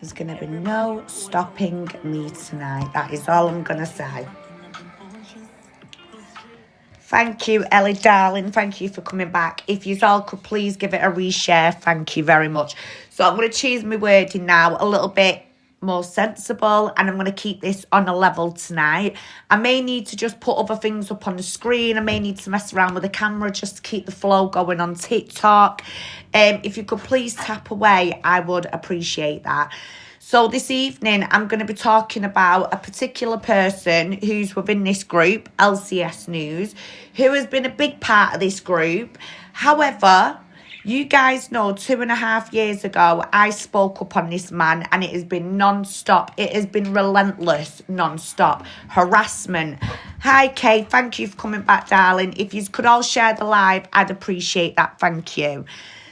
There's going to be no stopping me tonight. That is all I'm going to say. Thank you, Ellie, darling. Thank you for coming back. If you all could please give it a reshare. Thank you very much. So I'm going to choose my wording now a little bit more sensible, and I'm going to keep this on a level tonight. I may need to just put other things up on the screen. I may need to mess around with the camera just to keep the flow going on TikTok. If you could please tap away, I would appreciate that. So this evening, I'm going to be talking about a particular person who's within this group, LCS News, who has been a big part of this group. However, you guys know 2.5 years ago, I spoke up on this man, and it has been non-stop. It has been relentless, non-stop harassment. Hi, Kay. Thank you for coming back, darling. If you could all share the live, I'd appreciate that. Thank you.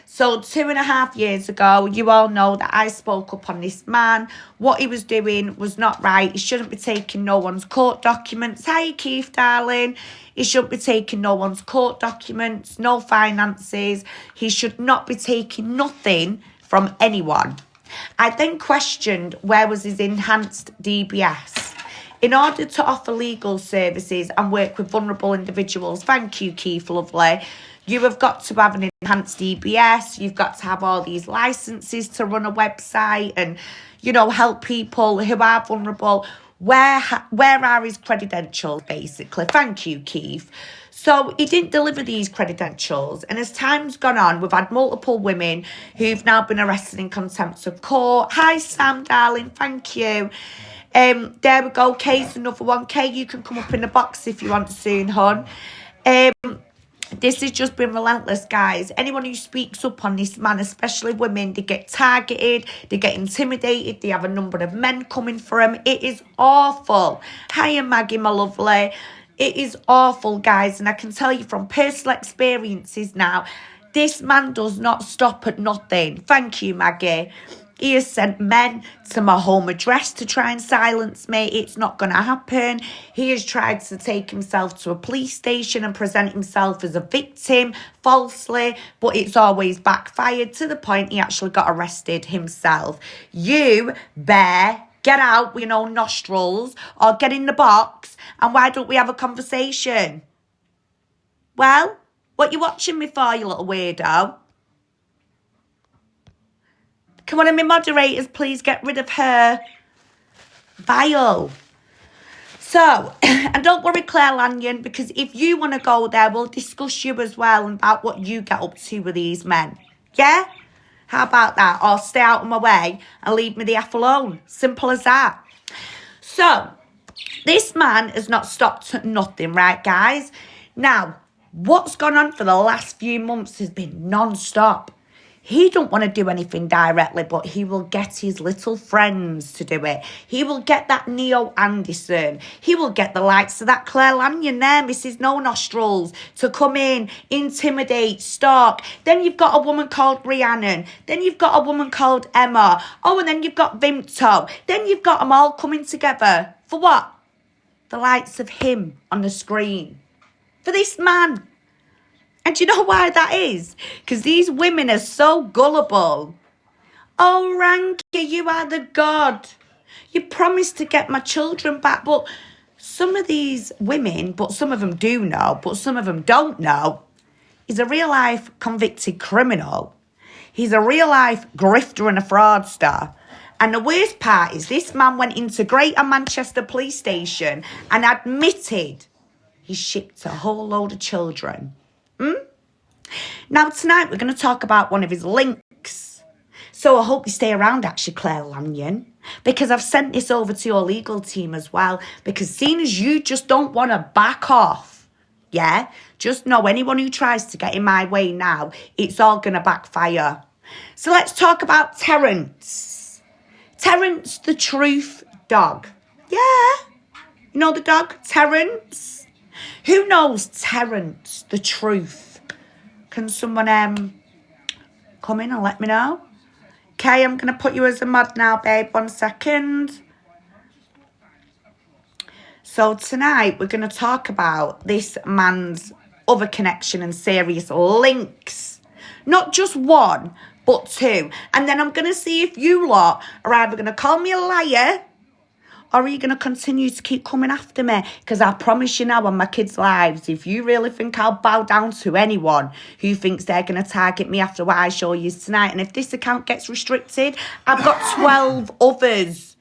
So 2.5 years ago, you all know that I spoke up on this man. What he was doing was not right. He shouldn't be taking no one's court documents. Hi, Keith, darling. He shouldn't be taking no one's court documents, no finances. He should not be taking nothing from anyone. I then questioned where was his enhanced DBS. In order to offer legal services and work with vulnerable individuals, thank you, Keith, lovely, you have got to have an enhanced DBS. You've got to have all these licenses to run a website and, you know, help people who are vulnerable. Where are his credentials, basically? Thank you, Keith. So he didn't deliver these credentials. And as time's gone on, we've had multiple women who've now been arrested in contempt of court. Hi, Sam, darling. Thank you. There we go. Kay's another one. Kay, you can come up in the box if you want to soon, hon. This has just been relentless, guys. Anyone who speaks up on this man, especially women, they get targeted, they get intimidated, they have a number of men coming for them. It is awful. Hiya, Maggie, my lovely. It is awful, guys, and I can tell you from personal experiences now, this man does not stop at nothing. Thank you, Maggie. He has sent men to my home address to try and silence me. It's not going to happen. He has tried to take himself to a police station and present himself as a victim falsely, but it's always backfired to the point he actually got arrested himself. You bear get out with your own nostrils or get in the box, and why don't we have a conversation? Well, what you watching me for, you little weirdo? Can one of my moderators please get rid of her? Vile. So, and don't worry, Claire Lanyon, because if you want to go there, we'll discuss you as well about what you get up to with these men. Yeah? How about that? Or stay out of my way and leave me the F alone. Simple as that. So, this man has not stopped at nothing, right, guys? Now, what's gone on for the last few months has been non-stop. He don't want to do anything directly, but he will get his little friends to do it. He will get that Neo Anderson. He will get the likes of that Claire Lanyon there, Mrs. No Nostrils, to come in, intimidate, stalk. Then you've got a woman called Rhiannon. Then you've got a woman called Emma. Oh, and then you've got Vimto. Then you've got them all coming together. For what? The likes of him on the screen. For this man. And do you know why that is? Because these women are so gullible. Oh, Rangy, you are the god. You promised to get my children back. But some of these women, but some of them do know, but some of them don't know, he's a real-life convicted criminal. He's a real-life grifter and a fraudster. And the worst part is this man went into Greater Manchester Police Station and admitted he shipped a whole load of children. Now, tonight, we're going to talk about one of his links. So I hope you stay around, actually, Claire Lanyon, because I've sent this over to your legal team as well, because seeing as you just don't want to back off, yeah, just know anyone who tries to get in my way now, it's all going to backfire. So let's talk about Terence. Terence the Truth Dog. Yeah, you know the dog, Terence? Who knows Terence the Truth? Can someone come in and let me know? Okay, I'm going to put you as a mod now, babe. 1 second. So tonight we're going to talk about this man's other connection and serious links. Not just one, but 2. And then I'm going to see if you lot are either going to call me a liar or are you going to continue to keep coming after me? Because I promise you now on my kids' lives, if you really think I'll bow down to anyone who thinks they're going to target me after what I show you tonight, and if this account gets restricted, I've got 12 others.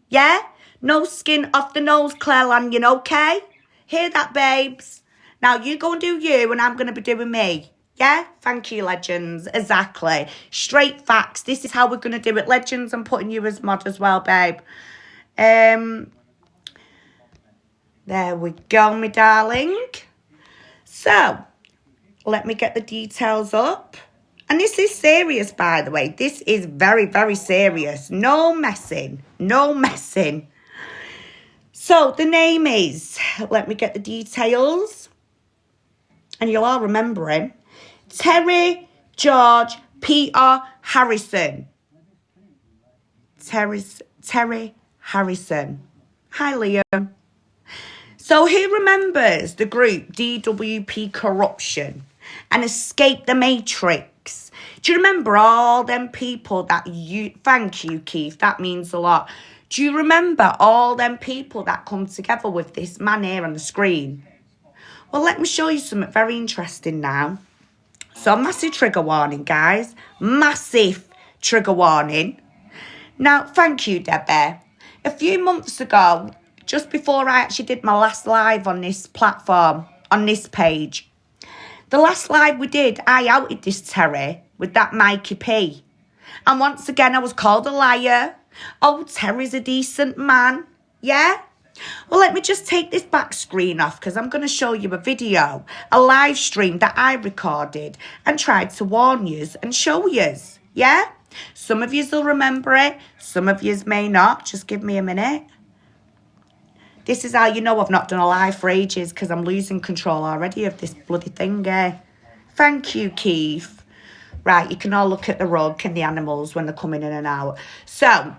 Yeah? No skin off the nose, Claire Lanyon, okay? Hear that, babes? Now, you go and do you, and I'm going to be doing me. Yeah? Thank you, legends. Exactly. Straight facts. This is how we're going to do it. Legends, I'm putting you as mod as well, babe. There we go, my darling. So, let me get the details up. And this is serious, by the way. This is very, very serious. No messing. No messing. So, the name is, let me get the details. And you'll all remember him. Terry George Peter Harrison. Terry Harrison. Hi, Liam. So who remembers the group DWP Corruption and Escape the Matrix? Do you remember all them people that you... Thank you, Keith. That means a lot. Do you remember all them people that come together with this man here on the screen? Well, let me show you something very interesting now. So, massive trigger warning, guys. Massive trigger warning. Now, thank you, Debbie. A few months ago, just before I actually did my last live on this platform, on this page, the last live we did, I outed this Terry with that Mikey P. And once again, I was called a liar. Oh, Terry's a decent man. Yeah? Well, let me just take this back screen off because I'm going to show you a video, a live stream that I recorded and tried to warn yous and show yous. Yeah? Some of yous will remember it. Some of yous may not. Just give me a minute. This is how you know I've not done a live for ages because I'm losing control already of this bloody thing. Thank you, Keith. Right, you can all look at the rug and the animals when they're coming in and out. So,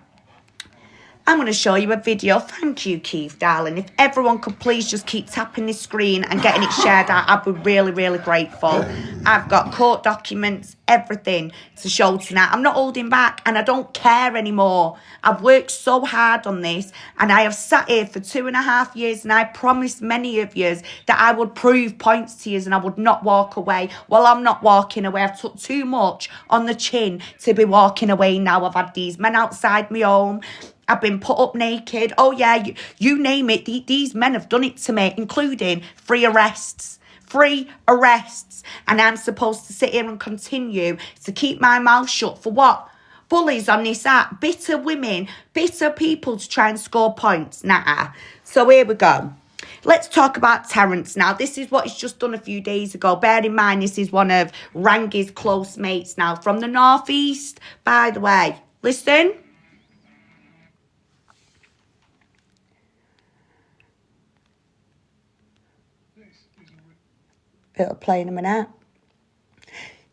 I'm going to show you a video. Thank you, Keith, darling. If everyone could please just keep tapping this screen and getting it shared out, I'd be really, really grateful. I've got court documents, everything to show tonight. I'm not holding back and I don't care anymore. I've worked so hard on this and I have sat here for 2.5 years and I promised many of you that I would prove points to you and I would not walk away. Well, I'm not walking away. I've took too much on the chin to be walking away now. I've had these men outside my home. I've been put up naked. Oh, yeah, you name it. These men have done it to me, including 3 arrests. 3 arrests. And I'm supposed to sit here and continue to keep my mouth shut for what? Bullies on this app. Bitter women, bitter people to try and score points. Nah. So here we go. Let's talk about Terence now. This is what he's just done a few days ago. Bear in mind, this is one of Rangy's close mates now from the northeast, by the way. Listen. It'll play in a minute.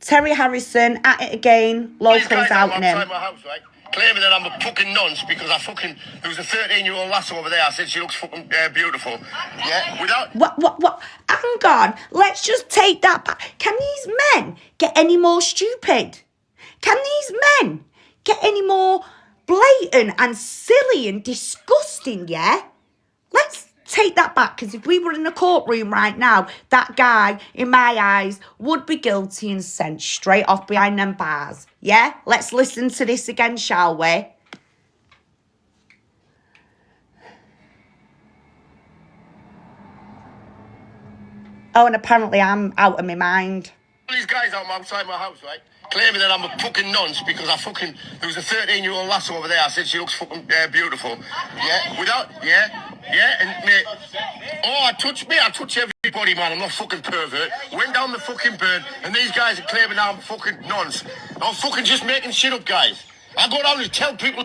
Terry Harrison at it again. Locals out in him. My house, right? Claiming that I'm a fucking nonce because there was a 13-year-old lass over there. I said she looks fucking beautiful. Yeah, without... What? Hang on. Let's just take that back. Can these men get any more stupid? Can these men get any more blatant and silly and disgusting, yeah? Let's take that back, because if we were in a courtroom right now, that guy, in my eyes, would be guilty and sent straight off behind them bars. Yeah? Let's listen to this again, shall we? Oh, and apparently I'm out of my mind. These guys outside my house, right? Claiming that I'm a fucking nonce because there was a 13-year-old lass over there. I said she looks fucking beautiful. Yeah, and mate, I touch everybody, man. I'm not fucking pervert. Went down the fucking bird, and these guys are claiming I'm a fucking nonce. I'm fucking just making shit up, guys. I go down and tell people.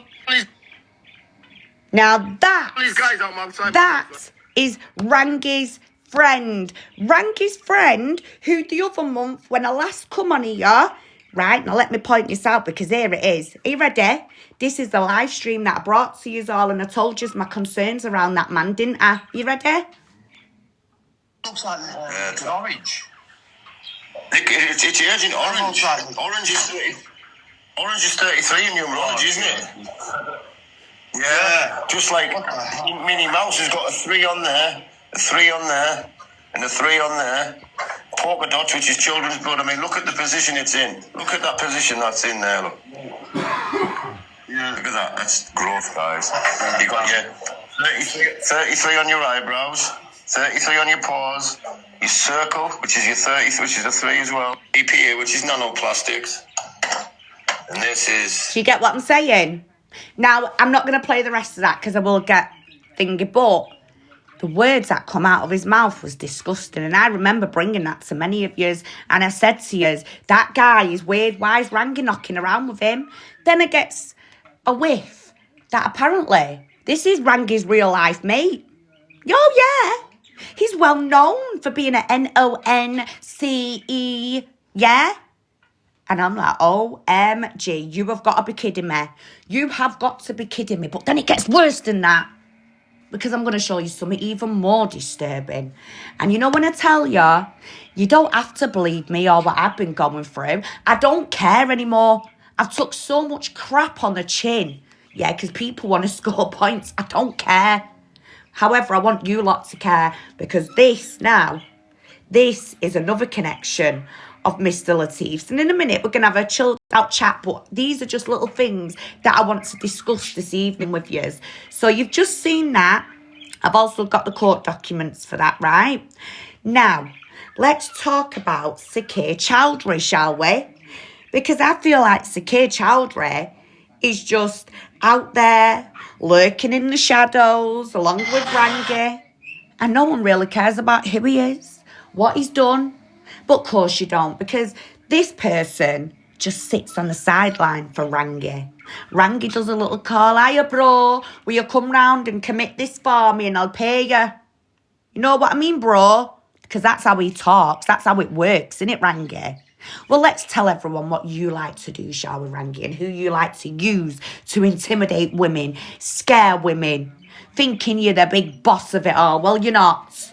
Now that is Rangy's friend. Rangy's friend, who the other month, when I last come on here, right, now let me point this out because here it is. Are you ready? This is the live stream that I brought to you all and I told you my concerns around that man, didn't I? Are you ready? Looks like it's orange. It's Agent Orange. Orange is... Orange is 33 in numerology, isn't it? Yeah, just like Minnie Mouse has got a 3 on there, a 3 on there, and a 3 on there. Polka dots, which is children's blood. I mean, look at the position it's in. Look at that position that's in there, look. Yeah. Look at that. That's growth, guys. You got your 33 on your eyebrows, 33 on your paws, your circle, which is your 30, which is a 3 as well. EPA, which is nanoplastics. And this is... Do you get what I'm saying? Now, I'm not going to play the rest of that because I will get thingy, but the words that come out of his mouth was disgusting. And I remember bringing that to many of yous. And I said to yous, that guy is weird. Why is Rangy knocking around with him? Then it gets a whiff that apparently this is Rangy's real life mate. Oh, yeah. He's well known for being an NONCE. Yeah? And I'm like, OMG, you have got to be kidding me. You have got to be kidding me. But then it gets worse than that. Because I'm going to show you something even more disturbing. And you know when I tell you, you don't have to believe me or what I've been going through. I don't care anymore. I've took so much crap on the chin. Yeah, because people want to score points. I don't care. However, I want you lot to care. Because this is another connection of Mr. Latif's. And in a minute, we're going to have a chilled out chat. But these are just little things that I want to discuss this evening with you. So you've just seen that. I've also got the court documents for that, right? Now, let's talk about Sakir Chowdhury, shall we? Because I feel like Sakir Chowdhury is just out there, lurking in the shadows, along with Rangy. And no one really cares about who he is, what he's done. But of course you don't, because this person just sits on the sideline for Rangy. Rangy does a little call, hiya bro, will you come round and commit this for me and I'll pay you? You know what I mean, bro? Because that's how he talks, that's how it works, isn't it, Rangy? Well, let's tell everyone what you like to do, shall we, Rangy, and who you like to use to intimidate women, scare women, thinking you're the big boss of it all. Well, you're not.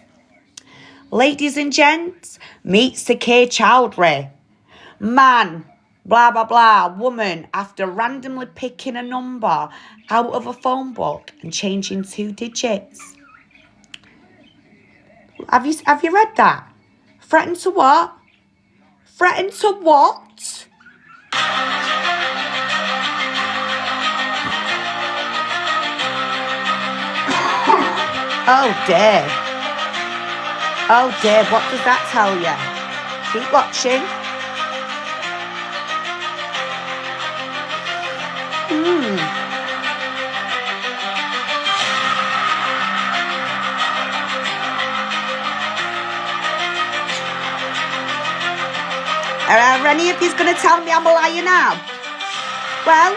Ladies and gents, meet Sakir Chowdhury. Man, blah, blah, blah, woman, after randomly picking a number out of a phone book and changing 2 digits. Have you read that? Threatened to what? Threatened to what? Oh dear. Oh dear, what does that tell you? Keep watching. Are any of you's going to tell me I'm a liar now? Well,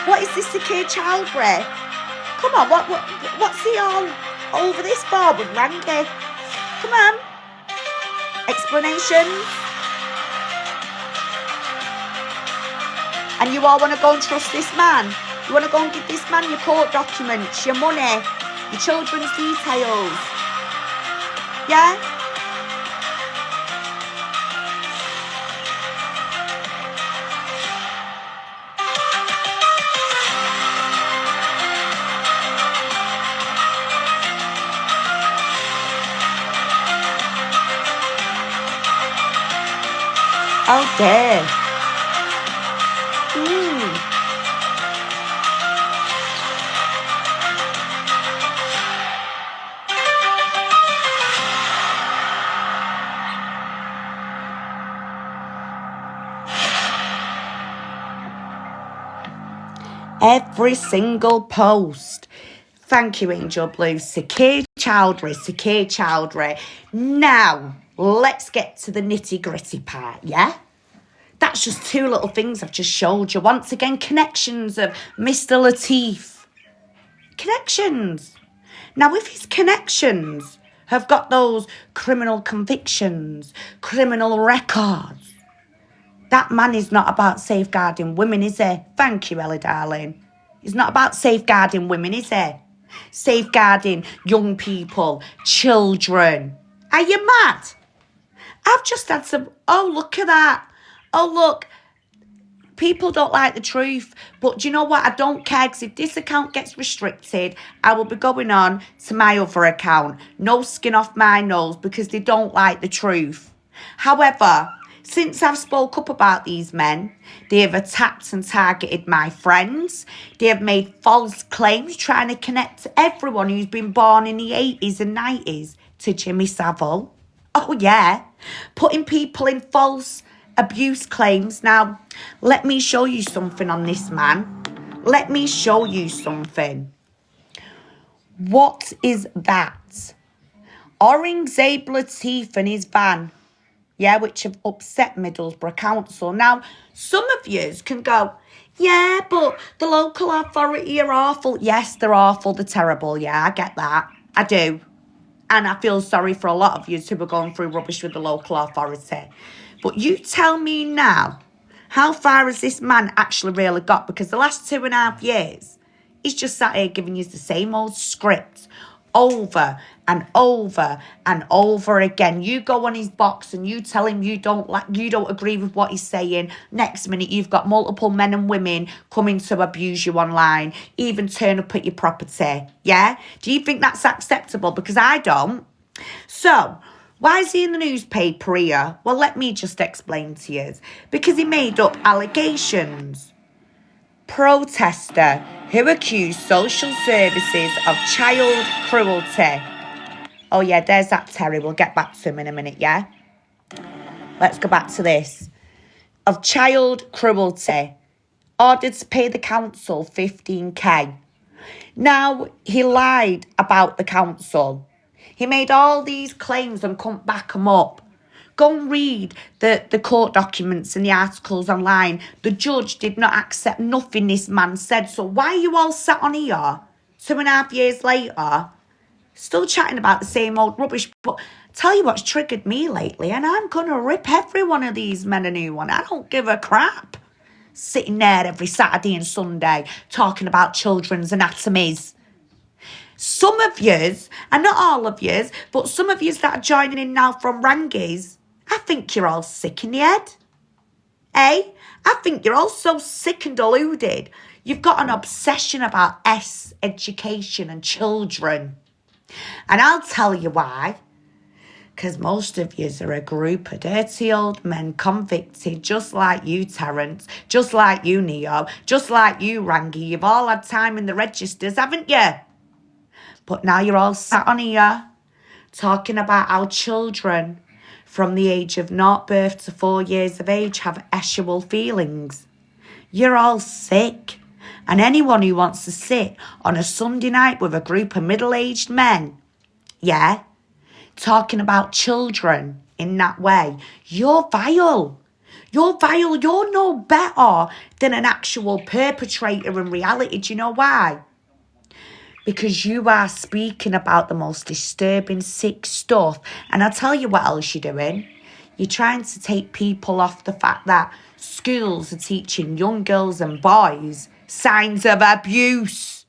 what is this Sakir Chowdhury? Come on, what's he all over this for with Rangy? Come on. Explanations? And you all want to go and trust this man? You want to go and give this man your court documents, your money, your children's details? Yeah? Oh dear. Every single post. Thank you, Angel Blue. Sakir Chowdhury, Sakir Chowdhury. Now, let's get to the nitty-gritty part, yeah? That's just 2 little things I've just showed you. Once again, connections of Mr. Latif. Connections. Now, if his connections have got those criminal convictions, criminal records, that man is not about safeguarding women, is he? Thank you, Ellie, darling. He's not about safeguarding women, is he? Safeguarding young people, children. Are you mad? I've just had some... Oh, look at that. Oh, look. People don't like the truth. But do you know what? I don't care, because if this account gets restricted, I will be going on to my other account. No skin off my nose, because they don't like the truth. However, since I've spoke up about these men, they have attacked and targeted my friends. They have made false claims trying to connect everyone who's been born in the 80s and 90s to Jimmy Savile. Oh yeah, putting people in false abuse claims. Now, let me show you something on this man. Let me show you something. What is that? Orange zebra teeth in his van. Yeah, which have upset Middlesbrough Council. Now, some of yous can go, yeah, but the local authority are awful. Yes, they're awful, they're terrible. Yeah, I get that. I do. And I feel sorry for a lot of yous who are going through rubbish with the local authority. But you tell me now, how far has this man actually really got? Because the last 2.5 years, he's just sat here giving you the same old script over and over and over again. You go on his box and you tell him you don't agree with what he's saying. Next minute, you've got multiple men and women coming to abuse you online, even turn up at your property. Yeah? Do you think that's acceptable? Because I don't. So, why is he in the newspaper here? Well, let me just explain to you. Because he made up allegations. Protester who accused social services of child cruelty. Oh yeah, there's that Terry. We'll get back to him in a minute, yeah? Let's go back to this. Of child cruelty. Ordered to pay the council 15k. Now, he lied about the council. He made all these claims and couldn't back them up. Go and read the court documents and the articles online. The judge did not accept nothing this man said. So why are you all sat on here 2.5 years later, still chatting about the same old rubbish? But tell you what's triggered me lately, and I'm going to rip every one of these men a new one. I don't give a crap. Sitting there every Saturday and Sunday talking about children's anatomies. Some of yous, and not all of yous, but some of yous that are joining in now from Rangy's, I think you're all sick in the head. Eh? I think you're all so sick and deluded. You've got an obsession about education and children. And I'll tell you why. Because most of yous are a group of dirty old men convicted, just like you, Terence, just like you, Neo, just like you, Rangy. You've all had time in the registers, haven't you? But now you're all sat on here talking about how children from the age of 0 birth to 4 years of age have sexual feelings. You're all sick. And anyone who wants to sit on a Sunday night with a group of middle-aged men, yeah, talking about children in that way, you're vile. You're vile. You're no better than an actual perpetrator in reality. Do you know why? Because you are speaking about the most disturbing, sick stuff. And I'll tell you what else you're doing. You're trying to take people off the fact that schools are teaching young girls and boys signs of abuse.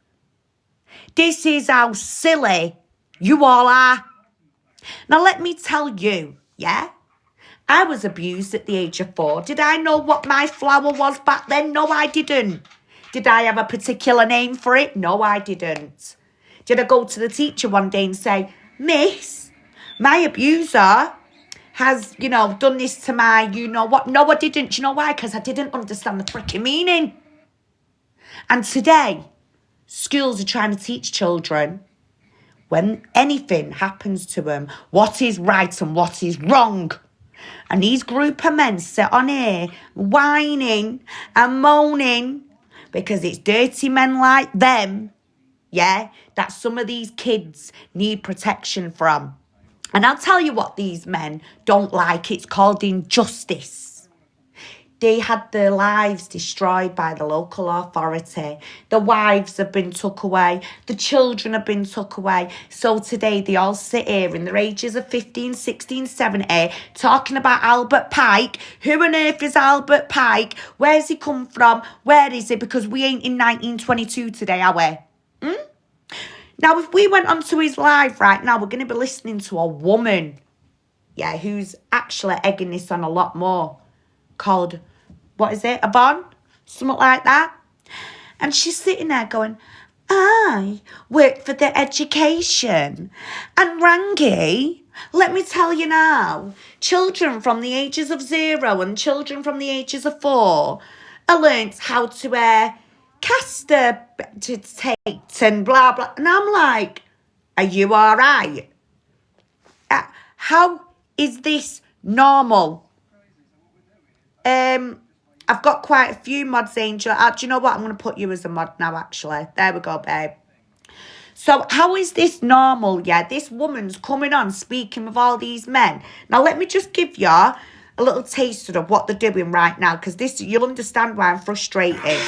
This is how silly you all are. Now, let me tell you, yeah? I was abused at the age of 4. Did I know what my flower was back then? No, I didn't. Did I have a particular name for it? No, I didn't. Did I go to the teacher one day and say, Miss, my abuser has, done this to my, what? No, I didn't. You know why? Because I didn't understand the freaking meaning. And today, schools are trying to teach children, when anything happens to them, what is right and what is wrong. And these group of men sit on here whining and moaning because it's dirty men like them, yeah, that some of these kids need protection from. And I'll tell you what these men don't like. It's called injustice. They had their lives destroyed by the local authority. The wives have been took away. The children have been took away. So today they all sit here in their ages of 15, 16, 17, talking about Albert Pike. Who on earth is Albert Pike? Where's he come from? Where is he? Because we ain't in 1922 today, are we? Now, if we went onto his live right now, we're going to be listening to a woman, who's actually egging this on a lot more, called, what is it, Yvonne? Something like that. And she's sitting there going, I work for the education. And Rangy, let me tell you now, children from the ages of 0 and children from the ages of 4 are learnt how to wear caster to Tate and blah, blah. And I'm like, are you all right? How is this normal? I've got quite a few mods, Angel. Do you know what? I'm going to put you as a mod now, actually. There we go, babe. So how is this normal, yeah? This woman's coming on speaking with all these men. Now, let me just give you a little taste of what they're doing right now, because this, you'll understand why I'm frustrated.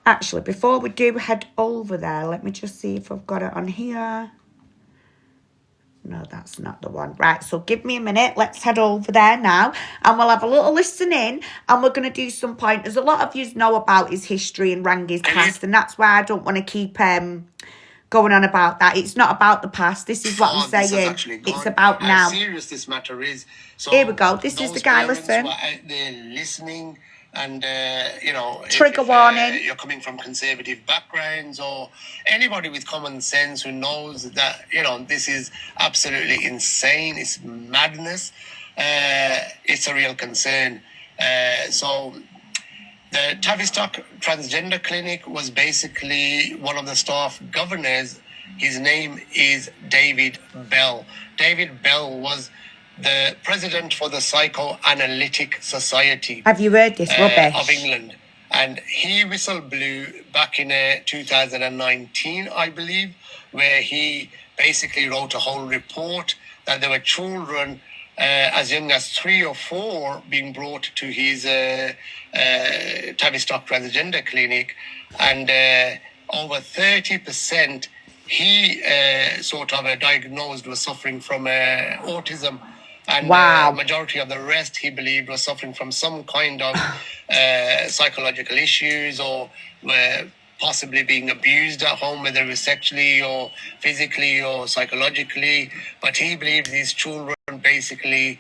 Actually, before we do head over there, let me just see if I've got it on here. No, that's not the one. Right, so give me a minute. Let's head over there now. And we'll have a little listen in. And we're going to do some pointers. A lot of you know about his history and Rangy's past. And that's why I don't want to keep going on about that. It's not about the past. This is what I'm saying. It's about now. How serious this matter is. So here we go. This is the guy, listen. Out there listening. And, you know, trigger warning. You're coming from conservative backgrounds or anybody with common sense who knows that, you know, this is absolutely insane. It's madness. It's a real concern. So the Tavistock Transgender Clinic was basically one of the staff governors. His name is David Bell. David Bell was the president for the Psychoanalytic Society. Have you heard this rubbish? Of England. And he whistle blew back in 2019, I believe, where he basically wrote a whole report that there were children as young as 3 or 4 being brought to his Tavistock Transgender Clinic. And over 30% he sort of diagnosed was suffering from autism. And wow. Majority of the rest, he believed, was suffering from some kind of psychological issues or were possibly being abused at home, whether it was sexually or physically or psychologically. But he believed these children basically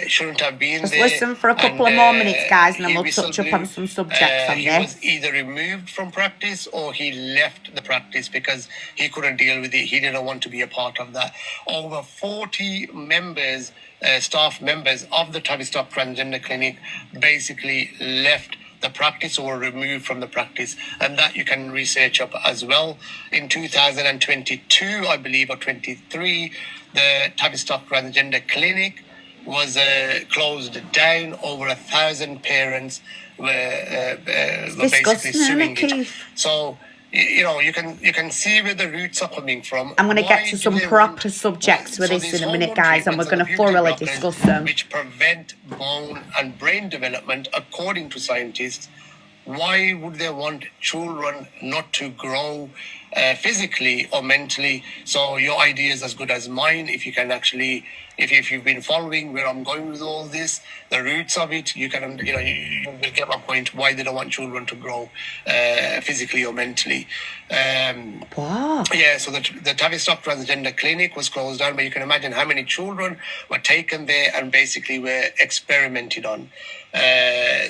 shouldn't have been Just there. Listen for a couple of more minutes, guys, and then we'll touch up on some subjects on he this. was either removed from practice or he left the practice because he couldn't deal with it. He didn't want to be a part of that. Over 40 members, staff members of the Tavistock Transgender Clinic basically left the practice or were removed from the practice, and that you can research up as well. In 2022, I believe, or 23, the Tavistock Transgender Clinic was closed down. Over 1,000 parents were basically suing it. So, you know, you can see where the roots are coming from. I'm going to get to some proper subjects with this in a minute, guys, and we're going to thoroughly discuss them. Which prevent bone and brain development, according to scientists. Why would they want children not to grow physically or mentally? So your idea is as good as mine. If you can actually, if you've been following where I'm going with all this, the roots of it, you can, you know, you will get my point why they don't want children to grow physically or mentally. Wow. Yeah, so the Tavistock Transgender Clinic was closed down, but you can imagine how many children were taken there and basically were experimented on.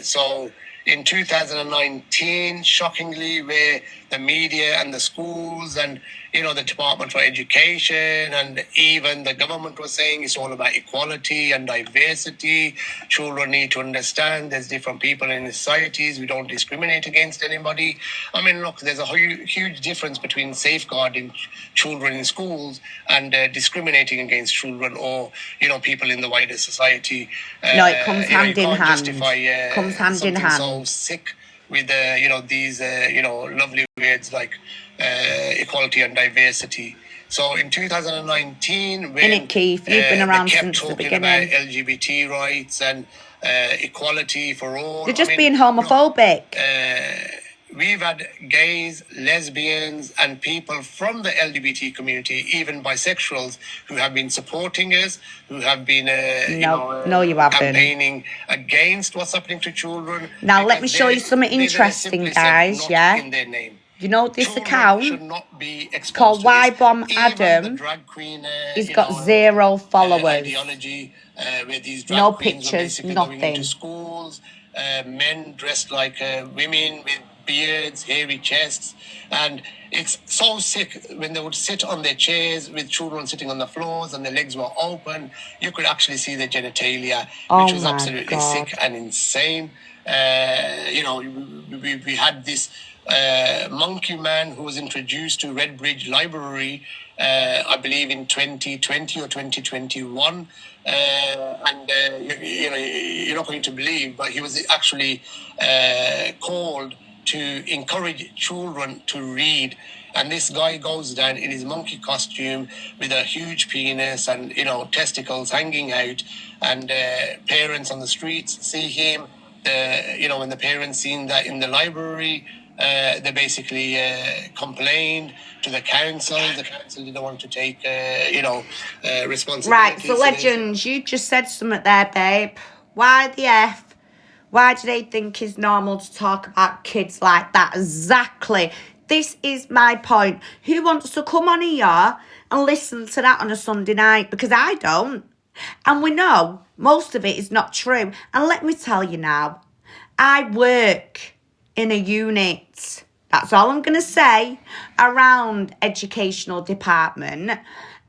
So in 2019, shockingly, where the media and the schools and, you know, the Department for Education and even the government was saying it's all about equality and diversity. Children need to understand there's different people in societies. We don't discriminate against anybody. I mean, look, there's a huge difference between safeguarding children in schools and discriminating against children or, you know, people in the wider society. No, it comes hand in hand. Justify, comes hand in hand. So sick with you know, these you know, lovely words like equality and diversity. So in 2019, when Keith, you've been around they kept since the talking beginning. about LGBT rights and equality for all, They're just being homophobic. We've had gays, lesbians, and people from the LGBT community, even bisexuals, who have been supporting us, who have been you haven't. campaigning against what's happening to children. Now, let me show you something interesting, guys, yeah? In their name. You know this Children account should not be exposed called to Why this. Bomb Even Adam. the drag queen, He's got 0 followers. ideology, where these drag No queens were pictures, basically going nothing. into schools, men dressed like women with beards, hairy chests, and it's so sick when they would sit on their chairs with children sitting on the floors and their legs were open. You could actually see their genitalia, which was absolutely sick and insane. We had this monkey man who was introduced to Redbridge Library, I believe in 2020 or 2021. You're not going to believe, but he was actually called to encourage children to read. And this guy goes down in his monkey costume with a huge penis and, testicles hanging out. And parents on the streets see him. When the parents seen that in the library, they basically complained to the council. The council didn't want to take, responsibility. Right, so Legends, you just said something there, babe. Why the F? Why do they think it's normal to talk about kids like that? Exactly. This is my point. Who wants to come on here and listen to that on a Sunday night? Because I don't. And we know most of it is not true. And let me tell you now, I work in a unit, that's all I'm going to say, around educational department.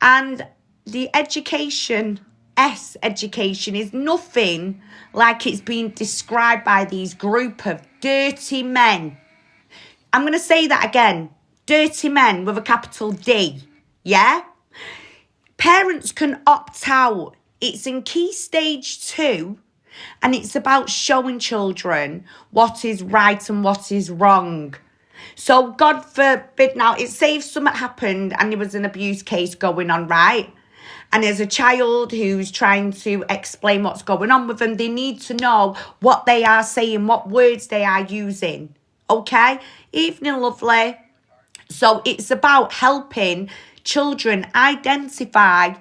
And the education is nothing like it's being described by these group of dirty men. I'm going to say that again. Dirty men with a capital D. Yeah? Parents can opt out. It's in Key Stage 2, and it's about showing children what is right and what is wrong. So God forbid now, it's say if something happened and there was an abuse case going on, right? And as a child who's trying to explain what's going on with them, they need to know what they are saying, what words they are using. Okay? Evening, lovely. So it's about helping children identify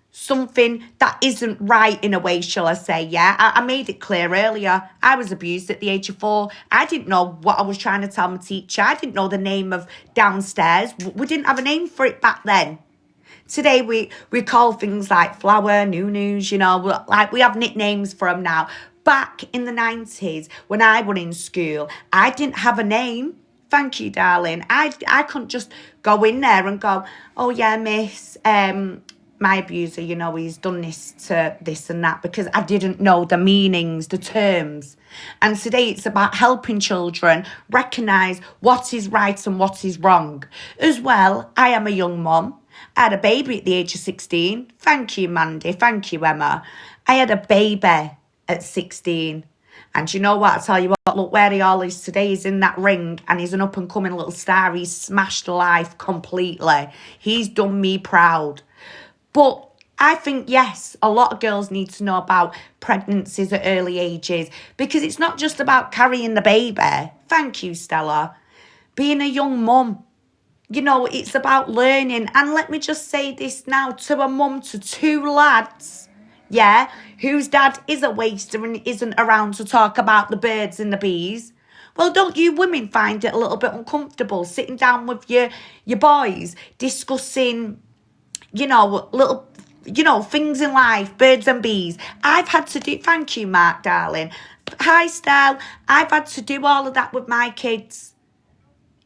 something that isn't right in a way, shall I say, yeah? I made it clear earlier. I was abused at the age of 4. I didn't know what I was trying to tell my teacher. I didn't know the name of downstairs. We didn't have a name for it back then. Today we call things like flower, noo-noos, like we have nicknames for them now. Back in the 90s, when I was in school, I didn't have a name. Thank you, darling. I couldn't just go in there and go, oh yeah, miss, my abuser, he's done this to this and that, because I didn't know the meanings, the terms. And today it's about helping children recognise what is right and what is wrong. As well, I am a young mum. I had a baby at the age of 16. Thank you, Mandy. Thank you, Emma. I had a baby at 16. And you know what? I tell you what, look where he all is today. He's in that ring and he's an up-and-coming little star. He's smashed life completely. He's done me proud. But I think, yes, a lot of girls need to know about pregnancies at early ages, because it's not just about carrying the baby. Thank you, Stella. Being a young mum. It's about learning. And let me just say this now to a mum to 2 lads, yeah, whose dad is a waster and isn't around to talk about the birds and the bees. Well, don't you women find it a little bit uncomfortable sitting down with your boys discussing, little, things in life, birds and bees? I've had to do, thank you, Mark, darling. Hi, Stell. I've had to do all of that with my kids.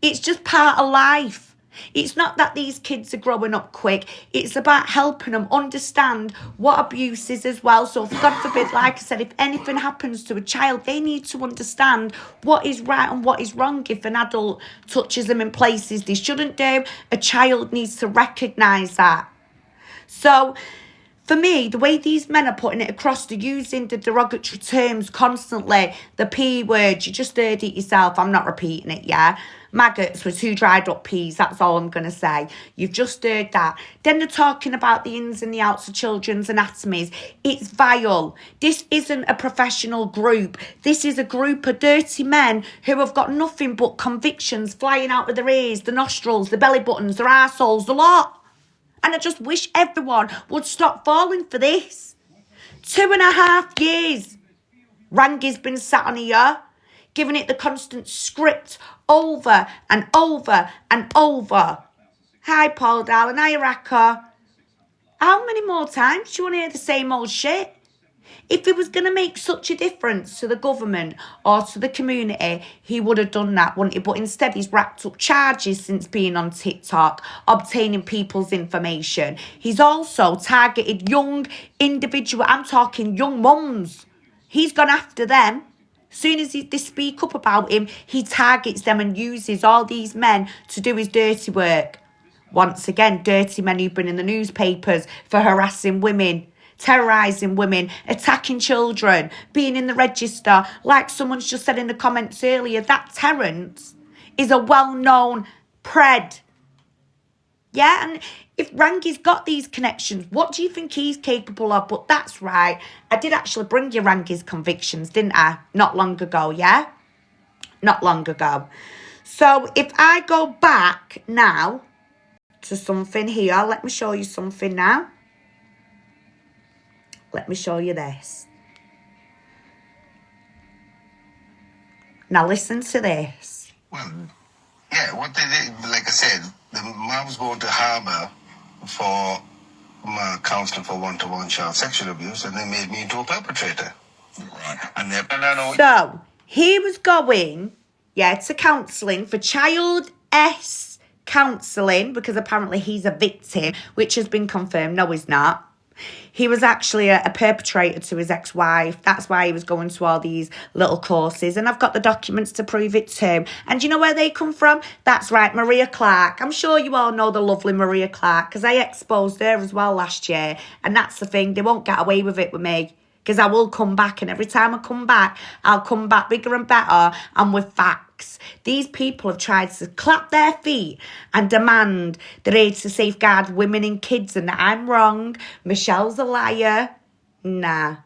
It's just part of life. It's not that these kids are growing up quick. It's about helping them understand what abuse is as well. So, God forbid, like I said, if anything happens to a child, they need to understand what is right and what is wrong if an adult touches them in places they shouldn't do. A child needs to recognise that. So, for me, the way these men are putting it across, they're using the derogatory terms constantly. The P word, you just heard it yourself. I'm not repeating it, yeah? Maggots were 2 dried up peas, that's all I'm going to say. You've just heard that. Then they're talking about the ins and the outs of children's anatomies. It's vile. This isn't a professional group. This is a group of dirty men who have got nothing but convictions flying out of their ears, the nostrils, the belly buttons, their arseholes, the lot. And I just wish everyone would stop falling for this. 2.5 years. Rangy's been sat on here giving it the constant script over and over and over. Hi, Paul, darling. Hi, Raka. How many more times do you want to hear the same old shit? If it was going to make such a difference to the government or to the community, he would have done that, wouldn't he? But instead, he's racked up charges since being on TikTok, obtaining people's information. He's also targeted young individuals. I'm talking young mums. He's gone after them. As soon as they speak up about him, he targets them and uses all these men to do his dirty work. Once again, dirty men who've been in the newspapers for harassing women, terrorising women, attacking children, being in the register. Like someone's just said in the comments earlier, that Terence is a well-known pred. Yeah, and if Rangy's got these connections, what do you think he's capable of? But that's right. I did actually bring you Rangy's convictions, didn't I? Not long ago, yeah? Not long ago. So if I go back now to something here, let me show you something now. Let me show you this. Now listen to this. Well, yeah, what they did, like I said, the moms go to harbour for my counseling for one-to-one child sexual abuse, and they made me into a perpetrator. Right. And so he was going, to counselling for child counselling, because apparently he's a victim, which has been confirmed. No, he's not. He was actually a perpetrator to his ex-wife. That's why he was going to all these little courses. And I've got the documents to prove it too. And do you know where they come from? That's right, Maria Clark. I'm sure you all know the lovely Maria Clark, because I exposed her as well last year. And that's the thing. They won't get away with it with me, because I will come back. And every time I come back, I'll come back bigger and better and with facts. These people have tried to clap their feet and demand the right to safeguard women and kids, and that I'm wrong. Michelle's a liar. Nah,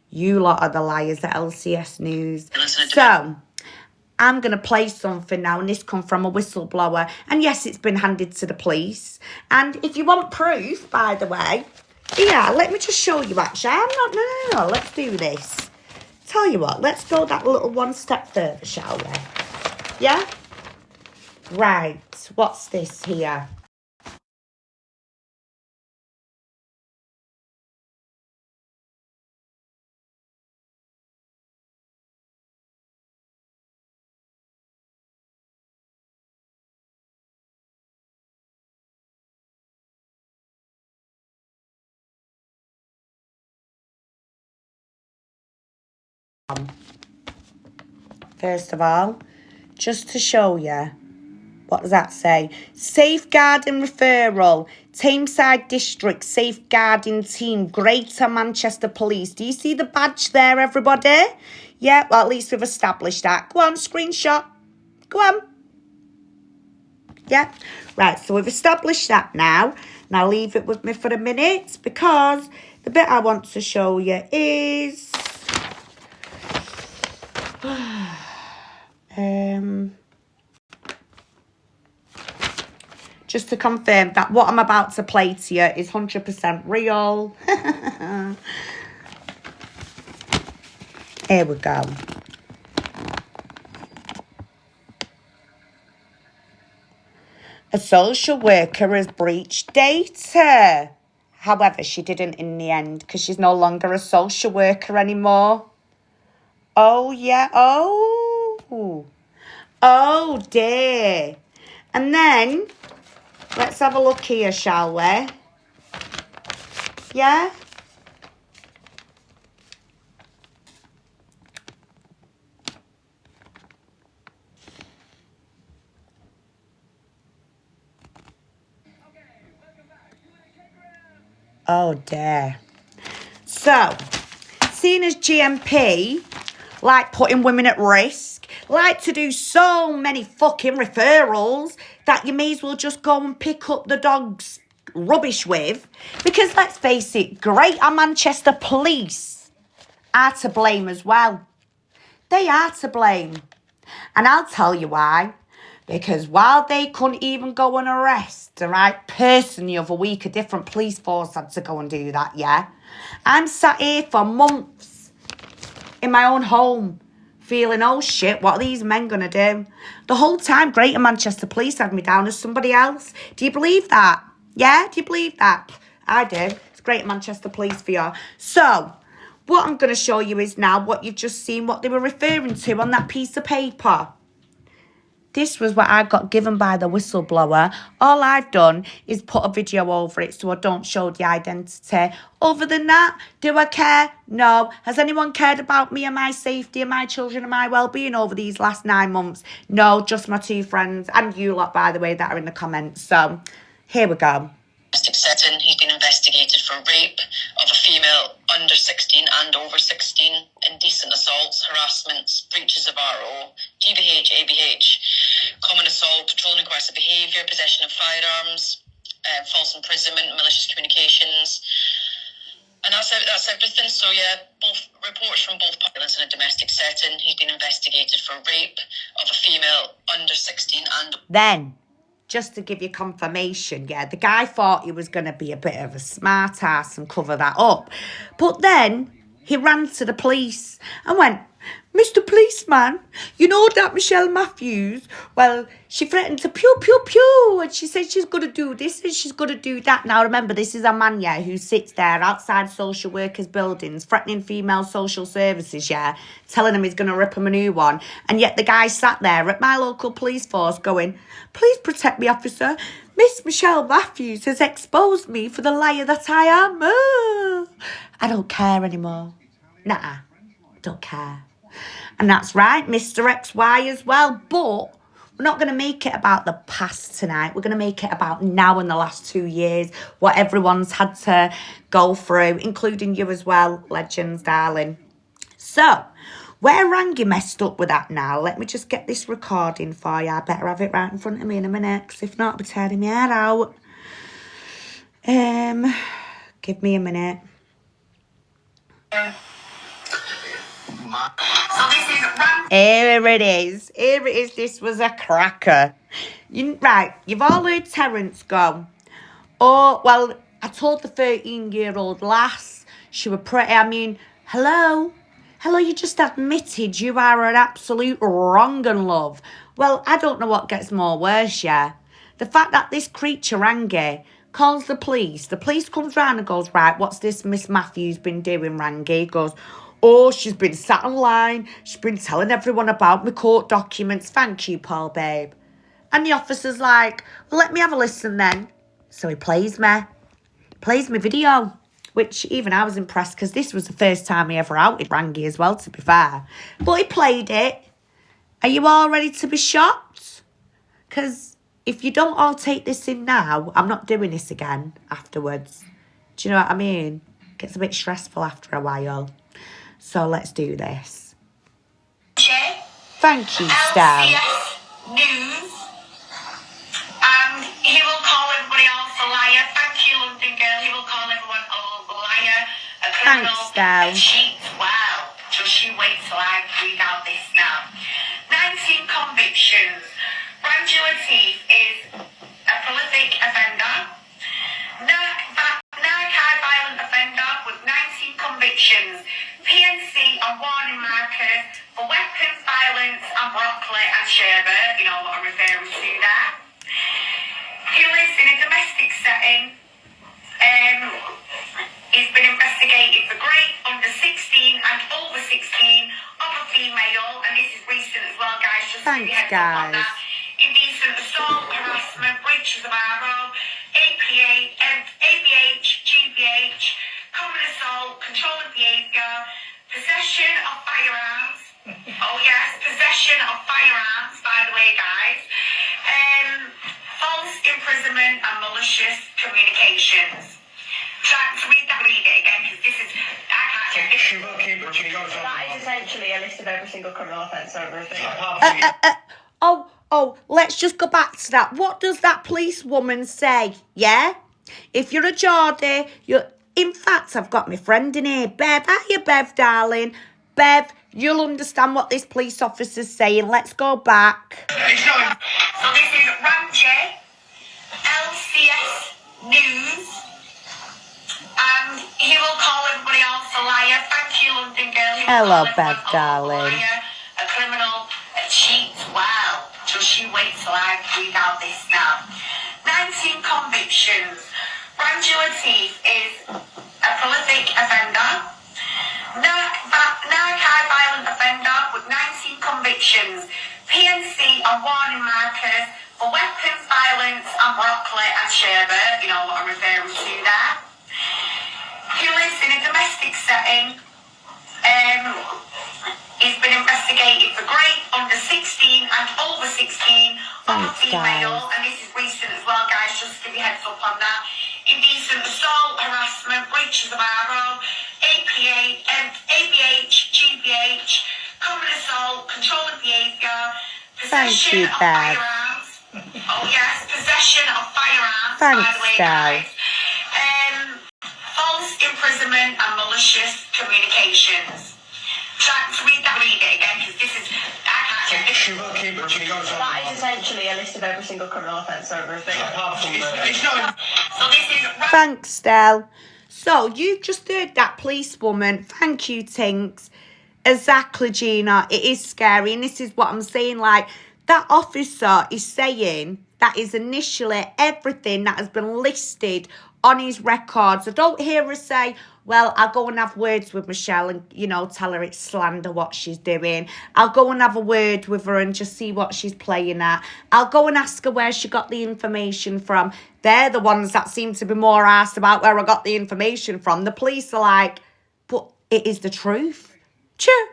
you lot are the liars at LCS News. So, I'm going to play something now, and this comes from a whistleblower. And yes, it's been handed to the police. And if you want proof, by the way, yeah, let me just show you, actually. No, let's do this. Tell you what, let's go that little one step further, shall we? Yeah? Right, what's this here? First of all, just to show you, what does that say? Safeguarding referral, Tameside District Safeguarding Team, Greater Manchester Police. Do you see the badge there, everybody? Yeah, well, at least we've established that. Go on, screenshot. Go on. Yeah, right, so we've established that now. Now leave it with me for a minute, because the bit I want to show you is... just to confirm that what I'm about to play to you is 100% real. Here we go. A social worker has breached data. However, she didn't in the end, because she's no longer a social worker anymore. Oh, yeah. Oh, dear. And then, let's have a look here, shall we? Yeah? Oh, dear. So, seeing as GMP like putting women at risk, like to do so many fucking referrals that you may as well just go and pick up the dog's rubbish with. Because let's face it, Greater Manchester Police are to blame as well. They are to blame. And I'll tell you why. Because while they couldn't even go and arrest the right person the other week, a different police force had to go and do that, yeah? I'm sat here for months in my own home feeling, oh shit, what are these men going to do? The whole time, Greater Manchester Police had me down as somebody else. Do you believe that? Yeah, do you believe that? I do. It's Greater Manchester Police for you. So, what I'm going to show you is now what you've just seen, what they were referring to on that piece of paper. This was what I got given by the whistleblower. All I've done is put a video over it so I don't show the identity. Other than that, do I care? No. Has anyone cared about me and my safety and my children and my well-being over these last 9 months? No, just my 2 friends and you lot, by the way, that are in the comments. So, here we go. Setting, he's been investigated for rape of a female under 16 and over 16, indecent assaults, harassments, breaches of RO, GBH, ABH, common assault, patrol and aggressive behaviour, possession of firearms, false imprisonment, malicious communications. And that's everything. So yeah, both reports from both violence in a domestic setting. He's been investigated for rape of a female under 16 and... Then, just to give you confirmation, yeah, the guy thought he was going to be a bit of a smart ass and cover that up. But then he ran to the police and went, Mr. Policeman, you know that Michelle Matthews, well, she threatened to pew, pew, pew, and she said she's going to do this and she's going to do that. Now, remember, this is a man, yeah, who sits there outside social workers' buildings, threatening female social services, yeah, telling them he's going to rip them a new one. And yet the guy sat there at my local police force going, please protect me, officer. Miss Michelle Matthews has exposed me for the liar that I am. I don't care anymore. Nah, don't care. And that's right, Mr. XY as well. But we're not going to make it about the past tonight. We're going to make it about now and the last 2 years, what everyone's had to go through, including you as well, legends, darling. So, where Rangy messed up with that now, let me just get this recording for you. I better have it right in front of me in a minute, because if not, I'll be tearing my hair out. Give me a minute. So this is Here it is. Here it is. This was a cracker. Right, you've all heard Terence go, oh, well, I told the 13-year-old lass she was pretty. I mean, hello, you just admitted you are an absolute wrong and love. Well, I don't know what gets more worse, yeah. The fact that this creature, Rangy, calls the police comes round and goes, right, what's this Miss Matthews been doing, Rangy? He goes, oh, she's been sat online. She's been telling everyone about my court documents. Thank you, Paul, babe. And the officer's like, well, let me have a listen then. So he plays my video, which even I was impressed because this was the first time he ever outed Rangy as well, to be fair. But he played it. Are you all ready to be shocked? Because if you don't all take this in now, I'm not doing this again afterwards. Do you know what I mean? It gets a bit stressful after a while. So let's do this. Thank you, Stan. LCS News. And he will call everybody else a liar. Thank you, London girl. He will call everyone a liar, a criminal, Thanks, Stan. a cheat. Wow. Just you wait till I read out this now. 19 convictions. Rangy Latif is a prolific offender. Narcotic violent offender with 19 convictions. PNC and warning markers for weapons, violence and broccoli and sherbet. You know what I'm referring to there. He lives in a domestic setting. He's been investigated for rape under 16 and over 16 of a female, and this is recent as well, guys. Just Thanks, to be heads up on guys. that. Indecent assault, harassment, breaches of RO, ABH, GBH, common assault, controlling behaviour, possession of firearms. Oh yes, possession of firearms, by the way, guys. False imprisonment and malicious communications. To read it again, because this is, I can't do this. That is essentially a list of every single criminal offence over a thing. Oh, let's just go back to that. What does that policewoman say? Yeah? If you're a Geordie, in fact, I've got my friend in here. Bev, hiya, Bev, darling. Bev, you'll understand what this police officer's saying. Let's go back. So this is Rangy, LCS News, and he will call everybody else a liar. Thank you, London girl. He will Hello, call Bev, everyone a darling. liar, a wait till I read out this now. 19 convictions. Rangy is a prolific offender, narcotic violent offender with 19 convictions, PNC and warning markers for weapons, violence and broccoli and sherbet, you know what I'm referring to there. He lives in a domestic setting. He's been investigated for rape under 16 and over 16 of a female, and this is recent as well, guys, just to give you a heads up on that. Indecent assault, harassment, breaches of RO, ABH, GBH, common assault, controlling behaviour, possession of firearms. Oh yes, possession of firearms, by the way, guys. False imprisonment and malicious communications. To read it again, because this is, I can't do this. That is essentially a list of every single criminal offence over his So this is... Thanks, Stel. So, you've just heard that policewoman. Thank you, Tinks. Exactly, Gina. It is scary. And this is what I'm saying. Like, that officer is saying that is initially everything that has been listed on his records. I don't hear her say, well, I'll go and have words with Michelle and, you know, tell her it's slander what she's doing. I'll go and have a word with her and just see what she's playing at. I'll go and ask her where she got the information from. They're the ones that seem to be more asked about where I got the information from. The police are like, but it is the truth. Chew.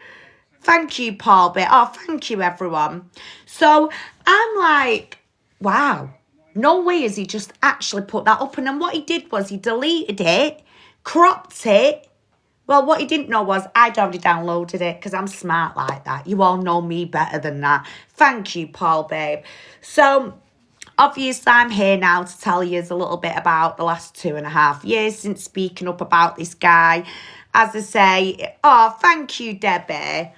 Thank you, Paul Bit. Oh, thank you, everyone. So I'm like, wow. No way has he just actually put that up. And then what he did was he deleted it, cropped it. Well, what he didn't know was I'd already downloaded it because I'm smart like that. You all know me better than that. Thank you, Paul, babe. So, obviously, I'm here now to tell you a little bit about the last 2.5 years since speaking up about this guy. As I say, oh, thank you, Debbie.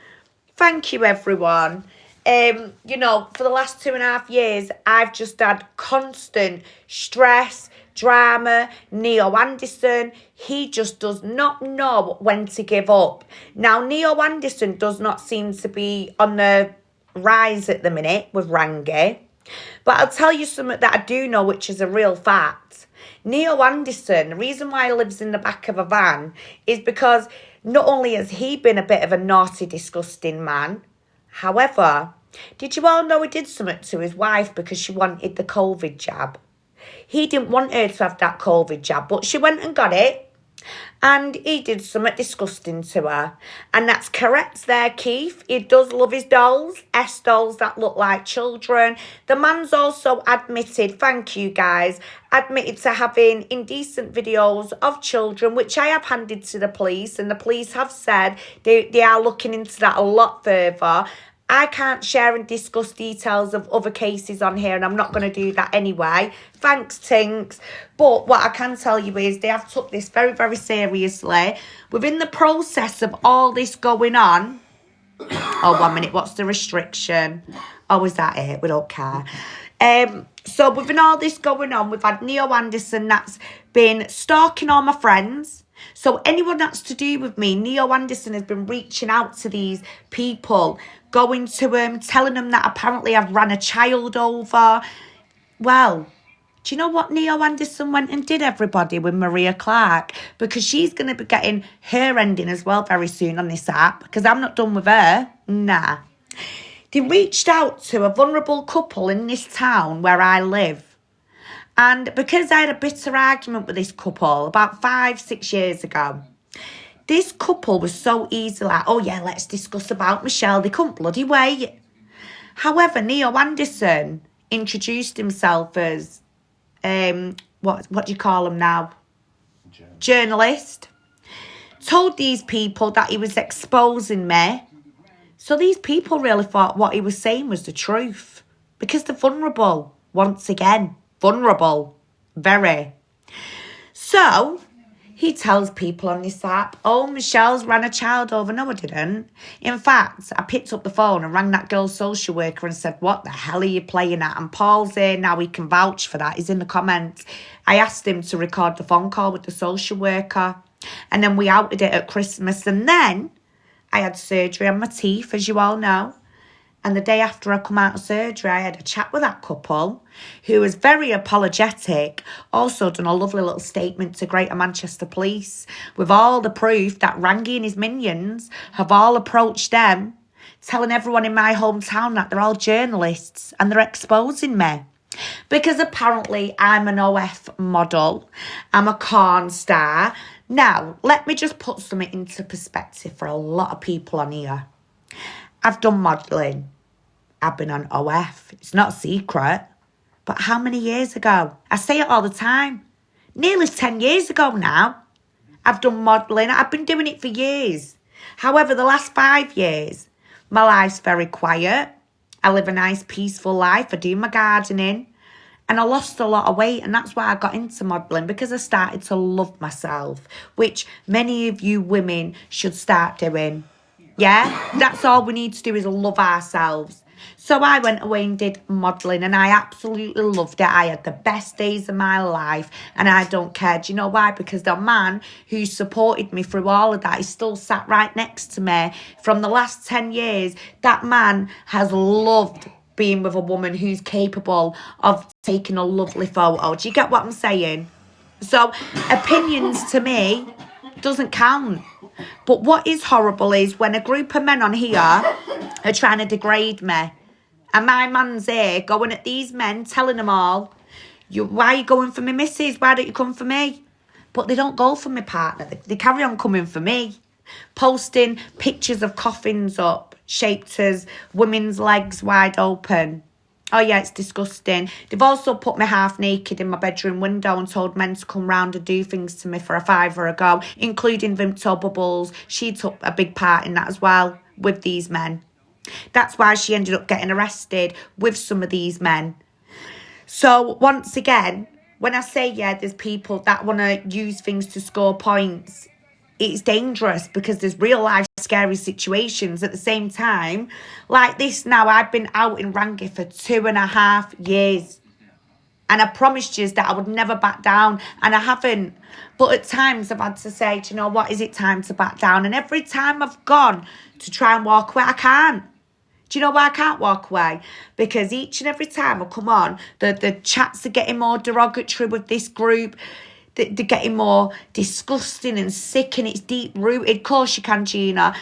Thank you, everyone. You know, for the last 2.5 years, I've just had constant stress, drama. Neo Anderson, he just does not know when to give up. Now, Neo Anderson does not seem to be on the rise at the minute with Rangy. But I'll tell you something that I do know, which is a real fact. Neo Anderson, the reason why he lives in the back of a van is because not only has he been a bit of a naughty, disgusting man, however, did you all know he did something to his wife because she wanted the COVID jab? He didn't want her to have that COVID jab, but she went and got it. And he did something disgusting to her. And that's correct there, Keith. He does love his dolls. dolls that look like children. The man's also admitted, thank you guys, admitted to having indecent videos of children, which I have handed to the police. And the police have said they are looking into that a lot further. I can't share and discuss details of other cases on here, and I'm not going to do that anyway. Thanks, Tinks. But what I can tell you is they have took this very, very seriously. Within the process of all this going on... Oh, 1 minute. What's the restriction? Oh, is that it? We don't care. So within all this going on, we've had Neo Anderson that's been stalking all my friends. So anyone that's to do with me, Neo Anderson has been reaching out to these people, going to them, telling them that apparently I've ran a child over. Well, do you know what Neo Anderson went and did, everybody, with Maria Clark? Because she's going to be getting her ending as well very soon on this app, because I'm not done with her. Nah. They reached out to a vulnerable couple in this town where I live. And because I had a bitter argument with this couple about 5-6 years ago, this couple was so easy, like, oh yeah, let's discuss about Michelle. They couldn't bloody wait. However, Neo Anderson introduced himself as, what do you call him now? Journalist. Told these people that he was exposing me. So these people really thought what he was saying was the truth. Because they're vulnerable, once again. Vulnerable. Very. So, he tells people on this app, oh, Michelle's ran a child over. No, I didn't. In fact, I picked up the phone and rang that girl's social worker and said, what the hell are you playing at? And Paul's here now, he can vouch for that. He's in the comments. I asked him to record the phone call with the social worker. And then we outed it at Christmas. And then I had surgery on my teeth, as you all know. And the day after I come out of surgery, I had a chat with that couple who was very apologetic, also done a lovely little statement to Greater Manchester Police with all the proof that Rangy and his minions have all approached them, telling everyone in my hometown that they're all journalists and they're exposing me. Because apparently I'm an OF model, I'm a corn star. Now, let me just put something into perspective for a lot of people on here. I've done modelling. I've been on OF. It's not a secret. But how many years ago? I say it all the time. Nearly 10 years ago now. I've done modelling. I've been doing it for years. However, the last 5 years, my life's very quiet. I live a nice, peaceful life. I do my gardening. And I lost a lot of weight, and that's why I got into modelling, because I started to love myself, which many of you women should start doing. Yeah, that's all we need to do is love ourselves. So I went away and did modelling, and I absolutely loved it. I had the best days of my life, and I don't care. Do you know why? Because the man who supported me through all of that is still sat right next to me. From the last 10 years, that man has loved being with a woman who's capable of taking a lovely photo. Do you get what I'm saying? So opinions to me doesn't count. But what is horrible is when a group of men on here are trying to degrade me. And my man's here going at these men, telling them all, why are you going for me, missus? Why don't you come for me? But they don't go for my partner. They carry on coming for me. Posting pictures of coffins up, shaped as women's legs wide open. Oh yeah, it's disgusting. They've also put me half naked in my bedroom window and told men to come round and do things to me for a £5 a go, including Vimto Bubbles. She took a big part in that as well with these men. That's why she ended up getting arrested with some of these men. So once again, when I say, yeah, there's people that want to use things to score points, it's dangerous because there's real life scary situations at the same time. Like this now, I've been out in Rangy for 2.5 years. And I promised you that I would never back down. And I haven't. But at times I've had to say, do you know what, is it time to back down? And every time I've gone to try and walk away, I can't. Do you know why I can't walk away? Because each and every time I come on, the chats are getting more derogatory with this group. They're getting more disgusting and sick, and it's deep-rooted. Of course you can, Gina.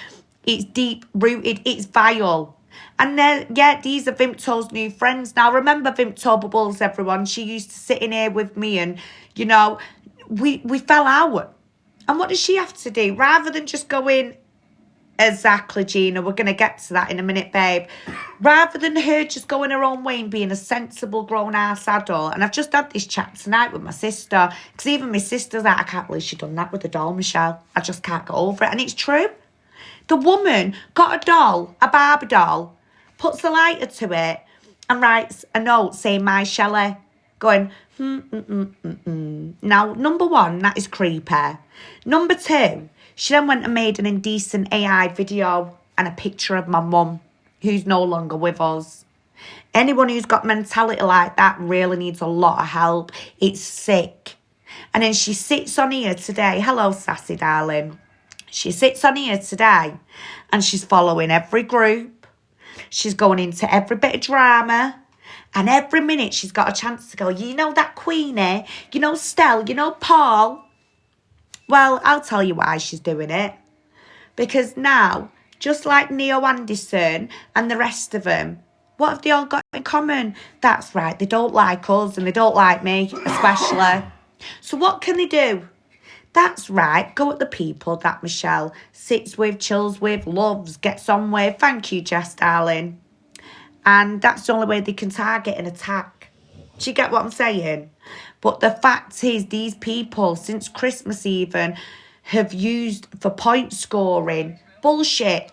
It's deep-rooted. It's vile. And then, yeah, these are Vimto's new friends. Now, remember Vimto Bubbles, everyone. She used to sit in here with me and, you know, we fell out. And what does she have to do? Rather than just go in, exactly, Gina, we're going to get to that in a minute, babe. Rather than her just going her own way and being a sensible grown-ass adult, and I've just had this chat tonight with my sister, because even my sister's like, I can't believe she done that with the doll, Michelle. I just can't get over it. And it's true. The woman got a doll, a Barbie doll, puts a lighter to it, and writes a note saying, my Shelley, going, Now, number one, that is creepy. Number two, she then went and made an indecent AI video and a picture of my mum, who's no longer with us. Anyone who's got mentality like that really needs a lot of help. It's sick. And then she sits on here today. Hello, sassy darling. She sits on here today and she's following every group. She's going into every bit of drama. And every minute she's got a chance to go, you know that Queenie? You know Stell? You know Paul? Well, I'll tell you why she's doing it. Because now, just like Neo Anderson and the rest of them, what have they all got in common? That's right, they don't like us and they don't like me, especially. So what can they do? That's right, go at the people that Michelle sits with, chills with, loves, gets on with. Thank you, Jess, darling. And that's the only way they can target and attack. Do you get what I'm saying? But the fact is, these people, since Christmas even, have used for point scoring. Bullshit.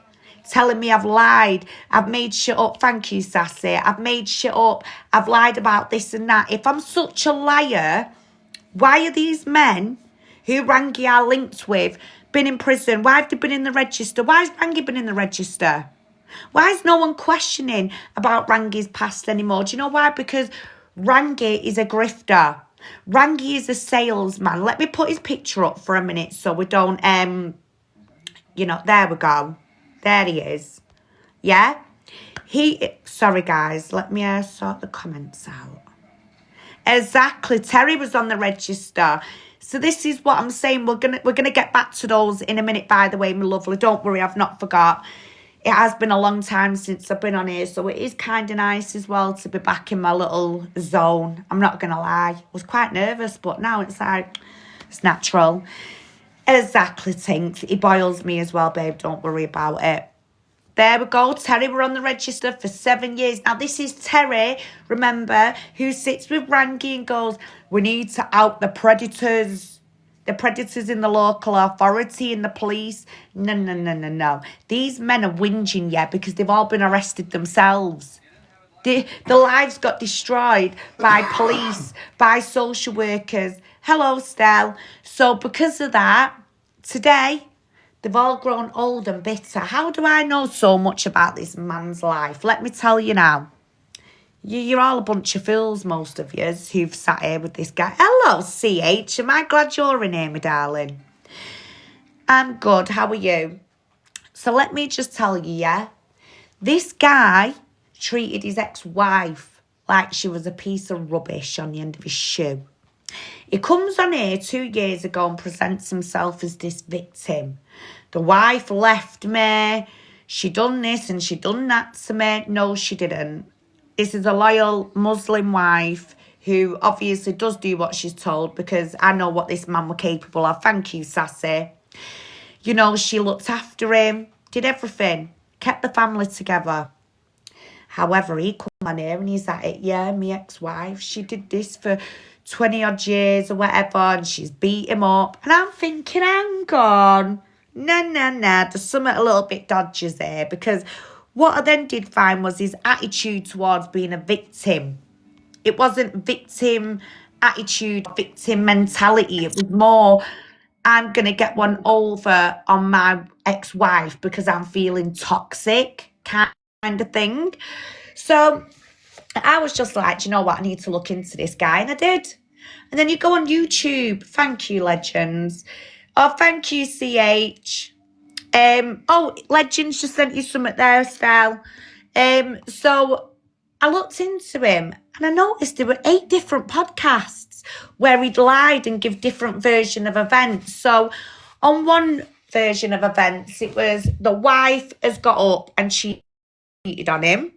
Telling me I've lied. I've made shit up. Thank you, Sassy. I've made shit up. I've lied about this and that. If I'm such a liar, why are these men who Rangy are linked with been in prison? Why have they been in the register? Why has Rangy been in the register? Why is no one questioning about Rangy's past anymore? Do you know why? Because Rangy is a grifter. Rangy is a salesman. Let me put his picture up for a minute so we don't, there we go. There he is. Yeah? Sorry guys, let me sort the comments out. Exactly, Terry was on the register. So this is what I'm saying. We're gonna get back to those in a minute. By the way, my lovely, don't worry, I've not forgot. It has been a long time since I've been on here, so it is kind of nice as well to be back in my little zone. I'm not gonna lie, I was quite nervous, but now it's like it's natural. Exactly, Tink. It boils me as well, babe. Don't worry about it. There we go. Terry were on the register for 7 years. Now, this is Terry, remember, who sits with Rangy and goes, we need to out the predators. The predators in the local authority and the police. No, no, no, no, no. These men are whinging, yeah, because they've all been arrested themselves. The lives got destroyed by police, by social workers. Hello, Stell. So because of that, today, they've all grown old and bitter. How do I know so much about this man's life? Let me tell you now. You're all a bunch of fools, most of you, who've sat here with this guy. Hello, CH. Am I glad you're in here, my darling? I'm good. How are you? So let me just tell you, yeah? This guy treated his ex-wife like she was a piece of rubbish on the end of his shoe. He comes on here 2 years ago and presents himself as this victim. The wife left me. She done this and she done that to me. No, she didn't. This is a loyal Muslim wife who obviously does do what she's told, because I know what this man were capable of. Thank you, Sassy. You know, she looked after him, did everything, kept the family together. However, he come on here and he's like, yeah, my ex-wife, she did this for 20 odd years or whatever, and she's beat him up. And I'm thinking, hang on. No, there's something a little bit dodgy there, because what I then did find was his attitude towards being a victim. It wasn't victim attitude, victim mentality. It was more, I'm going to get one over on my ex-wife because I'm feeling toxic kind of thing. So I was just like, you know what, I need to look into this guy, and I did. And then you go on YouTube. Thank you, Legends. Oh, thank you, CH. Legends just sent you something there, Stell. So I looked into him and I noticed there were 8 different podcasts where he'd lied and give different version of events. So on one version of events, it was the wife has got up and cheated on him.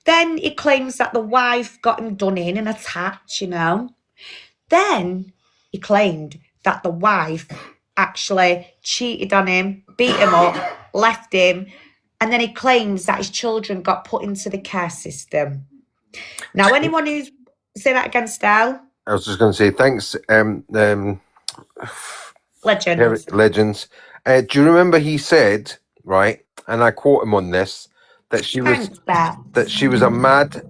Then he claims that the wife got him done in and attacked, you know. Then he claimed that the wife actually cheated on him, beat him up, left him, and then he claims that his children got put into the care system. Now, anyone who's... Say that again, Stell. I was just going to say, thanks, Legends. Do you remember he said, right, and I quote him on this, that she was a mad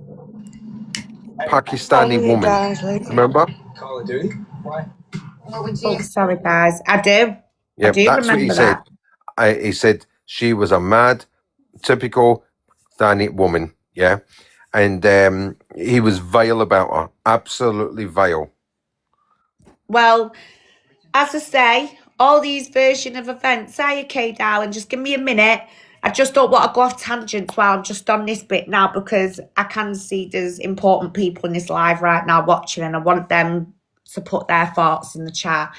Pakistani woman. Guys, remember? Call of Duty? Why? Oh, sorry, guys. I do. Yeah, that's what he said. That. He said she was a mad, typical Pakistani woman. Yeah. And he was vile about her. Absolutely vile. Well, as I say, all these version of events. Are you okay, darling? Just give me a minute. I just don't want to go off tangents while I'm just on this bit now, because I can see there's important people in this live right now watching, and I want them to put their thoughts in the chat.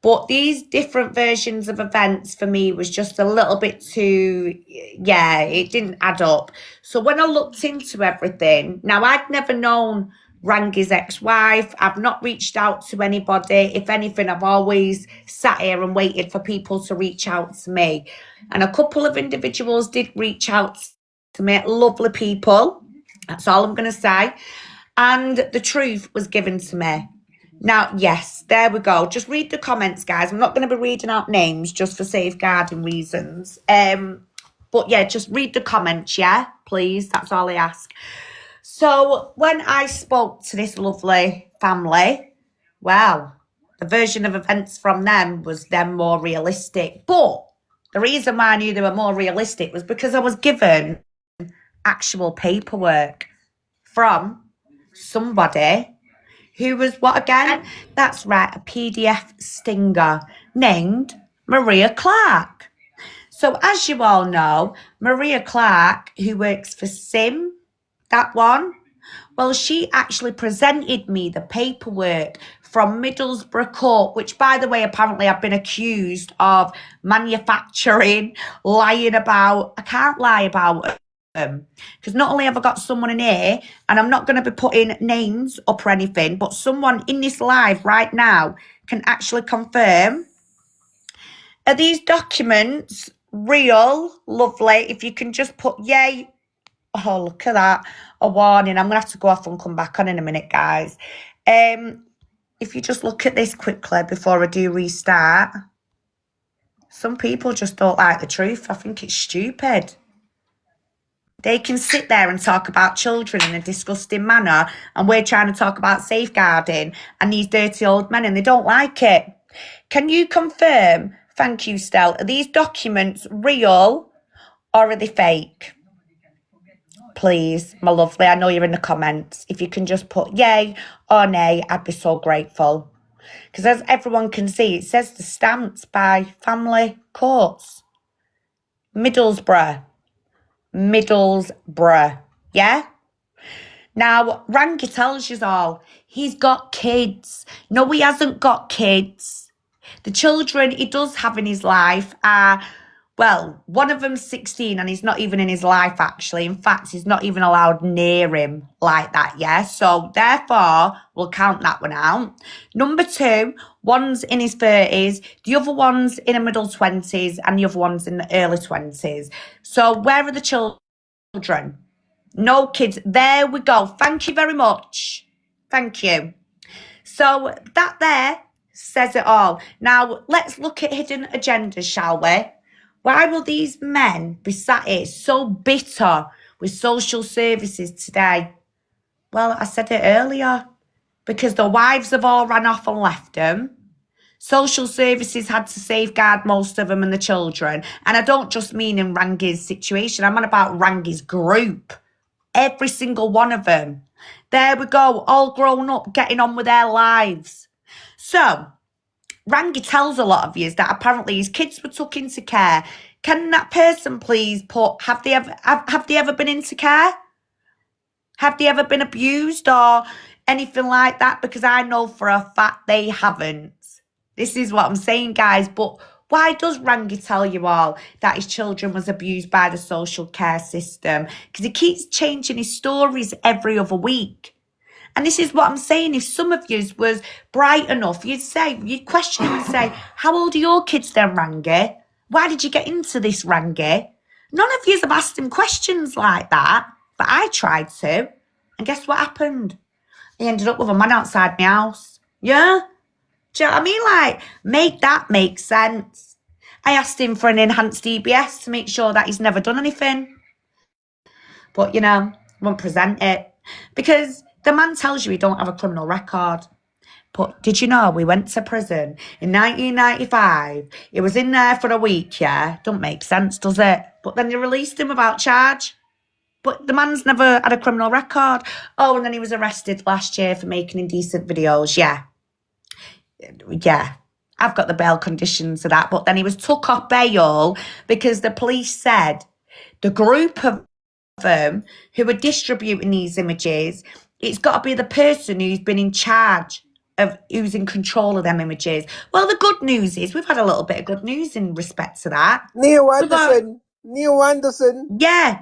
But these different versions of events for me was just a little bit too, it didn't add up. So when I looked into everything, now I'd never known Rangy's ex-wife. I've not reached out to anybody. If anything, I've always sat here and waited for people to reach out to me. And a couple of individuals did reach out to me, lovely people. That's all I'm going to say. And the truth was given to me. Now, yes, there we go. Just read the comments, guys. I'm not going to be reading out names just for safeguarding reasons. But yeah, just read the comments, yeah, please. That's all I ask. So when I spoke to this lovely family, well, the version of events from them was them more realistic. But the reason why I knew they were more realistic was because I was given actual paperwork from somebody who was what again? That's right, a PDF stinger named Maria Clark. So as you all know, Maria Clark, who works for Sim, that one, well, she actually presented me the paperwork from Middlesbrough Court, which, by the way, apparently I've been accused of manufacturing, lying about. I can't lie about them because not only have I got someone in here, and I'm not going to be putting names up or anything, but someone in this live right now can actually confirm. Are these documents real? Lovely. If you can just put yay. Oh, look at that. A warning. I'm going to have to go off and come back on in a minute, guys. If you just look at this quickly before I do restart. Some people just don't like the truth. I think it's stupid. They can sit there and talk about children in a disgusting manner, and we're trying to talk about safeguarding and these dirty old men, and they don't like it. Can you confirm, thank you, Stel, are these documents real or are they fake? Please, my lovely, I know you're in the comments. If you can just put yay or nay, I'd be so grateful. Because as everyone can see, it says the stamps by family courts. Middlesbrough. Yeah? Now, Rangy tells you all, he's got kids. No, he hasn't got kids. The children he does have in his life are, well, one of them's 16 and he's not even in his life, actually. In fact, he's not even allowed near him like that, yeah? So, therefore, we'll count that one out. Number 2, one's in his 30s, the other one's in the middle 20s, and the other one's in the early 20s. So, where are the children? No kids. There we go. Thank you very much. Thank you. So, that there says it all. Now, let's look at hidden agendas, shall we? Why will these men be sat here so bitter with social services today? Well, I said it earlier. Because the wives have all ran off and left them. Social services had to safeguard most of them and the children. And I don't just mean in Rangy's situation. I'm on about Rangy's group. Every single one of them. There we go. All grown up, getting on with their lives. So, Rangy tells a lot of you that apparently his kids were took into care. Can that person please put, have they ever been into care? Have they ever been abused or anything like that? Because I know for a fact they haven't. This is what I'm saying, guys. But why does Rangy tell you all that his children was abused by the social care system? Because he keeps changing his stories every other week. And this is what I'm saying. If some of you was bright enough, you'd question him and say, how old are your kids then, Rangy? Why did you get into this, Rangy? None of you have asked him questions like that, but I tried to. And guess what happened? He ended up with a man outside my house. Yeah? Do you know what I mean? Like, make that make sense. I asked him for an enhanced DBS to make sure that he's never done anything. But, won't present it. Because the man tells you he don't have a criminal record. But did you know we went to prison in 1995? He was in there for a week, yeah? Don't make sense, does it? But then they released him without charge. But the man's never had a criminal record. Oh, and then he was arrested last year for making indecent videos, yeah. Yeah. I've got the bail conditions of that. But then he was took off bail because the police said the group of them who are distributing these images, it's got to be the person who's been in charge of who's in control of them images. Well, the good news is we've had a little bit of good news in respect to that. Neil Anderson. Yeah.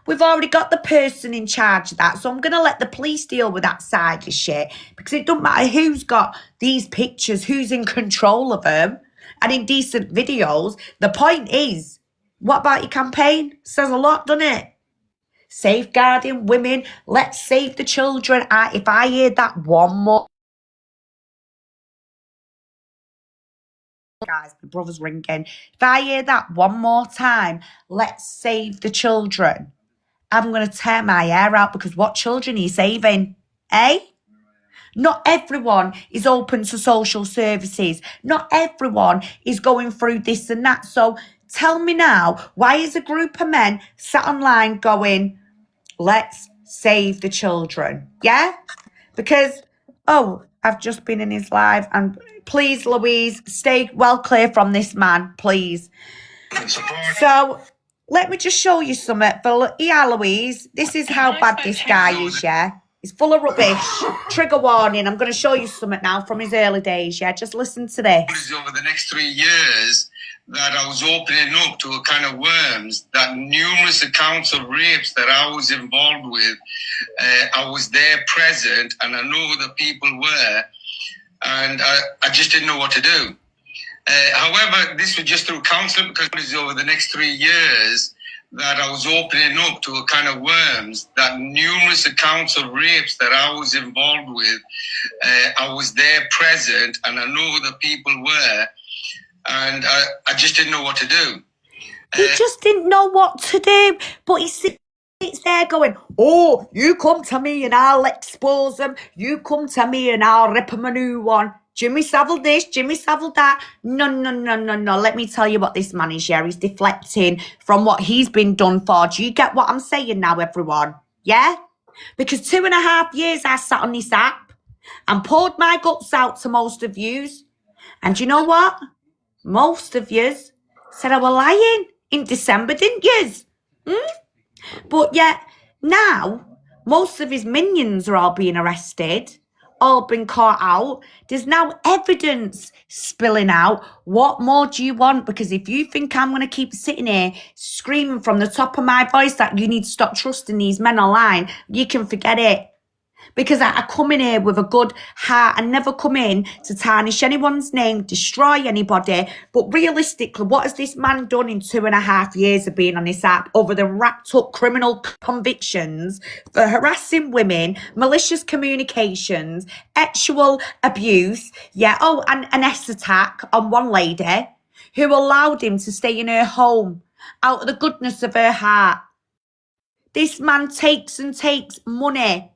We've already got the person in charge of that. So I'm going to let the police deal with that side of shit. Because it doesn't matter who's got these pictures, who's in control of them, and indecent videos. The point is, what about your campaign? Says a lot, doesn't it? Safeguarding women. Let's save the children. If I hear that one more... Guys, my brother's ringing. If I hear that one more time, let's save the children. I'm going to tear my hair out because what children are you saving? Eh? Not everyone is open to social services. Not everyone is going through this and that. So tell me now, why is a group of men sat online going, let's save the children? Yeah? Because, I've just been in his live and please, Louise, stay well clear from this man, please. So let me just show you something. For Louise, this is how bad this guy is, yeah? He's full of rubbish. Trigger warning. I'm going to show you something now from his early days, yeah? Just listen to this. Over the next 3 years, that I was opening up to a kind of worms, that numerous accounts of rapes that I was involved with, I was there present, and I know the people were, and I just didn't know what to do. However, this was just through counselling, because it was over the next 3 years that I was opening up to a kind of worms, that numerous accounts of rapes that I was involved with, I was there present, and I know the people were, and I just didn't know what to do. He just didn't know what to do, but he sits there going, oh, you come to me and I'll expose them. You come to me and I'll rip them a new one. Jimmy Savile this, Jimmy Savile that. No. Let me tell you what this man is, yeah. He's deflecting from what he's been done for. Do you get what I'm saying now, everyone? Yeah? Because 2.5 years I sat on this app and poured my guts out to most of yous. And you know what? Most of yous said I were lying in December, didn't yous? But yet, now, most of his minions are all being arrested, all been caught out. There's now evidence spilling out. What more do you want? Because if you think I'm going to keep sitting here screaming from the top of my voice that you need to stop trusting these men online, you can forget it. Because I come in here with a good heart and never come in to tarnish anyone's name, destroy anybody. But realistically, what has this man done in 2.5 years of being on this app other than wrapped up criminal convictions for harassing women, malicious communications, sexual abuse, yeah, oh, and an S attack on one lady who allowed him to stay in her home out of the goodness of her heart? This man takes and takes money.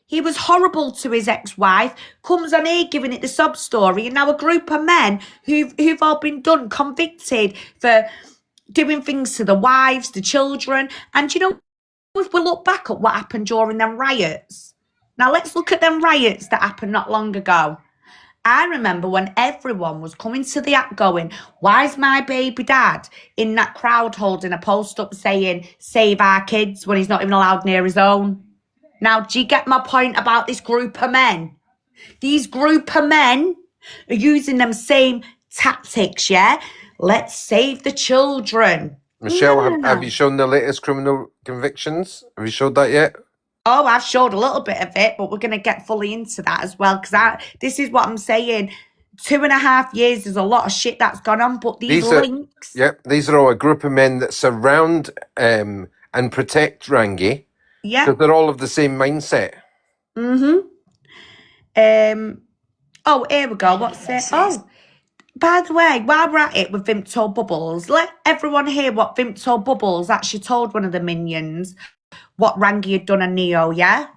He was horrible to his ex-wife, comes on here giving it the sob story, and now a group of men who've all been convicted for doing things to the wives, the children. And you know, if we look back at what happened during them riots, now let's look at them riots that happened not long ago. I remember when everyone was coming to the app going, why's my baby dad in that crowd holding a post up saying, save our kids, when he's not even allowed near his own? Now, do you get my point about this group of men? These group of men are using them same tactics, yeah? Let's save the children. Michelle, No. have you shown the latest criminal convictions? Have you showed that yet? Oh, I've showed a little bit of it, but we're going to get fully into that as well, because this is what I'm saying. 2.5 years, there's a lot of shit that's gone on, but these links... These are all a group of men that surround and protect Rangy. Yeah. Because they're all of the same mindset. Oh, here we go. What's it? Oh, by the way, while we're at it with Vimto Bubbles, let everyone hear what Vimto Bubbles actually told one of the minions what Rangy had done on Neo, yeah?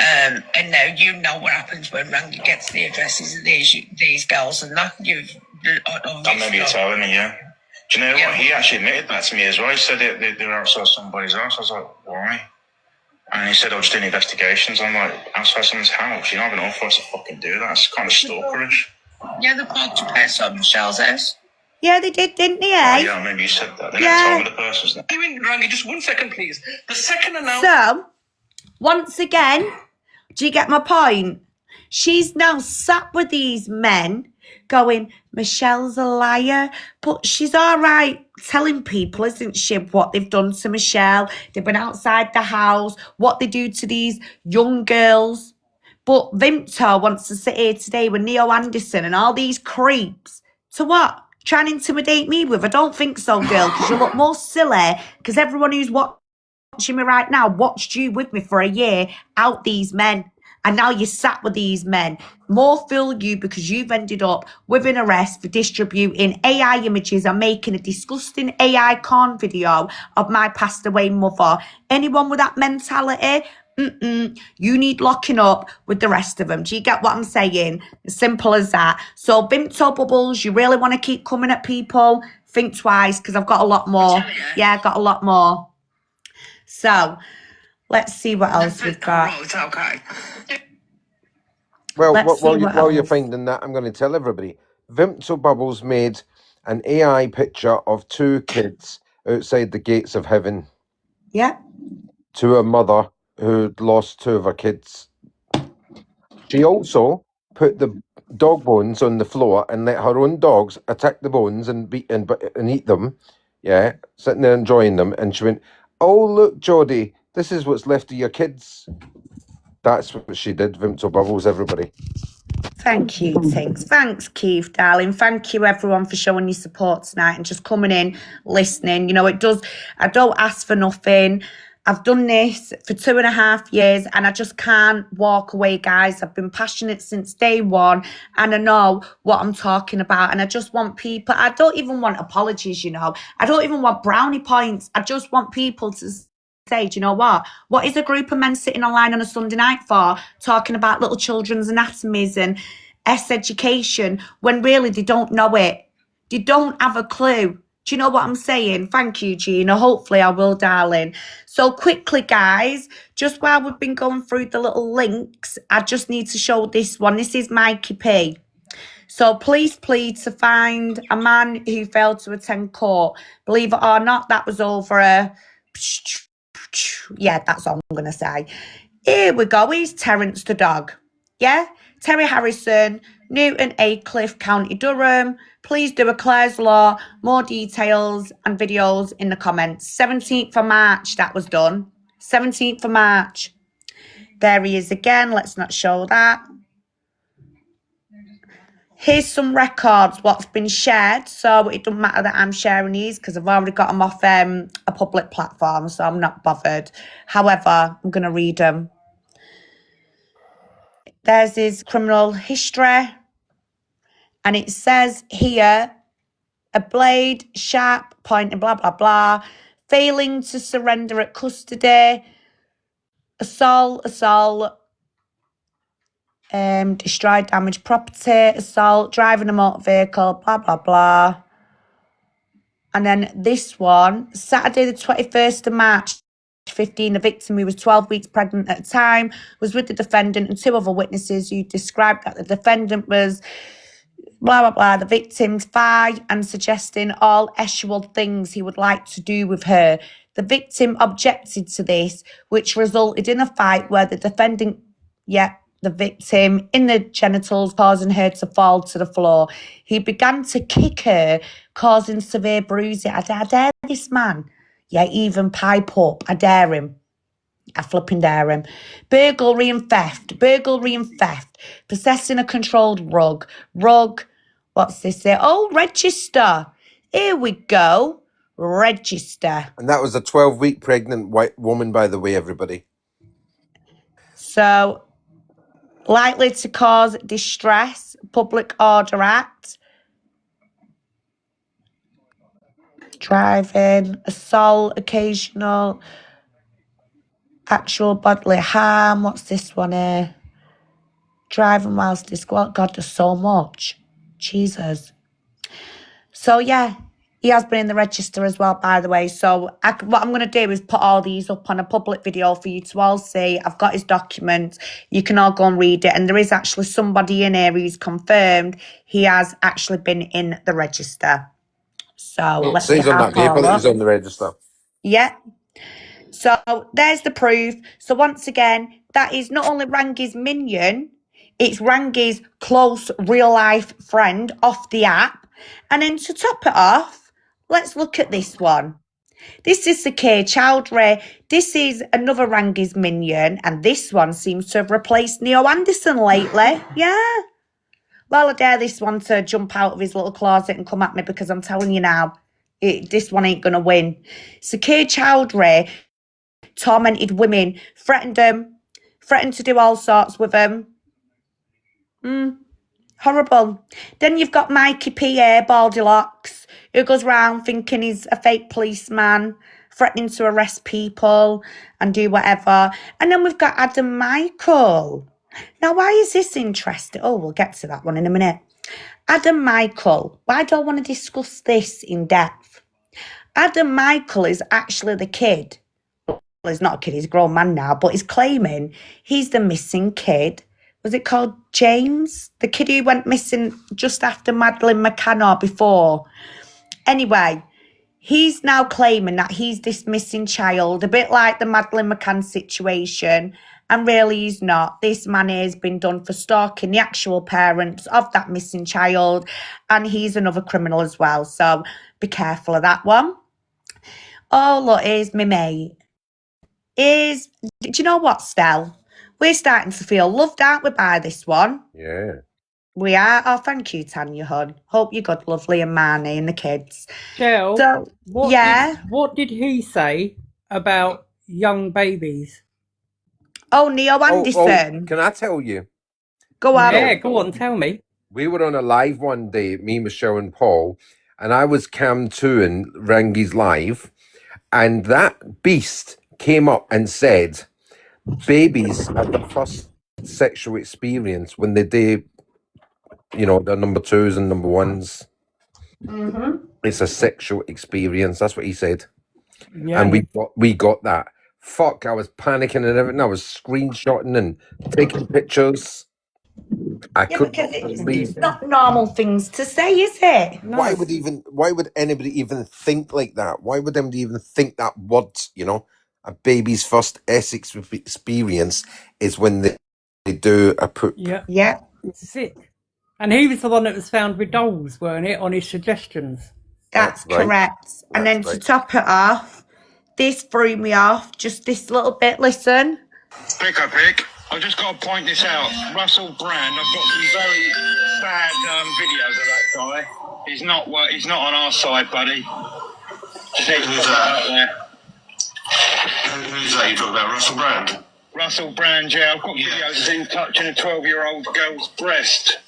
And now you know what happens when Rangy gets the addresses of these girls and that. I remember you telling me, yeah. Do you know what? He actually admitted that to me as well. He said they were outside somebody's house. I was like, why? And he said, oh, just doing investigations. I'm like, outside someone's house? You're not going to offer us to fucking do that. It's kind of stalkerish. Yeah, they parked up outside Michelle's house. Yeah, they did, didn't they? Oh, yeah, I remember you said that. They never told me the person's name. Rangy, just 1 second, please. The second announcement. So, once again, do you get my point? She's now sat with these men going, Michelle's a liar, but she's all right telling people, isn't she, what they've done to Michelle. They've been outside the house, what they do to these young girls. But Vimto wants to sit here today with Neo Anderson and all these creeps to what? Try and intimidate me with? I don't think so, girl, because you look more silly, because everyone who's watching me right now watched you with me for a year out these men. And now you're sat with these men. More fool you because you've ended up with an arrest for distributing AI images and making a disgusting AI corn video of my passed away mother. Anyone with that mentality, you need locking up with the rest of them. Do you get what I'm saying? As simple as that. So, Vimto Bubbles, you really want to keep coming at people? Think twice, because I've got a lot more. Yeah, I've got a lot more. So, let's see what else we've got. Okay. Well, while you're finding that, I'm going to tell everybody. Vimto Bubbles made an AI picture of two kids outside the gates of heaven Yeah. to a mother who'd lost two of her kids. She also put the dog bones on the floor and let her own dogs attack the bones and eat them. Yeah, sitting there enjoying them. And she went, "Oh, look, Jodie, this is what's left of your kids." That's what she did. Vimto Bubbles, everybody. Thank you, Tinks. Thanks, Keith, darling. Thank you, everyone, for showing your support tonight and just coming in, listening. You know, it does, I don't ask for nothing. I've done this for 2.5 years and I just can't walk away, guys. I've been passionate since day one and I know what I'm talking about. And I just want people, I don't even want apologies, you know. I don't even want brownie points. I just want people to say, do you know what? What is a group of men sitting online on a Sunday night for, talking about little children's anatomies and education when really they don't know it? They don't have a clue. Do you know what I'm saying? Thank you, Gina. Hopefully I will, darling. So quickly, guys, just while we've been going through the little links, I just need to show this one. This is Mikey P. So please plead to find a man who failed to attend court. Believe it or not, that was over a... Yeah, that's all I'm going to say. Here we go. He's Terence the dog. Yeah? Terry Harrison, Newton Aycliffe, County Durham. Please do a Clare's Law. More details and videos in the comments. 17th of March, that was done. 17th of March. There he is again. Let's not show that. Here's some records, what's been shared. So it doesn't matter that I'm sharing these because I've already got them off a public platform, so I'm not bothered. However, I'm going to read them. There's his criminal history. And it says here, a blade, sharp, pointing, blah, blah, blah. Failing to surrender at custody. Assault, destroyed, damaged property, assault, driving a motor vehicle, blah, blah, blah. And then this one, Saturday the 21st of March, 15, the victim, who was 12 weeks pregnant at the time, was with the defendant and two other witnesses who described that the defendant was blah, blah, blah, the victim's thigh and suggesting all sexual things he would like to do with her. The victim objected to this, which resulted in a fight where the defendant, the victim in the genitals, causing her to fall to the floor. He began to kick her, causing severe bruising. I dare this man. Yeah, even pipe up. I dare him. I flipping dare him. Burglary and theft. Possessing a controlled rug. What's this here? Oh, register. Here we go. Register. And that was a 12-week pregnant white woman, by the way, everybody. So, likely to cause distress, Public Order Act, driving, assault, occasional, actual bodily harm. What's this one here? Driving whilst disqualified. God, there's so much. Jesus. So, yeah, he has been in the register as well, by the way. So what I'm going to do is put all these up on a public video for you to all see. I've got his document. You can all go and read it. And there is actually somebody in here who's confirmed he has actually been in the register. So let's It says on that paper that he's on the register. Yeah. So there's the proof. So once again, that is not only Rangy's minion, it's Rangy's close real-life friend off the app. And then to top it off, let's look at this one. This is Sakir Chowdhury. This is another Rangy's minion. And this one seems to have replaced Neo Anderson lately. Yeah. Well, I dare this one to jump out of his little closet and come at me because I'm telling you now, this one ain't going to win. Sakir Chowdhury tormented women, threatened to do all sorts with them. Horrible. Then you've got Mikey P.A. Baldylocks, who goes round thinking he's a fake policeman, threatening to arrest people and do whatever. And then we've got Adam Michael. Now, why is this interesting? Oh, we'll get to that one in a minute. Adam Michael. Why do I want to discuss this in depth? Adam Michael is actually the kid. Well, he's not a kid, he's a grown man now, but he's claiming he's the missing kid. Was it called James? The kid who went missing just after Madeleine McCann or before. Anyway, he's now claiming that he's this missing child, a bit like the Madeleine McCann situation. And really, he's not. This man has been done for stalking the actual parents of that missing child. And he's another criminal as well. So be careful of that one. Oh, look, here's my mate. Do you know what, Stel? We're starting to feel loved, aren't we, by this one? Yeah. We are. Oh, thank you, Tanya Hun. Hope you got lovely and Marnie and the kids. Jill, So, yeah. what did he say about young babies? Oh, Neo Anderson. Can I tell you? Go on. Yeah, go on, tell me. We were on a live one day, me, Michelle, and Paul, and I was cam 2 Rangy's live, and that beast came up and said, babies have the first sexual experience when they do, you know, the number 2s and number 1s. Mm-hmm. It's a sexual experience. That's what he said. Yeah. And we got that. Fuck, I was panicking and everything. I was screenshotting and taking pictures. Because it's not normal things to say, is it? No. Why would anybody even think like that? Why would anybody even think that word, you know? A baby's first sex experience is when they do a poop. Yeah. Yeah. Sick. And he was the one that was found with dolls, weren't it, on his suggestions? That's right. correct. And then to top it off, this threw me off just this little bit. Listen. Pick. I've just got to point this out. Russell Brand, I've got some very bad videos of that guy. He's not on our side, buddy. Just need to put that out there. Who's that you talking about? Russell Brand? Russell Brand, yeah. I've got videos of him touching a 12-year-old girl's breast.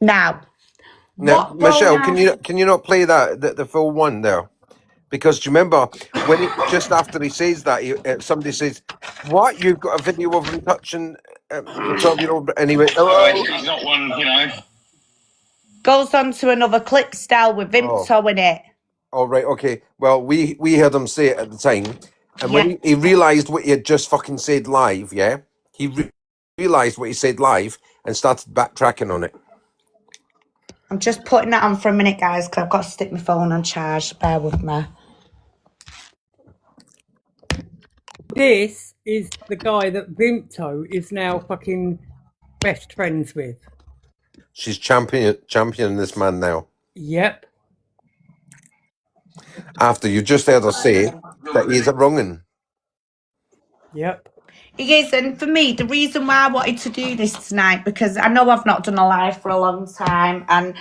Now, Michelle, can you not play the full one there? Because do you remember when just after he says that, somebody says, "What? You've got a video of him touching the 12-year-old?" Anyway, He's not one, you know. Goes on to another clip style with Vimto in it. All right, okay. Well, we heard him say it at the time, and when he realised what he had just fucking said live, he realised what he said live and started backtracking on it. I'm just putting that on for a minute, guys, because I've got to stick my phone on charge. Bear with me. This is the guy that Vimto is now fucking best friends with. She's championing this man now. Yep. After you just heard her say that he's a wrong'un. Yep. He is, and for me, the reason why I wanted to do this tonight, because I know I've not done a live for a long time, and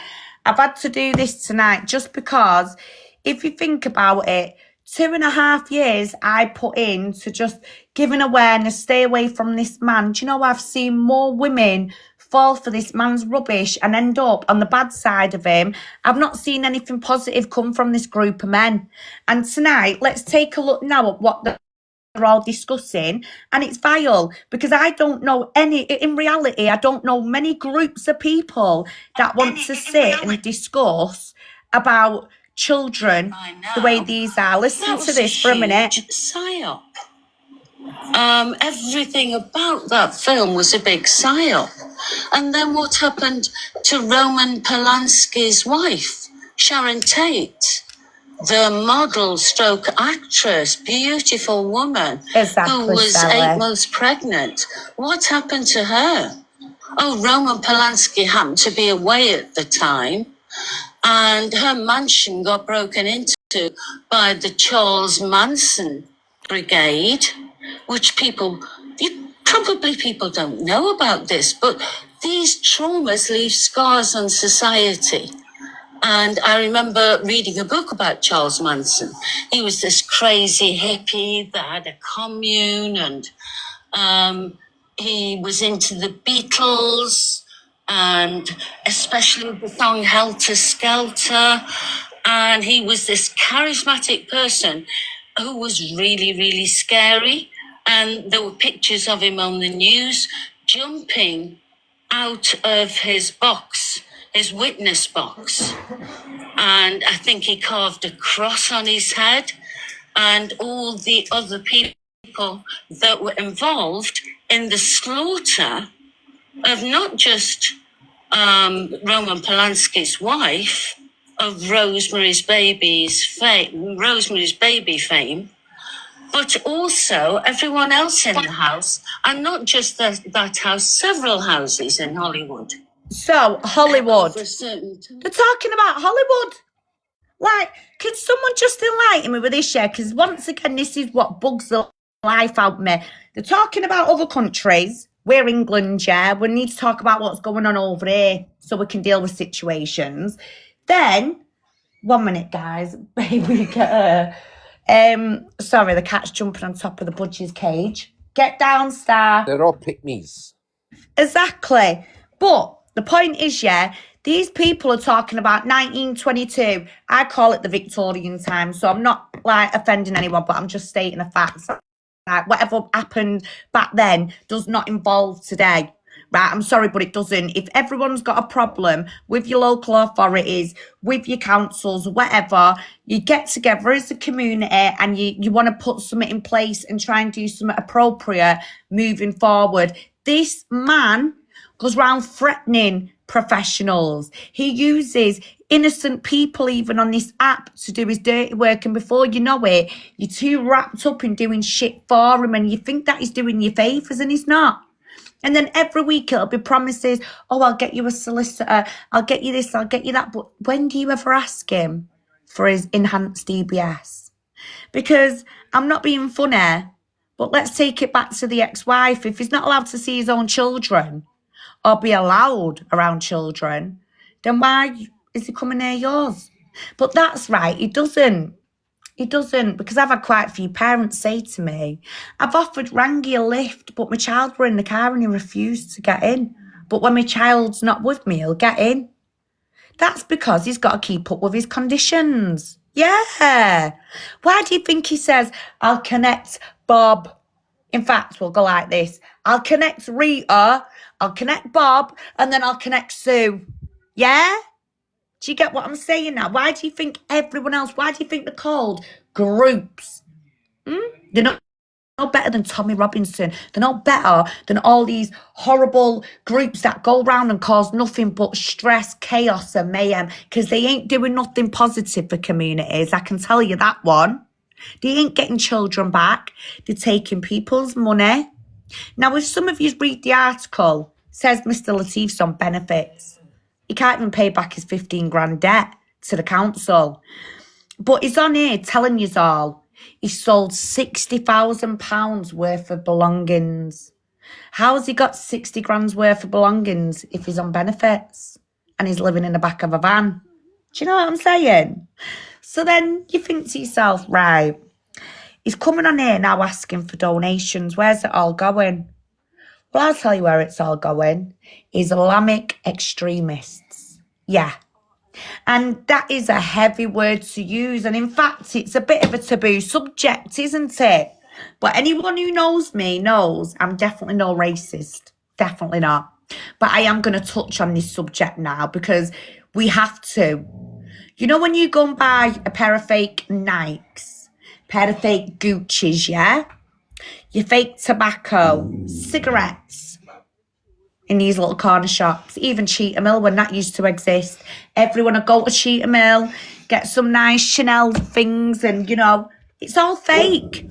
I've had to do this tonight just because if you think about it, 2.5 years I put in to just giving awareness, stay away from this man. Do you know, I've seen more women fall for this man's rubbish and end up on the bad side of him. I've not seen anything positive come from this group of men. And tonight, let's take a look now at what they're all discussing, and it's vile because I don't know in reality, I don't know many groups of people that want to sit and discuss about children the way these are. Listen to this for a minute. Psyop. Everything about that film was a big psyop. And then what happened to Roman Polanski's wife, Sharon Tate? The model stroke actress, beautiful woman, who was 8 months pregnant. What happened to her? Oh, Roman Polanski happened to be away at the time, and her mansion got broken into by the Charles Manson Brigade, which people don't know about this, but these traumas leave scars on society. And I remember reading a book about Charles Manson. He was this crazy hippie that had a commune, and he was into the Beatles, and especially the song Helter Skelter. And he was this charismatic person who was really, really scary. And there were pictures of him on the news jumping out of his box, his witness box. And I think he carved a cross on his head, and all the other people that were involved in the slaughter of not just Roman Polanski's wife, of Rosemary's Baby fame, but also everyone else in the house, and not just that house, several houses in Hollywood. So, Hollywood. Over a certain time. They're talking about Hollywood. Like, can someone just enlighten me with this, yeah? Because once again, this is what bugs the life out of me. They're talking about other countries. We're England, yeah? We need to talk about what's going on over here so we can deal with situations. Then, 1 minute, guys. Baby, get her. Sorry, the cat's jumping on top of the budgie's cage. Get down, Star. They're all pick-me's. Exactly. But the point is, yeah, these people are talking about 1922. I call it the Victorian time, so I'm not like offending anyone, but I'm just stating a fact. Like, whatever happened back then does not involve today. Right, I'm sorry, but it doesn't. If everyone's got a problem with your local authorities, with your councils, whatever, you get together as a community and you want to put something in place and try and do something appropriate moving forward. This man goes around threatening professionals. He uses innocent people even on this app to do his dirty work, and before you know it, you're too wrapped up in doing shit for him and you think that he's doing you favours and he's not. And then every week it'll be promises, oh, I'll get you a solicitor, I'll get you this, I'll get you that. But when do you ever ask him for his enhanced DBS? Because I'm not being funny, but let's take it back to the ex-wife. If he's not allowed to see his own children or be allowed around children, then why is he coming near yours? But that's right, he doesn't. He doesn't, because I've had quite a few parents say to me, I've offered Rangy a lift, but my child were in the car and he refused to get in. But when my child's not with me, he'll get in. That's because he's got to keep up with his conditions. Yeah. Why do you think he says, I'll connect Bob? In fact, we'll go like this. I'll connect Rita, I'll connect Bob, and then I'll connect Sue. Yeah? Do you get what I'm saying now? Why do you think everyone else, why do you think they're called groups? They're not better than Tommy Robinson. They're not better than all these horrible groups that go around and cause nothing but stress, chaos and mayhem, because they ain't doing nothing positive for communities. I can tell you that one. They ain't getting children back. They're taking people's money. Now, if some of you read the article, it says Mr. Latif's on benefits. He can't even pay back his 15 grand debt to the council. But he's on here telling you all he sold £60,000 worth of belongings. How's he got 60 grand's worth of belongings if he's on benefits and he's living in the back of a van? Do you know what I'm saying? So then you think to yourself, right, he's coming on here now asking for donations. Where's it all going? Well, I'll tell you where it's all going. Islamic extremists. Yeah. And that is a heavy word to use. And in fact, it's a bit of a taboo subject, isn't it? But anyone who knows me knows I'm definitely no racist. Definitely not. But I am going to touch on this subject now because we have to. You know when you go and buy a pair of fake Nikes, pair of fake Gucci's, yeah? Your fake tobacco, cigarettes in these little corner shops, even Cheetah Mill when that used to exist. Everyone would go to Cheetah Mill, get some nice Chanel things and, you know, it's all fake.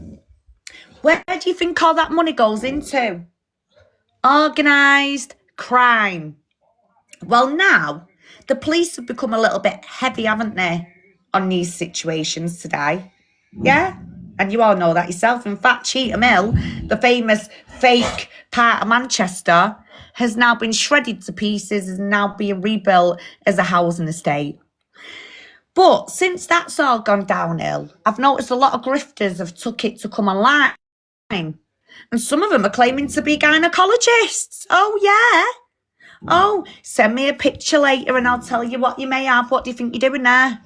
Where do you think all that money goes into? Organised crime. Well, now, the police have become a little bit heavy, haven't they, on these situations today? Yeah? And you all know that yourself. In fact, Cheetah Mill, the famous fake part of Manchester, has now been shredded to pieces, is now being rebuilt as a housing estate. But since that's all gone downhill, I've noticed a lot of grifters have took it to come online. And some of them are claiming to be gynecologists. Oh, yeah. Oh, send me a picture later and I'll tell you what you may have. What do you think you're doing there?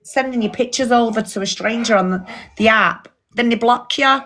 Sending your pictures over to a stranger on the app. Then they block you.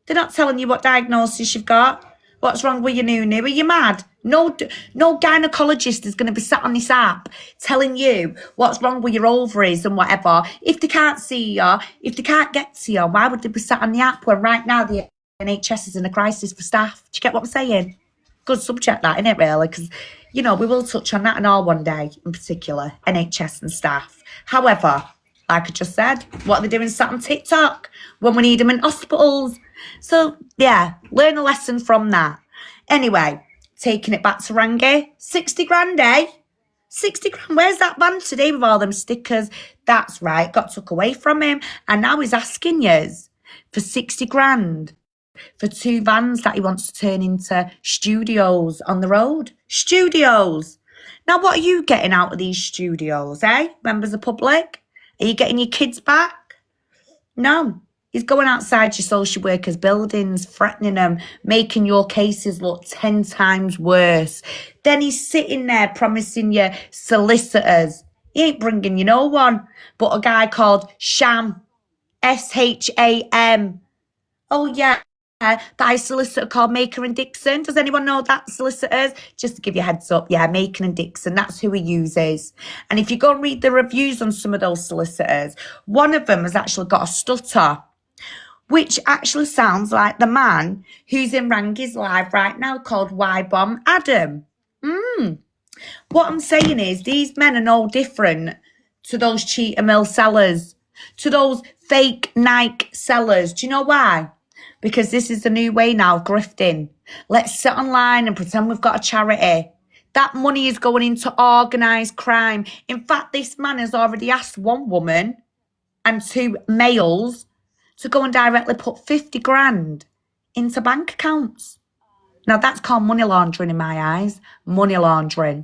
They're not telling you what diagnosis you've got. What's wrong with your new? Are you mad? No gynecologist is going to be sat on this app telling you what's wrong with your ovaries and whatever. If they can't see you, if they can't get to you, why would they be sat on the app when right now the NHS is in a crisis for staff? Do you get what I'm saying? Good subject, that, isn't it, really? Because, you know, we will touch on that and all one day, in particular, NHS and staff. However, like I just said, what are they doing sat on TikTok when we need them in hospitals? So, yeah, learn a lesson from that. Anyway, taking it back to Rangy, 60 grand, eh? 60 grand, where's that van today with all them stickers? That's right, got took away from him. And now he's asking yous for 60 grand for 2 vans that he wants to turn into studios on the road. Studios. Now, what are you getting out of these studios, eh? Members of the public? Are you getting your kids back? No. He's going outside your social workers' buildings, threatening them, making your cases look 10 times worse. Then he's sitting there promising you solicitors. He ain't bringing you no one, but a guy called Sham, Sham. Oh, yeah. By a solicitor called Maker and Dixon. Does anyone know that solicitors? Just to give you a heads up, yeah, Maker and Dixon, that's who he uses. And if you go and read the reviews on some of those solicitors, one of them has actually got a stutter, which actually sounds like the man who's in Rangy's live right now called Y-Bomb Adam. What I'm saying is these men are no different to those cheetah mill sellers, to those fake Nike sellers. Do you know why? Because this is the new way now of grifting. Let's sit online and pretend we've got a charity. That money is going into organised crime. In fact, this man has already asked 1 woman and 2 males to go and directly put 50 grand into bank accounts. Now, that's called money laundering in my eyes. Money laundering.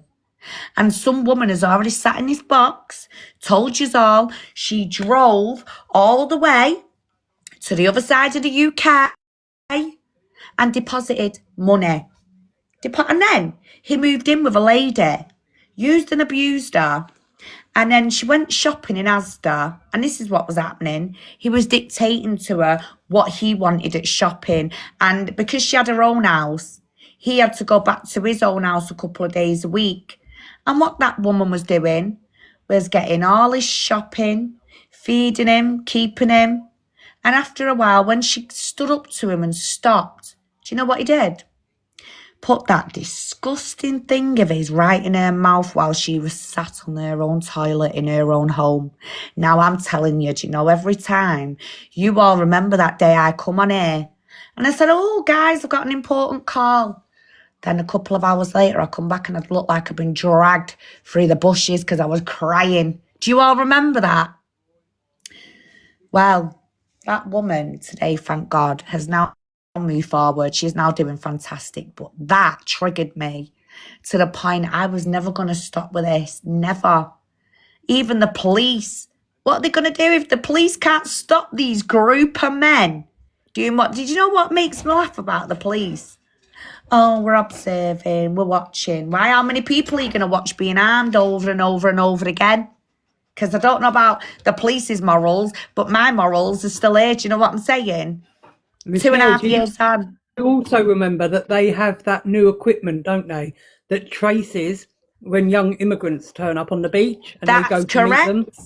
And some woman has already sat in this box, told you all, she drove all the way to the other side of the UK and deposited money. And then he moved in with a lady, used and abused her. And then she went shopping in Asda, and this is what was happening. He was dictating to her what he wanted at shopping. And because she had her own house, he had to go back to his own house a couple of days a week. And what that woman was doing was getting all his shopping, feeding him, keeping him. And after a while, when she stood up to him and stopped, do you know what he did? Put that disgusting thing of his right in her mouth while she was sat on her own toilet in her own home. Now, I'm telling you, do you know, every time, you all remember that day I come on here and I said, oh, guys, I've got an important call. Then a couple of hours later, I come back and I'd look like I'd been dragged through the bushes because I was crying. Do you all remember that? Well, that woman today, thank God, has now moved forward. She's now doing fantastic. But that triggered me to the point I was never going to stop with this. Never. Even the police. What are they going to do if the police can't stop these group of men doing what? Did you know what makes me laugh about the police? Oh, we're observing, we're watching. Why? How many people are you going to watch being armed over and over and over again? Because I don't know about the police's morals, but my morals are still here. Do you know what I'm saying? Michelle, 2.5 years on. You also remember that they have that new equipment, don't they, that traces when young immigrants turn up on the beach and they go That's to meet them. correct.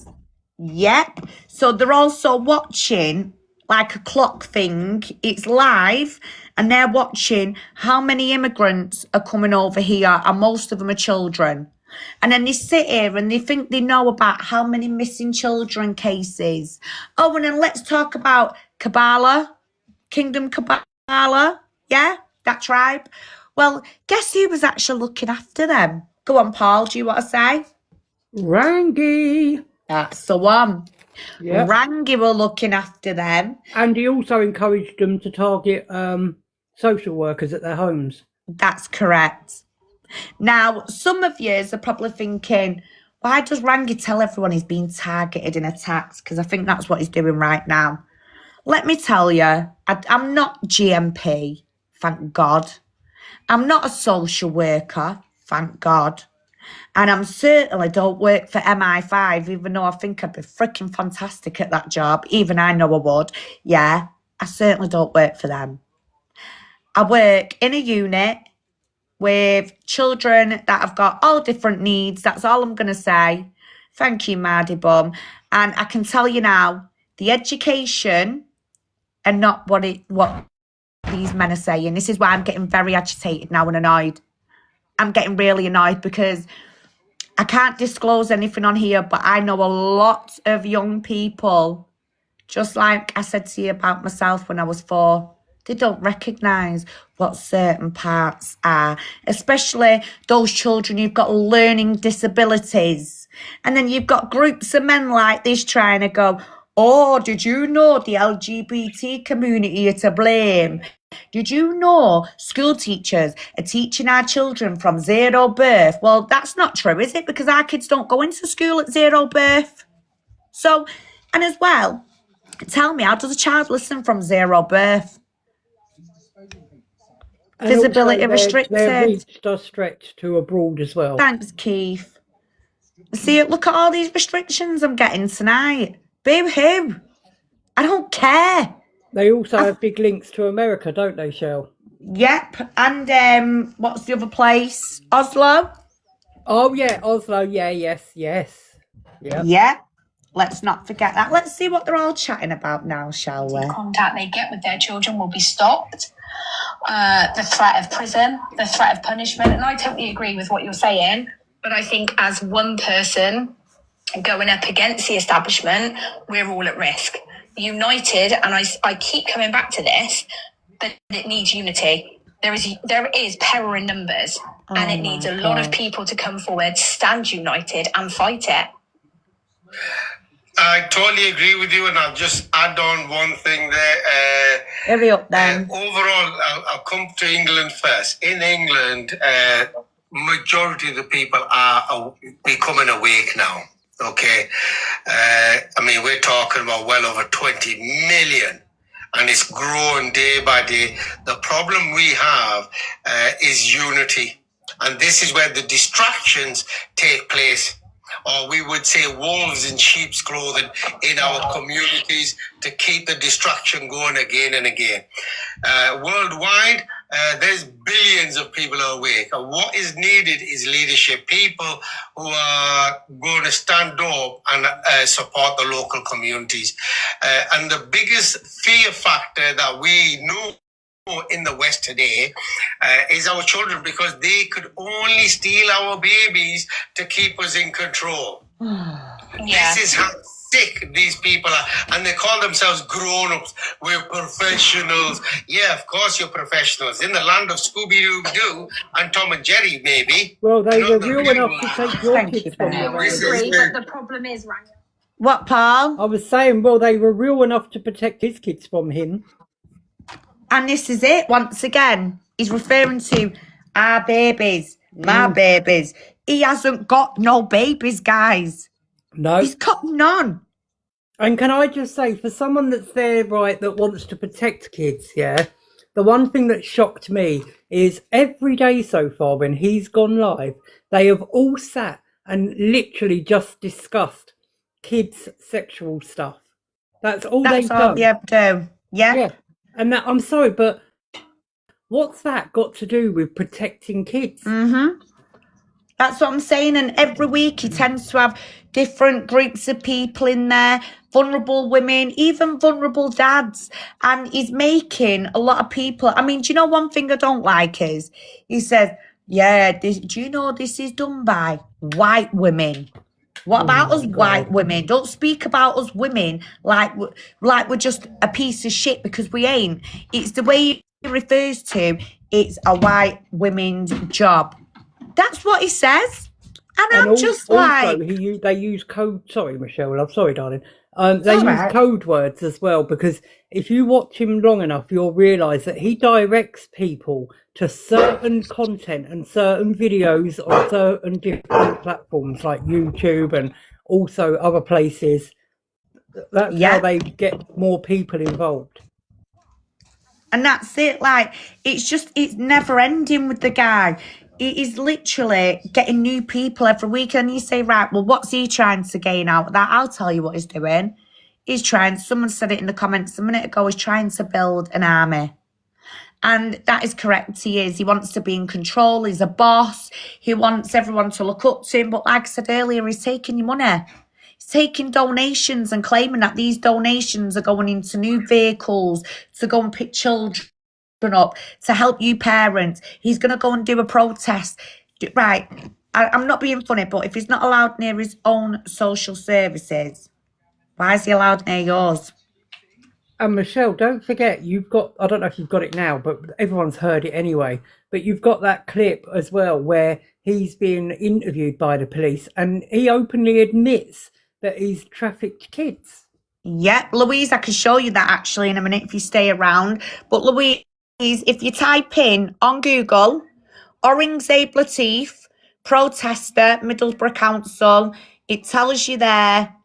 Yep. So they're also watching like a clock thing. It's live and they're watching how many immigrants are coming over here and most of them are children. And then they sit here and they think they know about how many missing children cases. Oh, and then let's talk about Kabbalah, Kingdom Kabbalah. Yeah, that tribe. Well, guess who was actually looking after them? Go on, Paul, do you want to say? Rangy. That's the one. Yep. Rangy were looking after them. And he also encouraged them to target social workers at their homes. That's correct. Now, some of you are probably thinking, why does Rangy tell everyone he's being targeted and attacked? Because I think that's what he's doing right now. Let me tell you, I'm not GMP, thank God. I'm not a social worker, thank God. And I'm certainly don't work for MI5, even though I think I'd be freaking fantastic at that job. Even I know I would. Yeah, I certainly don't work for them. I work in a unit with children that have got all different needs. That's all I'm going to say. Thank you, Mardy Bum. And I can tell you now, the education and not what these men are saying. This is why I'm getting very agitated now and annoyed. I'm getting really annoyed because I can't disclose anything on here, but I know a lot of young people, just like I said to you about myself when I was 4, they don't recognise what certain parts are, especially those children who've got learning disabilities. And then you've got groups of men like this trying to go, oh, did you know the LGBT community are to blame? Did you know school teachers are teaching our children from 0 birth? Well, that's not true, is it? Because our kids don't go into school at 0 birth. So, and as well, tell me, how does a child listen from 0 birth? And Visibility also their restricted. reach does stretch to abroad as well. Thanks, Keith. See, look at all these restrictions I'm getting tonight. Boo-hoo. I don't care. They also have big links to America, don't they, Shell? Yep. And what's the other place? Oslo? Oh, yeah, Oslo. Yeah, yes. Yep. Yeah. Let's not forget that. Let's see what they're all chatting about now, shall we? Contact they get with their children will be stopped. The threat of prison, the threat of punishment. And I totally agree with what you're saying. But I think as one person going up against the establishment, we're all at risk. United, and I keep coming back to this, but it needs unity. There is peril in numbers, and it needs a lot of people to come forward, stand united, and fight it. I totally agree with you, and I'll just add on one thing there. Hurry up then. Overall, I'll come to England first. In England, majority of the people are becoming awake now. Okay, I mean, we're talking about well over 20 million, and it's growing day by day. The problem we have is unity, and this is where the distractions take place. Or we would say wolves in sheep's clothing in our communities to keep the distraction going again and again. Worldwide, there's billions of people awake. And what is needed is leadership, people who are going to stand up and support the local communities. And the biggest fear factor that we know in the West today is our children, because they could only steal our babies to keep us in control. This is how sick these people are, and they call themselves grown-ups. We're professionals. Yeah, of course you're professionals. In the land of Scooby-Doo and Tom and Jerry, maybe. Well, they were real enough to take your kids from you. But the problem is, Rangy. What, Paul? I was saying, well, they were real enough to protect his kids from him. And this is it, once again. He's referring to our babies, my babies. He hasn't got no babies, guys. No. He's got none. And can I just say, for someone that's there, right, that wants to protect kids, yeah, the one thing that shocked me is every day so far when he's gone live, they have all sat and literally just discussed kids' sexual stuff. That's all they've done. That's all they do. Yeah. And that, I'm sorry, but what's that got to do with protecting kids? That's what I'm saying. And every week he tends to have different groups of people in there, vulnerable women, even vulnerable dads. And he's making a lot of people. I mean, do you know one thing I don't like is he says, do you know this is done by white women? What about us white women? Don't speak about us women like we're just a piece of shit, because we ain't. It's the way he refers to it's a white women's job. That's what he says. And I'm just like... they use code... Sorry, Michelle. I'm sorry, darling. They use code words as well, because if you watch him long enough, you'll realise that he directs people to certain content and certain videos on certain different platforms like YouTube and also other places. That's how they get more people involved. And that's it. Like, it's never ending with the guy. It is literally getting new people every week. And you say, right, well, what's he trying to gain out of that? I'll tell you what he's doing. Someone said it in the comments a minute ago, he's trying to build an army. And that is correct, he is. He wants to be in control, he's a boss. He wants everyone to look up to him. But like I said earlier, he's taking your money. He's taking donations and claiming that these donations are going into new vehicles to go and pick children up to help you parents. He's going to go and do a protest. Right, I'm not being funny, but if he's not allowed near his own social services, why is he allowed near yours? And Michelle, don't forget, you've got, I don't know if you've got it now, but everyone's heard it anyway, but you've got that clip as well where he's being interviewed by the police and he openly admits that he's trafficked kids. Yeah, Louise, I can show you that actually in a minute if you stay around. But Louise, if you type in on Google, Aurangzeb Latif, protester, Middlesbrough Council, it tells you there.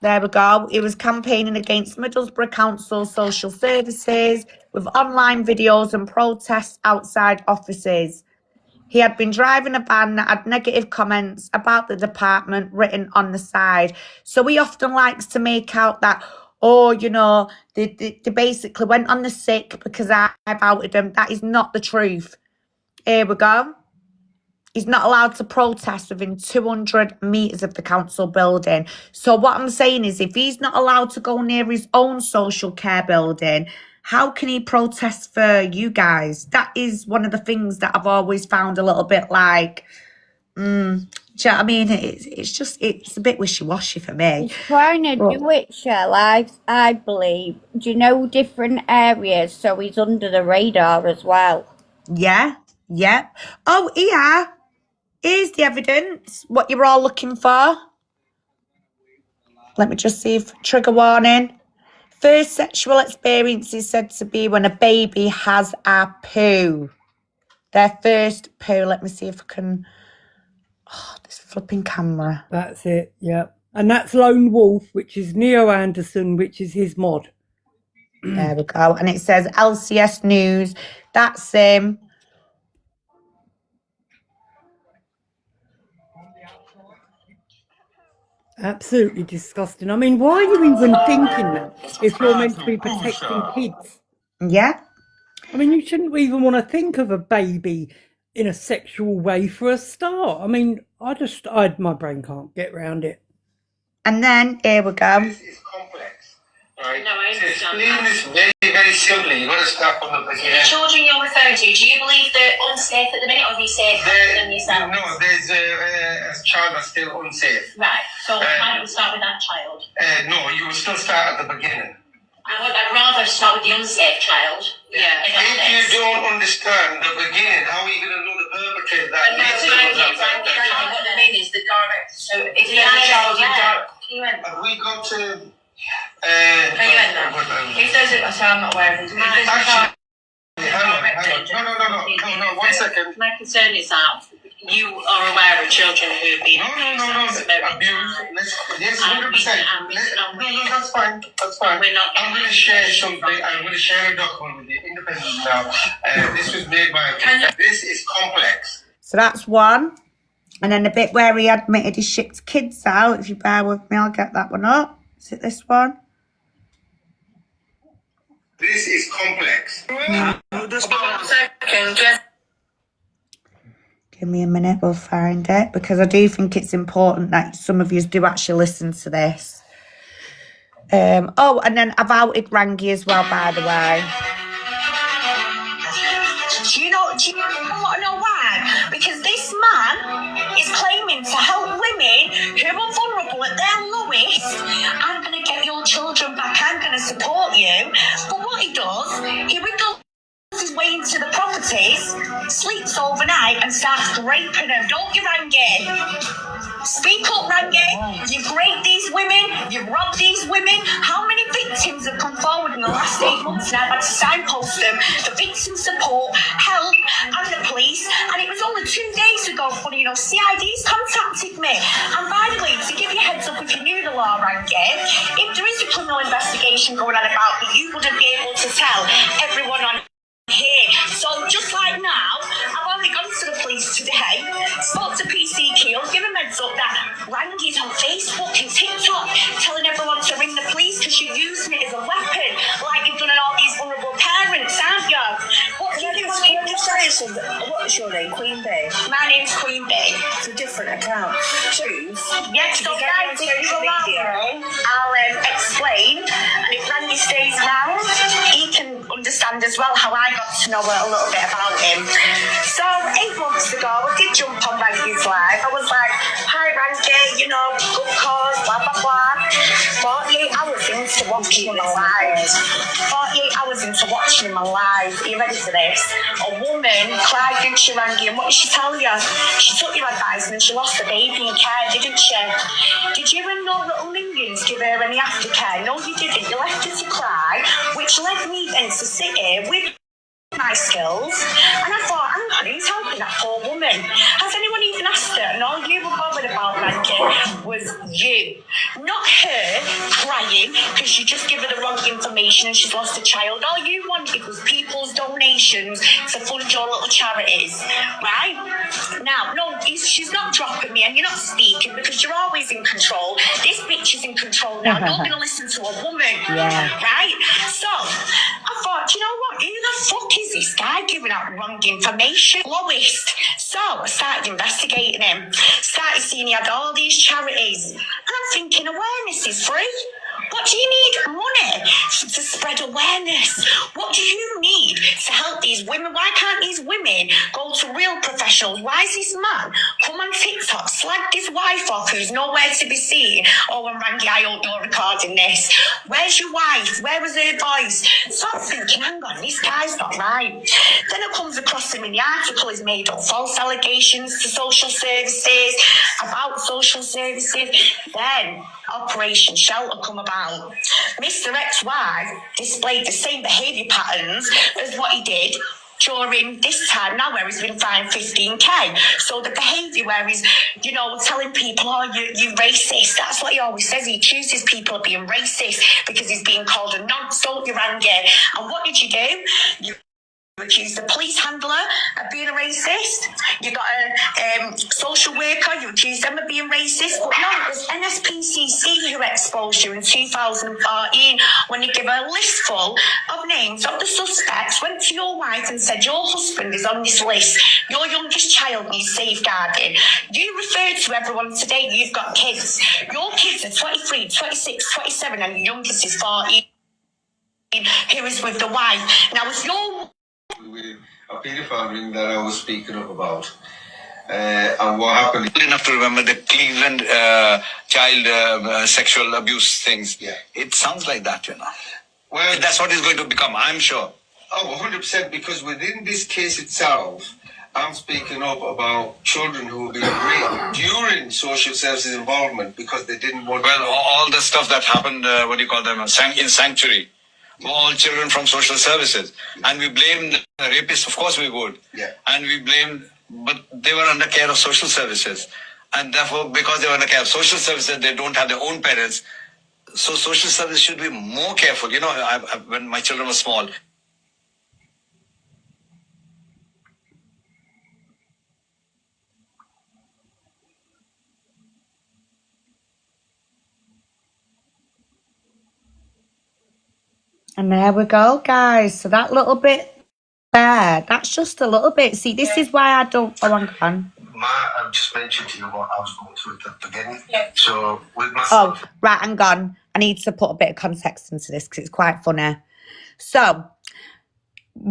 There we go. He was campaigning against Middlesbrough Council social services with online videos and protests outside offices. He had been driving a van that had negative comments about the department written on the side. So he often likes to make out that, oh, you know, they basically went on the sick because I outed them. That is not the truth. Here we go. He's not allowed to protest within 200 metres of the council building. So what I'm saying is if he's not allowed to go near his own social care building, how can he protest for you guys? That is one of the things that I've always found a little bit like, do you know what I mean? It's a bit wishy-washy for me. He's trying to do it, Shell, I believe. Do you know different areas? So he's under the radar as well. Yeah. Oh, yeah. Here's the evidence, what you're all looking for. Let me just see if trigger warning. First sexual experience is said to be when a baby has a poo. Their first poo. Let me see if I can. Oh, this flipping camera. That's it, yeah. And that's Lone Wolf, which is Neo Anderson, which is his mod. There we go. And it says LCS News. That's him. Absolutely disgusting. I mean, why are you even thinking that if you're meant to be protecting kids? Yeah. I mean, you shouldn't even want to think of a baby in a sexual way for a start. I mean, my brain can't get around it. And then, here we go. This is complex. Right? No, I understand. To explain this very, very simply, you've got to start from the beginning. The children you're referring to, do you believe they're unsafe at the minute, or are you safe than yourself? No, there's a child that's still unsafe. Right, so why don't we start with that child? No, you will still start at the beginning. I'd rather start with the unsafe child. Yeah. If you don't understand the beginning, how are you going to know the perpetrator? What I mean is the director. So if you have a child, have we got to... if there's a... So I'm not aware of this. Actually, hang on. No, 1 second. My concern is that you are aware of children who have been abused. Yes, 100%. No, that's fine. I'm going to share something. I'm going to share a document with you independently now. This was made by... This is complex. So that's one. And then the bit where he admitted he shipped kids out. If you bear with me, I'll get that one up. Is it this one? This is complex. Give me a minute, we'll find it. Because I do think it's important that some of you do actually listen to this. Oh, and then I've outed Rangy as well, by the way. Do you want to know why? Because this man is claiming to help women who are vulnerable at their lowest. I'm going to get your children back. I'm going to support you. But what he does, he wriggles his way into the properties, sleeps overnight and starts raping them. Don't you, Rangy? Speak up, Rangy. You've raped these women. You've robbed these women. How many victims have come forward in the last 8 months now? I've had to signpost them. The victim support, help, and the police. And it was only 2 days ago, funny enough, CID's contacted me. And by the way, to give you a heads up if you knew the law, Rangy, if there is a criminal investigation going on about me, you wouldn't be able to tell everyone on here. So just like now, I've only gone to the police today, spoke to PCQ, give them heads up that Rangy's on Facebook and TikTok telling everyone to ring the police because you're using it as a weapon, like you've done in all these vulnerable parents, aren't you? What do you do? What is your name? Queen Bee? My name's Queen Bee. It's a different account. Choose? Yes, so guys, if you allow me, I'll explain, and if Rangy stays around, he can understand as well how I got to know a little bit about him. So 8 months ago, I did jump on Rangy's live. I was like, hi Rangy, you know, good cause, blah, blah, blah. 48 hours into watching him alive. 48 hours into watching him alive. Are you ready for this? A woman cried into Rangy, and what did she tell you? She took your advice and she lost the baby in care, didn't she? Did you and no little minions give her any aftercare? No, you didn't. You left her to cry, which led me then to sit here with my skills, and I thought, hang on, who's helping that poor woman? Has anyone even asked her? And all you were bothered about, Rangy, was you, not her crying because you just give her the wrong information and she's lost a child. All you wanted was people's donations to fund your little charities, right? Now, no, she's not dropping me and you're not speaking because you're always in control. This bitch is in control now. You're going to listen to a woman, right? So I thought, you know what? Who the fuck is this guy giving out wrong information? Lowest. So I started investigating him, started seeing he had all these charities, and I'm thinking awareness is free. What do you need money to spread awareness? What do you need to help these women? Why can't these women go to real professionals? Why is this man come on TikTok, slag his wife off who's nowhere to be seen? Oh, and Rangy, I hope you're recording this. Where's your wife? Where was her voice? So I'm thinking, hang on, this guy's not right. Then I comes across him in the article. He's made up false allegations to social services about social services. Then Operation Shelter come about. Mr. Ex-wife displayed the same behaviour patterns as what he did during this time now where he's been fined 15k. So the behaviour where he's, you know, telling people, oh, you racist. That's what he always says. He accuses people of being racist because he's being called a nonce, don't you, Rangy? And what did you do? You accused a police handler of being a racist. You got a social worker, you accused them of being racist. But no, it was NSPCC who exposed you in 2014 when you give a list full of names of the suspects, went to your wife and said, your husband is on this list. Your youngest child needs safeguarding. You referred to everyone today, you've got kids. Your kids are 23, 26, 27, and your youngest is 14. Who is with the wife. Now, if your with a paedophile ring that I was speaking up about. And what happened? Enough to remember the Cleveland child sexual abuse things. Yeah. It sounds like that, you know. Well, that's what it's going to become, I'm sure. Oh, 100%, because within this case itself, I'm speaking up about children who have been raped during social services involvement because they didn't want to. Well, all the stuff that happened, what do you call them, in Sanctuary. All children from social services. And we blame the rapists, of course we would. Yeah. And we blame, but they were under care of social services. And therefore, because they were under care of social services, they don't have their own parents. So social services should be more careful. You know, when my children were small, And there we go, guys. So that little bit there, that's just a little bit. See, this is why I don't. Oh, hang on. I've just mentioned to you what I was going through at the beginning. Yeah. So with my Right, hang on. I need to put a bit of context into this because it's quite funny. So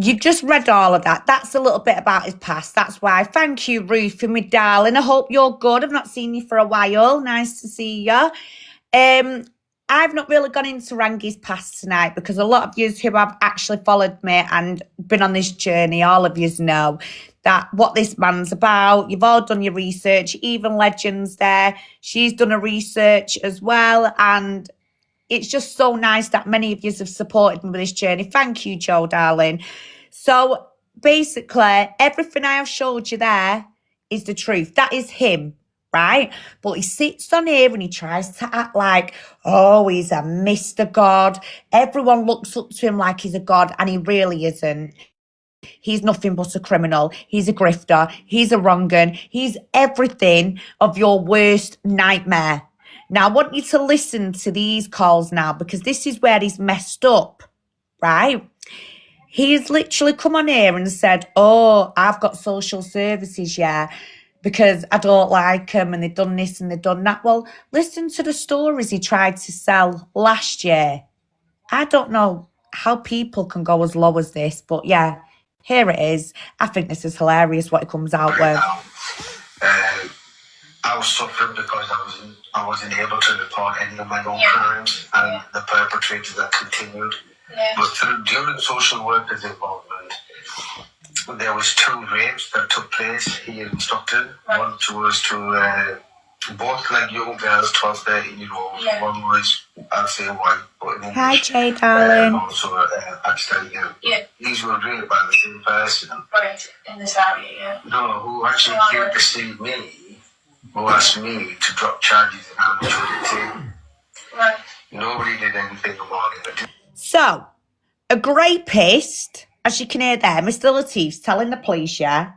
you've just read all of that. That's a little bit about his past. That's why. Thank you, Ruth, and my darling. I hope you're good. I've not seen you for a while. Nice to see you. I've not really gone into Rangy's past tonight because a lot of you who have actually followed me and been on this journey, all of you know that what this man's about. You've all done your research, even Legends there. She's done a research as well. And it's just so nice that many of you have supported me with this journey. Thank you, Joe, darling. So basically, everything I have showed you there is the truth. That is him. Right? But he sits on here and he tries to act like, oh, he's a Mr. God. Everyone looks up to him like he's a God, and he really isn't. He's nothing but a criminal. He's a grifter. He's a wrong-un. He's everything of your worst nightmare. Now, I want you to listen to these calls now because this is where he's messed up, right? He's literally come on here and said, oh, I've got social services, yeah, because I don't like them and they've done this and they've done that. Well, listen to the stories he tried to sell last year. I don't know how people can go as low as this. But yeah, here it is. I think this is hilarious what it comes out with. I was suffering because I wasn't able to report any of my own crimes, and the perpetrators that continued. But during social workers' involvement, there was 2 rapes that took place here in Stockton. One was to both like young girls, 12, 13-year-olds. One was, I'll say white, but in English. Hi, Jay, darling. Also Pakistani. These were raped by the same person. Right, in this area, yeah. No, who actually came to see me, who asked me to drop charges and how much would it take. Right. Nobody did anything about it. So, a rapist, as you can hear there, Mr. Latif's telling the police, yeah,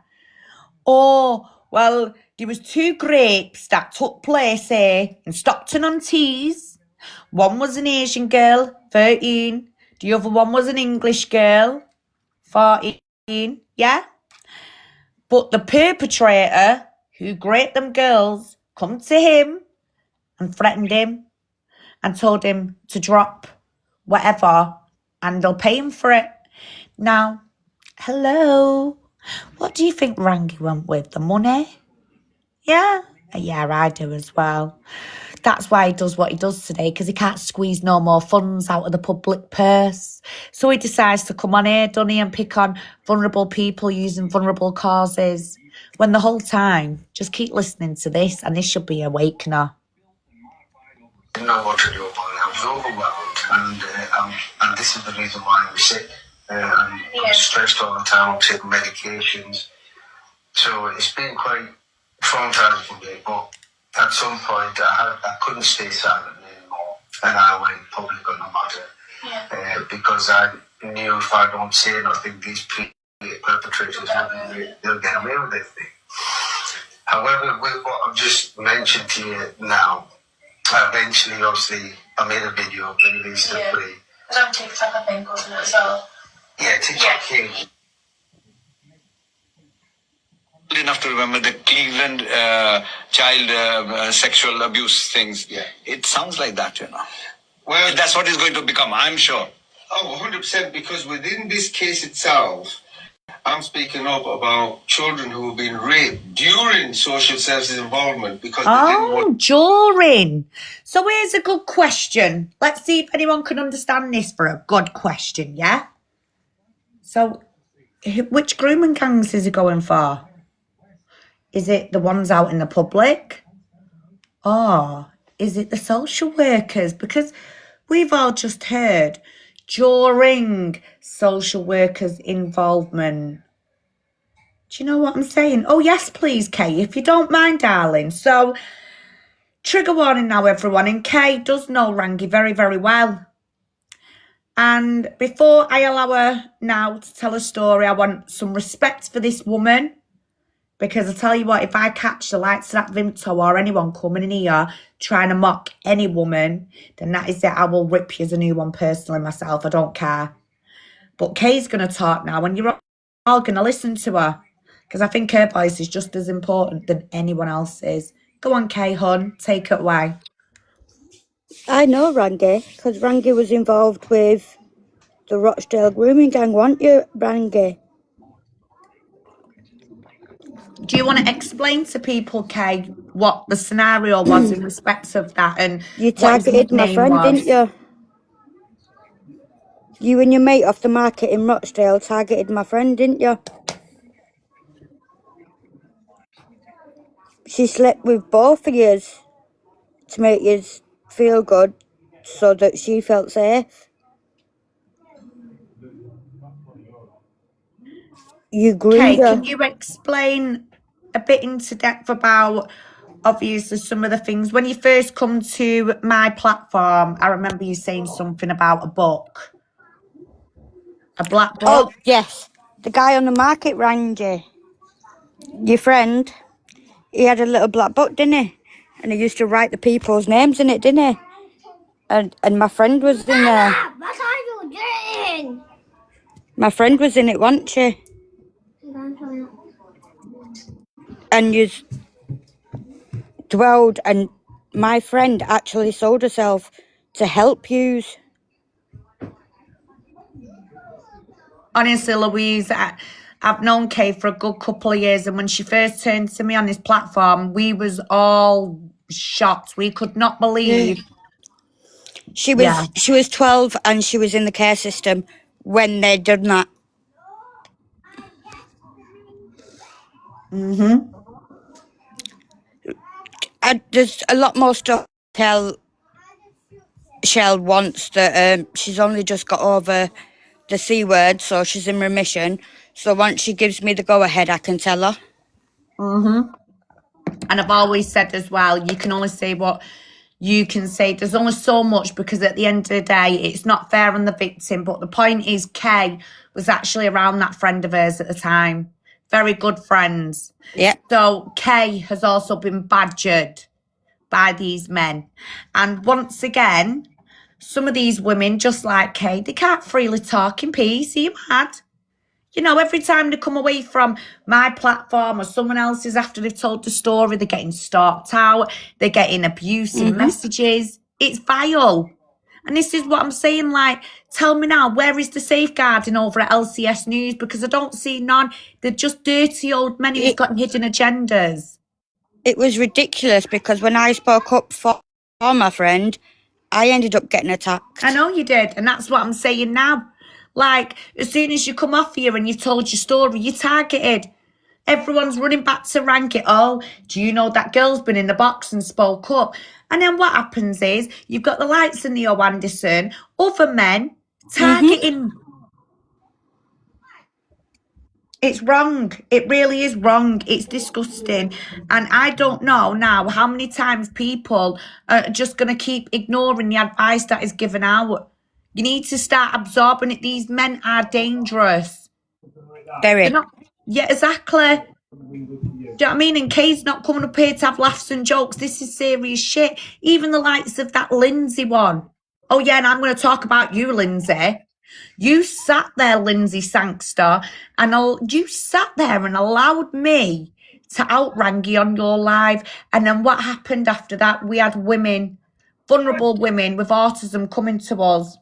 oh, well, there was 2 grapes that took place here in Stockton-on-Tees. One was an Asian girl, 13. The other one was an English girl, 14. Yeah? But the perpetrator who raped them girls come to him and threatened him and told him to drop whatever and they'll pay him for it. Now, hello. What do you think Rangy went with? The money? Yeah? Yeah, I do as well. That's why he does what he does today, because he can't squeeze no more funds out of the public purse. So he decides to come on here, doesn't he, and pick on vulnerable people using vulnerable causes. When the whole time, just keep listening to this, and this should be a awakener. I didn't know what to do about it. I was overwhelmed, and this is the reason why I'm sick. I'm stressed all the time. I'm taking medications. So it's been quite traumatizing for me, but at some point I couldn't stay silent anymore, and I went public on the matter because I knew if I don't say nothing, these perpetrators they'll get away with everything. However, with what I've just mentioned to you now, eventually, obviously, I made a video, released it free. It's on TikTok, I think, wasn't it, as well? Yeah, TikTok came. Enough to remember the Cleveland child sexual abuse things. Yeah. It sounds like that, you know. Well, that's what it's going to become, I'm sure. Oh, 100%, because within this case itself, I'm speaking up about children who have been raped during social services involvement because they didn't want... during. So here's a good question. Let's see if anyone can understand this for a good question, yeah? So, which grooming gangs is he going for? Is it the ones out in the public? Or is it the social workers? Because we've all just heard during social workers' involvement. Do you know what I'm saying? Oh, yes, please, Kay, if you don't mind, darling. So, trigger warning now, everyone. And Kay does know Rangy very, very well. And before I allow her now to tell a story, I want some respect for this woman. Because I tell you what, if I catch the likes of that Vimto or anyone coming in here trying to mock any woman, then that is it. I will rip you as a new one personally myself. I don't care. But Kay's going to talk now, and you're all going to listen to her. Because I think her voice is just as important than anyone else's. Go on, Kay, hon. Take it away. I know Rangy, because Rangy was involved with the Rochdale grooming gang, weren't you, Rangy? Do you want to explain to people, Kay, what the scenario was in respect of that and you what his targeted my nickname friend, was? didn't you? You and your mate off the market in Rochdale targeted my friend, didn't you? She slept with both of yous to make yous feel good so that she felt safe. You groomed her. Can you explain a bit into depth about, obviously, some of the things? When you first come to my platform, I remember you saying something about a book. A black book? Oh, yes. The guy on the market, Rangy. Your friend, he had a little black book, didn't he? And he used to write the people's names in it, didn't he? And my friend was in there. What are you doing? My friend was in it, wasn't she? And you dwelled, and my friend actually sold herself to help yous. Honestly, Louise, I've known Kay for a good couple of years, and when she first turned to me on this platform, we was all shocked. We could not believe. She Yeah. was 12 and she was in the care system when they done that. There's a lot more stuff to tell Shell wants that she's only just got over the C word, so she's in remission. So once she gives me the go ahead, I can tell her. And I've always said as well, you can only say what you can say. There's only so much, because at the end of the day, it's not fair on the victim. But the point is, Kay was actually around that friend of hers at the time. Very good friends. Yeah. So Kay has also been badgered by these men. And once again, some of these women, just like Kay, they can't freely talk in peace. Are you mad? You know, every time they come away from my platform or someone else's after they've told the story, they're getting stalked out, they're getting abusive messages. It's vile. And this is what I'm saying, like, tell me now, where is the safeguarding over at LCS News? Because I don't see none. They're just dirty old men who's got hidden agendas. It was ridiculous because when I spoke up for my friend, I ended up getting attacked. I know you did, and that's what I'm saying now. Like, as soon as you come off here and you've told your story, you're targeted. Everyone's running back to rank it. Oh, do you know that girl's been in the box and spoke up? And then what happens is you've got the likes of Neo Anderson, other men targeting. It's wrong. It really is wrong. It's disgusting. And I don't know now how many times people are just going to keep ignoring the advice that is given out. You need to start absorbing it. These men are dangerous. Very. They're not, yeah, exactly. Do you know what I mean? And Kay's not coming up here to have laughs and jokes. This is serious shit. Even the likes of that Lindsay one. Oh, yeah, and I'm going to talk about you, Lindsay. You sat there, Lindsay Sangster, and you sat there and allowed me to out Rangy on your live. And then what happened after that? We had women, vulnerable women with autism coming to us.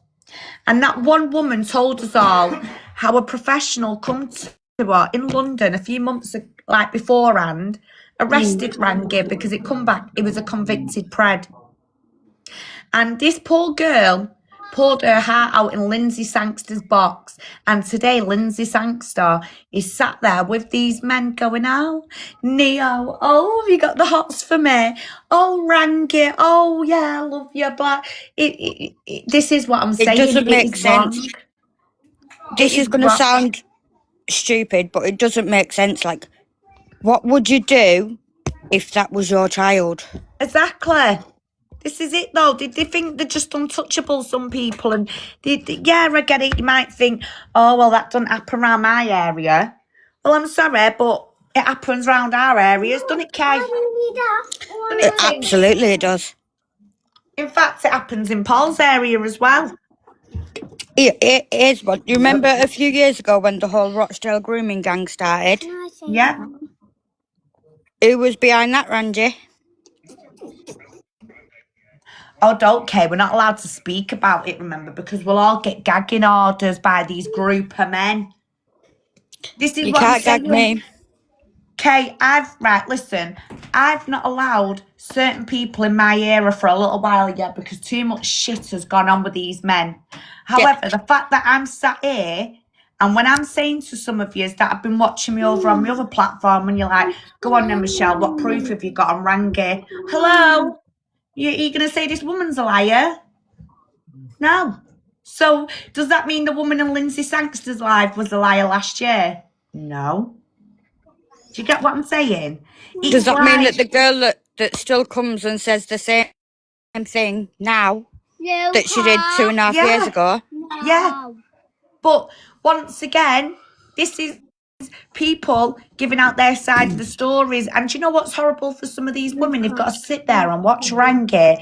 And that one woman told us all how a professional come to her in London a few months like beforehand, arrested Rangy because it come back, it was a convicted pred. And this poor girl poured her heart out in Lindsay Sangster's box. And today, Lindsay Sangster is sat there with these men going, oh, Neo, oh, have you got the hots for me? Oh, Rangy, oh, yeah, I love you. But this is what I'm saying. It doesn't make sense. This is going to sound stupid, but it doesn't make sense. Like, what would you do if that was your child? Exactly. This is it, though. They think they're just untouchable, some people. And yeah, I get it. You might think, oh, well, that doesn't happen around my area. Well, I'm sorry, but it happens around our areas, doesn't it, Kay? Absolutely, it does. In fact, it happens in Paul's area as well. It is. But you remember a few years ago when the whole Rochdale grooming gang started? Yeah. Who was behind that, Rangy? Oh, don't care. We're not allowed to speak about it, remember, because we'll all get gagging orders by these group of men. This is you what can't I'm gag me. Kay, listen, I've not allowed certain people in my era for a little while yet because too much shit has gone on with these men. However, the fact that I'm sat here, and when I'm saying to some of you that have been watching me over on my other platform, and you're like, go on then, Michelle, what proof have you got on Rangy? Hello? You going to say this woman's a liar? No. So, does that mean the woman in Lindsay Sangster's live was a liar last year? No. Do you get what I'm saying? Does that mean that the girl that still comes and says the same thing now that she did 2.5 years ago? Yeah. But once again, this is people giving out their side of the stories. And do you know what's horrible for some of these women? They've got to sit there and watch Rangy.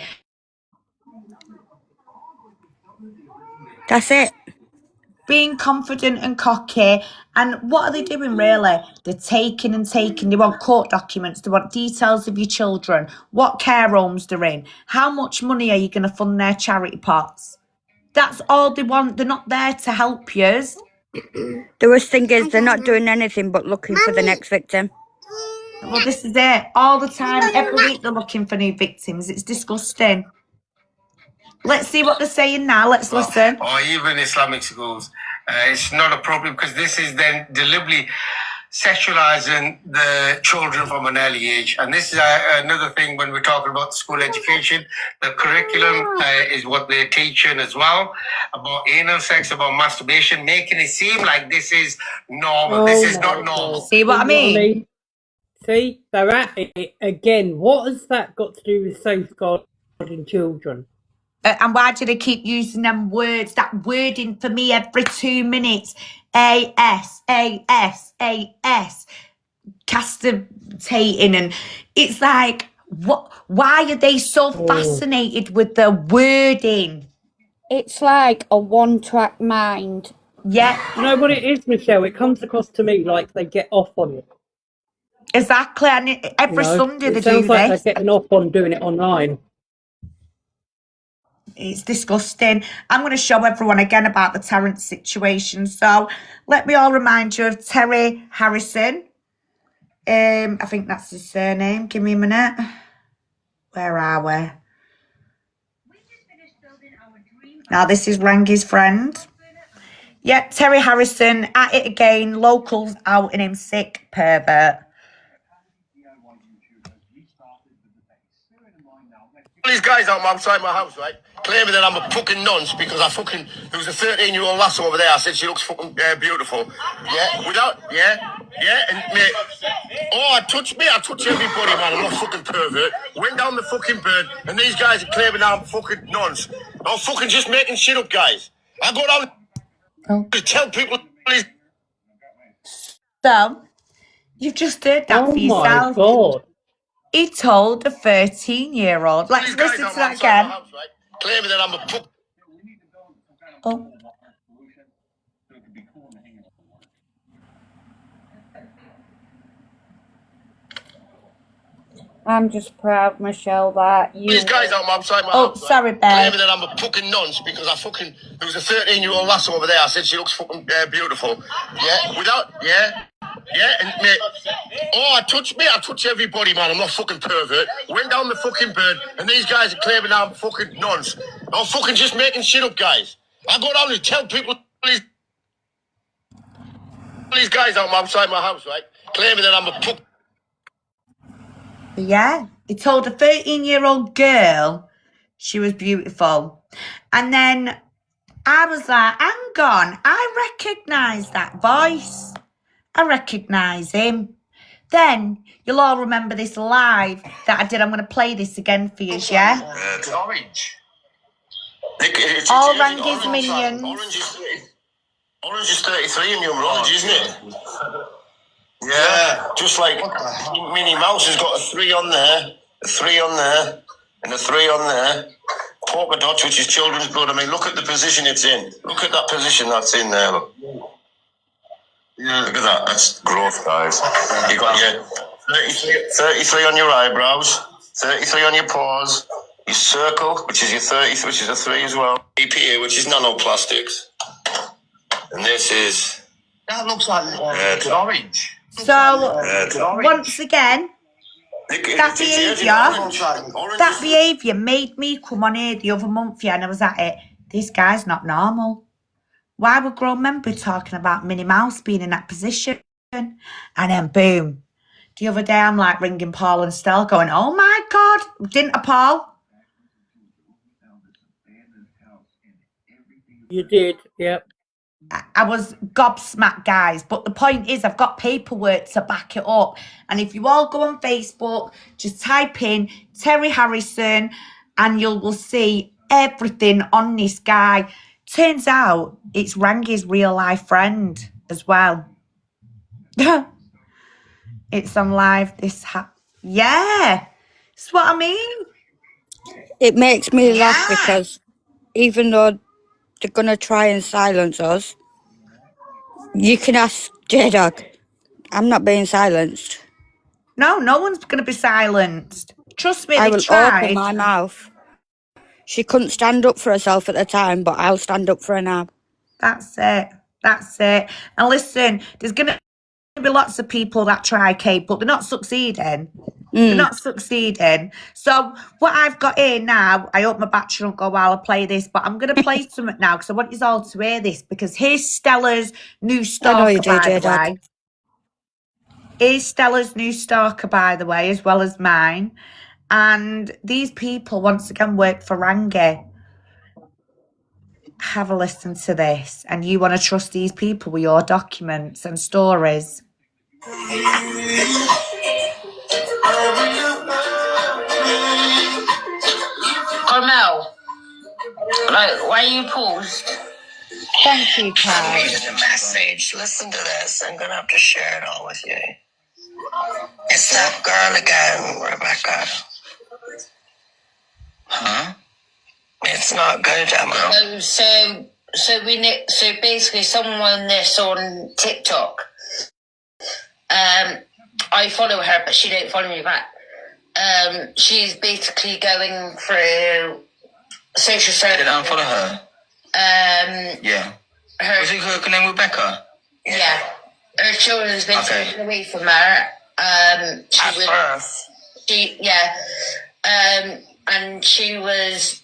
That's it. Being confident and cocky. And what are they doing, really? They're taking and taking. They want court documents. They want details of your children, what care homes they're in, how much money are you going to fund their charity pots. That's all they want. They're not there to help yous. The worst thing is they're not doing anything but looking for the next victim. Well, this is it. All the time, every week they're looking for new victims. It's disgusting. Let's see what they're saying now. Let's listen. Or even Islamic schools. It's not appropriate because this is then deliberately sexualizing the children from an early age. And this is another thing when we're talking about school education. The curriculum is what they're teaching as well about anal sex, about masturbation, making it seem like this is normal. This is not normal. See what I mean? See, they're at it again. What has that got to do with safeguarding children? And why do they keep using them words, that wording for me every 2 minutes? A-S, A-S, A-S. Castrating. And it's like, what? Why are they so fascinated with the wording? It's like a one-track mind. Yeah. You know what it is, Michelle? It comes across to me like they get off on it. Exactly. And every Sunday they do this. It sounds like they're getting off on doing it online. It's disgusting. I'm going to show everyone again about the Terence situation. So let me all remind you of Terry Harrison. I think that's his surname. Give me a minute. Where are we? Now, this is Rangy's friend. Yeah, Terry Harrison at it again. Locals outing him sick pervert. These guys outside my house, right? Claiming that I'm a fucking nonce because there was a 13-year-old lass over there. I said she looks fucking beautiful. Yeah, and mate, I touch everybody, man. I'm not fucking pervert. Went down the fucking bird, and these guys are claiming I'm fucking nonce. I'm fucking just making shit up, guys. I go down to tell people. So, you've just heard that for yourself. Oh my God. He told a 13-year-old. Let's listen to that again. House, right? Claiming that I'm a fuck. Oh. I'm just proud, Michelle, that you... These guys outside my Oh, house, sorry, right? babe. Claiming that I'm a fucking nonce because there was a 13-year-old lass over there. I said she looks fucking beautiful. Yeah, and mate, I touch everybody, man. I'm not fucking pervert. Went down the fucking bird, and these guys are claiming I'm fucking nonce. I'm fucking just making shit up, guys. I go down and tell people these guys outside my house, right? Claiming that I'm a fuck. Yeah, he told a 13-year-old girl she was beautiful. And then I was like, hang on, I recognise that voice. I recognise him. Then you'll all remember this live that I did. I'm going to play this again for you, yeah? Orange. All Rangy's minions. Orange is 33 in numerology, isn't it? Yeah, just like Minnie Mouse has got a 3 on there, a 3 on there, and a 3 on there. Polka dots, which is children's blood. I mean, look at the position it's in. Look at that position that's in there. Look. Yeah, look at that. That's growth, guys. You got your 33 on your eyebrows, 33 on your paws, your circle, which is your 30, which is a 3 as well. EPA, which is nanoplastics, and this is. That looks like orange. So, once again, that behaviour made me come on here the other month, yeah, and I was at it. This guy's not normal. Why would grown men be talking about Minnie Mouse being in that position? And then boom. The other day I'm like ringing Paul and Stell going, oh my God, didn't I, Paul? You did, yep. I was gobsmacked, guys. But the point is, I've got paperwork to back it up. And if you all go on Facebook, just type in Terry Harrison and you will see everything on this guy. Turns out it's Rangy's real life friend as well. It's on live. Yeah. That's what I mean. It makes me laugh because even though they're going to try and silence us, you can ask J-Dog. I'm not being silenced. No one's going to be silenced. Trust me, I will tried. open my mouth. She couldn't stand up for herself at the time, but I'll stand up for her now. That's it. That's it. And listen, there's going to be lots of people that try, Kate, but they're not succeeding. They're not succeeding. So what I've got here now, I hope my battery don't go while I play this, but I'm going to play something now because I want you all to hear this, because here's Stella's new stalker, by the way. Here's Stella's new stalker, by the way, as well as mine. And these people, once again, work for Rangy. Have a listen to this, and you want to trust these people with your documents and stories. Carmel, like, why you paused? Thank you, Kai. I needed a message. Listen to this. I'm going to have to share it all with you. It's that girl again, Rebecca. Huh? It's not good, Emma. So basically someone this on TikTok. I follow her, but she don't follow me back. She's basically going through social service. Did I unfollow her? Yeah. Was it her name Rebecca? Yeah. Her children's been taken away from her. And she was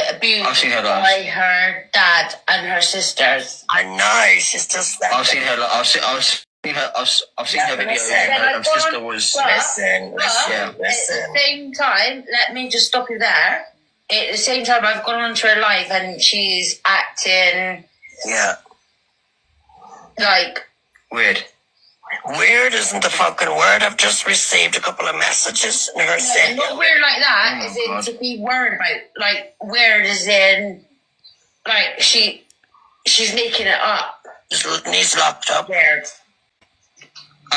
abused by her dad and her sisters. I know, she's just like... I've seen her video. Her sister was... Listen. At the same time, let me just stop you there. At the same time, I've gone onto her live and she's acting... Yeah. Like... Weird. Weird isn't the fucking word. I've just received a couple of messages and her saying... Not weird like that, as in to be worried about. Like, weird as in... Like, she's making it up. Just needs locked up. Weird.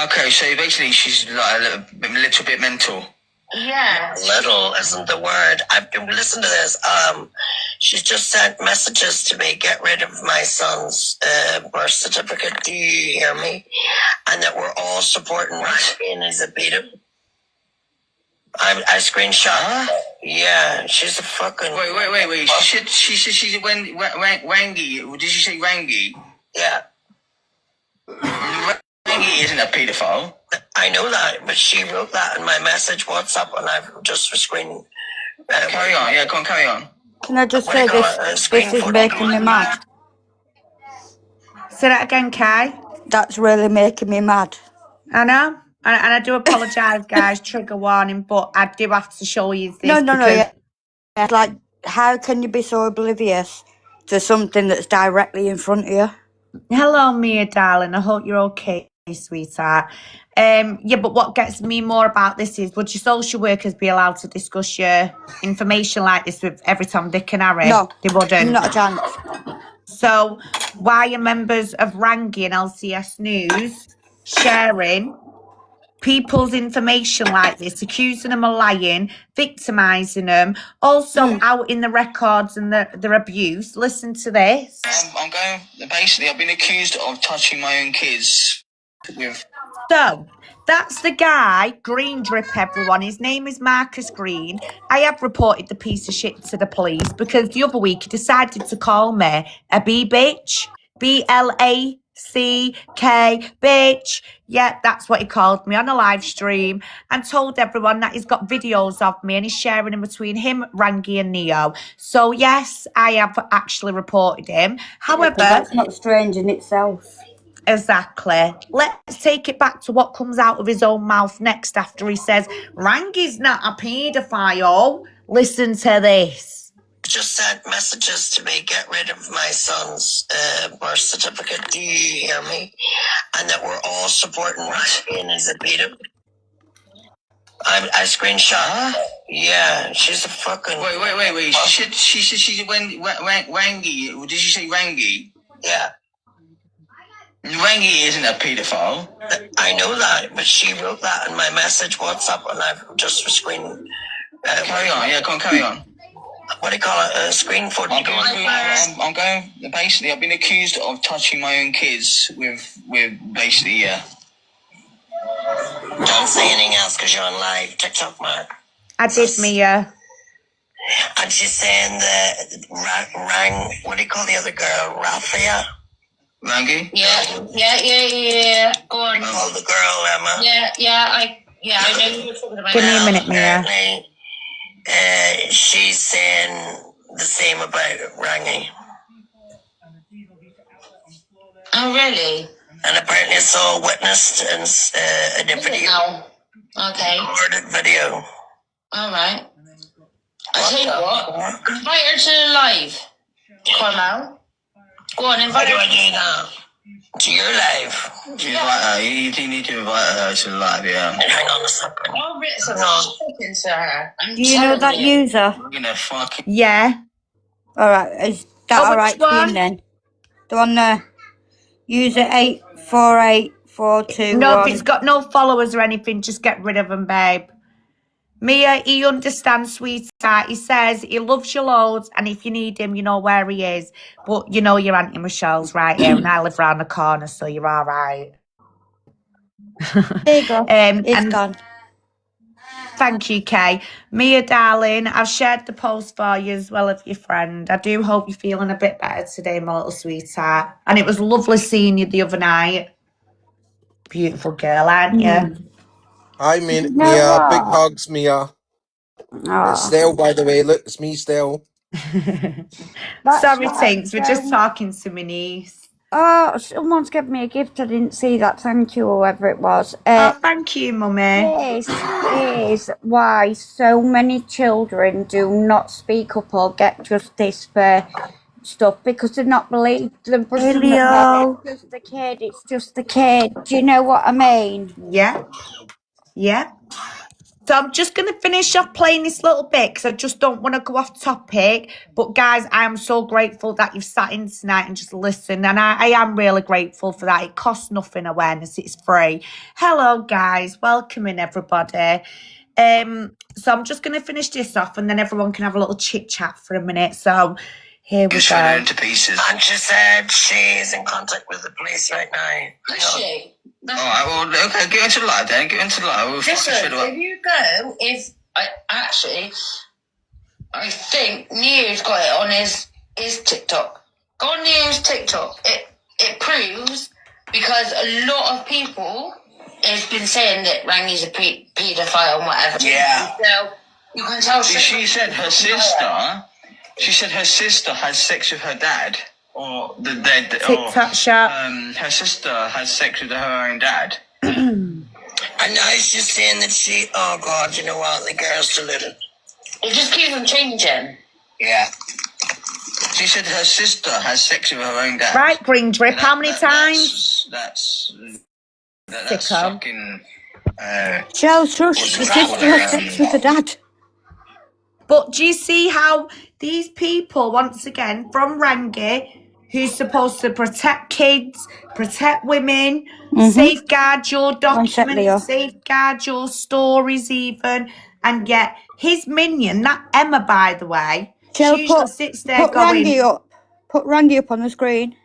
Okay, so basically she's like a little bit mental. Yeah. Little isn't the word. Listen to this. She's just sent messages to me. Get rid of my son's birth certificate. Do you hear me? And that we're all supporting Rangy and his beat. I screenshot. Yeah, she's a fucking. Wait. She said she's Rangy. Did she say Rangy? Yeah. Rangy isn't a pedophile. I know that, but she wrote that in my message WhatsApp, and I've just screened. Carry on, yeah, go on, carry on. Can I just say this is making me mad? Say that again, Kai. That's really making me mad. I know. And I do apologise, guys, trigger warning, but I do have to show you this. No, yeah. Like, how can you be so oblivious to something that's directly in front of you? Hello, Mia, darling. I hope you're okay, sweetheart. Yeah, but what gets me more about this is, would your social workers be allowed to discuss your information like this with every Tom, Dick and Harry? No, they wouldn't. Not a chance. So why are members of Rangy and LCS News sharing people's information like this, accusing them of lying, victimising them, also outing the records and their abuse? Listen to this. I'm going, basically, I've been accused of touching my own kids with... So, that's the guy, Green Drip, everyone. His name is Marcus Green. I have reported the piece of shit to the police because the other week he decided to call me a B-bitch. B-L-A-C-K, bitch. Yeah, that's what he called me on a live stream, and told everyone that he's got videos of me and he's sharing them between him, Rangy and Neo. So, yes, I have actually reported him. However... That's not strange in itself. Exactly. Let's take it back to what comes out of his own mouth next after he says, Rangy's not a paedophile. Listen to this. Just sent messages to me, get rid of my son's birth certificate. Do you hear me? And that we're all supporting Rangy and his beat. I screenshot. Yeah, she's a fucking... Wait. She said she's Rangy. Did she say Rangy? Yeah. Rangy isn't a paedophile. I know that, but she wrote that in my message WhatsApp, and I've just screened... carry on, yeah, go on, carry on. What do you call it? Screen footage. I'm going... Basically, I've been accused of touching my own kids with basically, yeah. Don't say anything else, because you're on live TikTok, man. I did, Mia. And she's saying what do you call the other girl? Raffia? Rangy? Yeah. Go on. Oh, the girl, Emma. I know you were talking about. Give me a minute, Mia. Apparently, she's saying the same about Rangy. Oh, really? And apparently it's all witnessed in a video. No. Okay. Recorded video. All right. I tell you what, invite her to the live. Carmel. Go on, invite her. How do I do that? To your live. Invite her. You need to invite her to the live, yeah. Hang on a second. I'll read some talking to her. Do you know that user? We're gonna fucking... Yeah. Alright, is that alright to you then? The one there. User 848421. No, if it's got no followers or anything, just get rid of them, babe. Mia, he understands, sweetheart. He says he loves you loads, and if you need him, you know where he is. But you know your Auntie Michelle's right here, and I live round the corner, so you're all right. There you go. It's gone. Thank you, Kay. Mia, darling, I've shared the post for you as well as your friend. I do hope you're feeling a bit better today, my little sweetheart. And it was lovely seeing you the other night. Beautiful girl, aren't you? Hi, Mia. Big hugs, Mia. It's Stell, by the way. Look, it's me, Stell. Sorry, Tinks. We're just talking to my niece. Oh, someone's given me a gift. I didn't see that. Thank you, whoever it was. Thank you, Mummy. This is why so many children do not speak up or get justice for stuff, because they're not believed. It's just the kid. It's just the kid. Do you know what I mean? Yeah. Yeah. So I'm just going to finish off playing this little bit because I just don't want to go off topic. But guys, I am so grateful that you've sat in tonight and just listened. And I am really grateful for that. It costs nothing, awareness. It's free. Hello, guys. Welcome in, everybody. So I'm just going to finish this off and then everyone can have a little chit chat for a minute. So here we go. Into pieces. And she said she's in contact with the police right now. Is she? Alright, well, okay, get into the live then. Get into the live. We'll Listen, if you go, I think Neo's got it on his TikTok. Go on Neo's TikTok. It proves, because a lot of people has been saying that Rangy's a paedophile and whatever. Yeah. So you can tell. She said her sister. She said her sister had sex with her dad, or the dead. TikTok shop. Her sister had sex with her own dad. And now she's saying that she. Oh God, you know what? The girl's too little. It just keeps on changing. Yeah. She said her sister has sex with her own dad. Right, Green Drip. How many times? That's fucking. Shell's trust. The sister has sex with the dad. But do you see how these people, once again, from Rangy, who's supposed to protect kids, protect women, safeguard your documents, safeguard your stories even, and yet his minion, that Emma, by the way, she usually sits there going... Put Rangy up on the screen.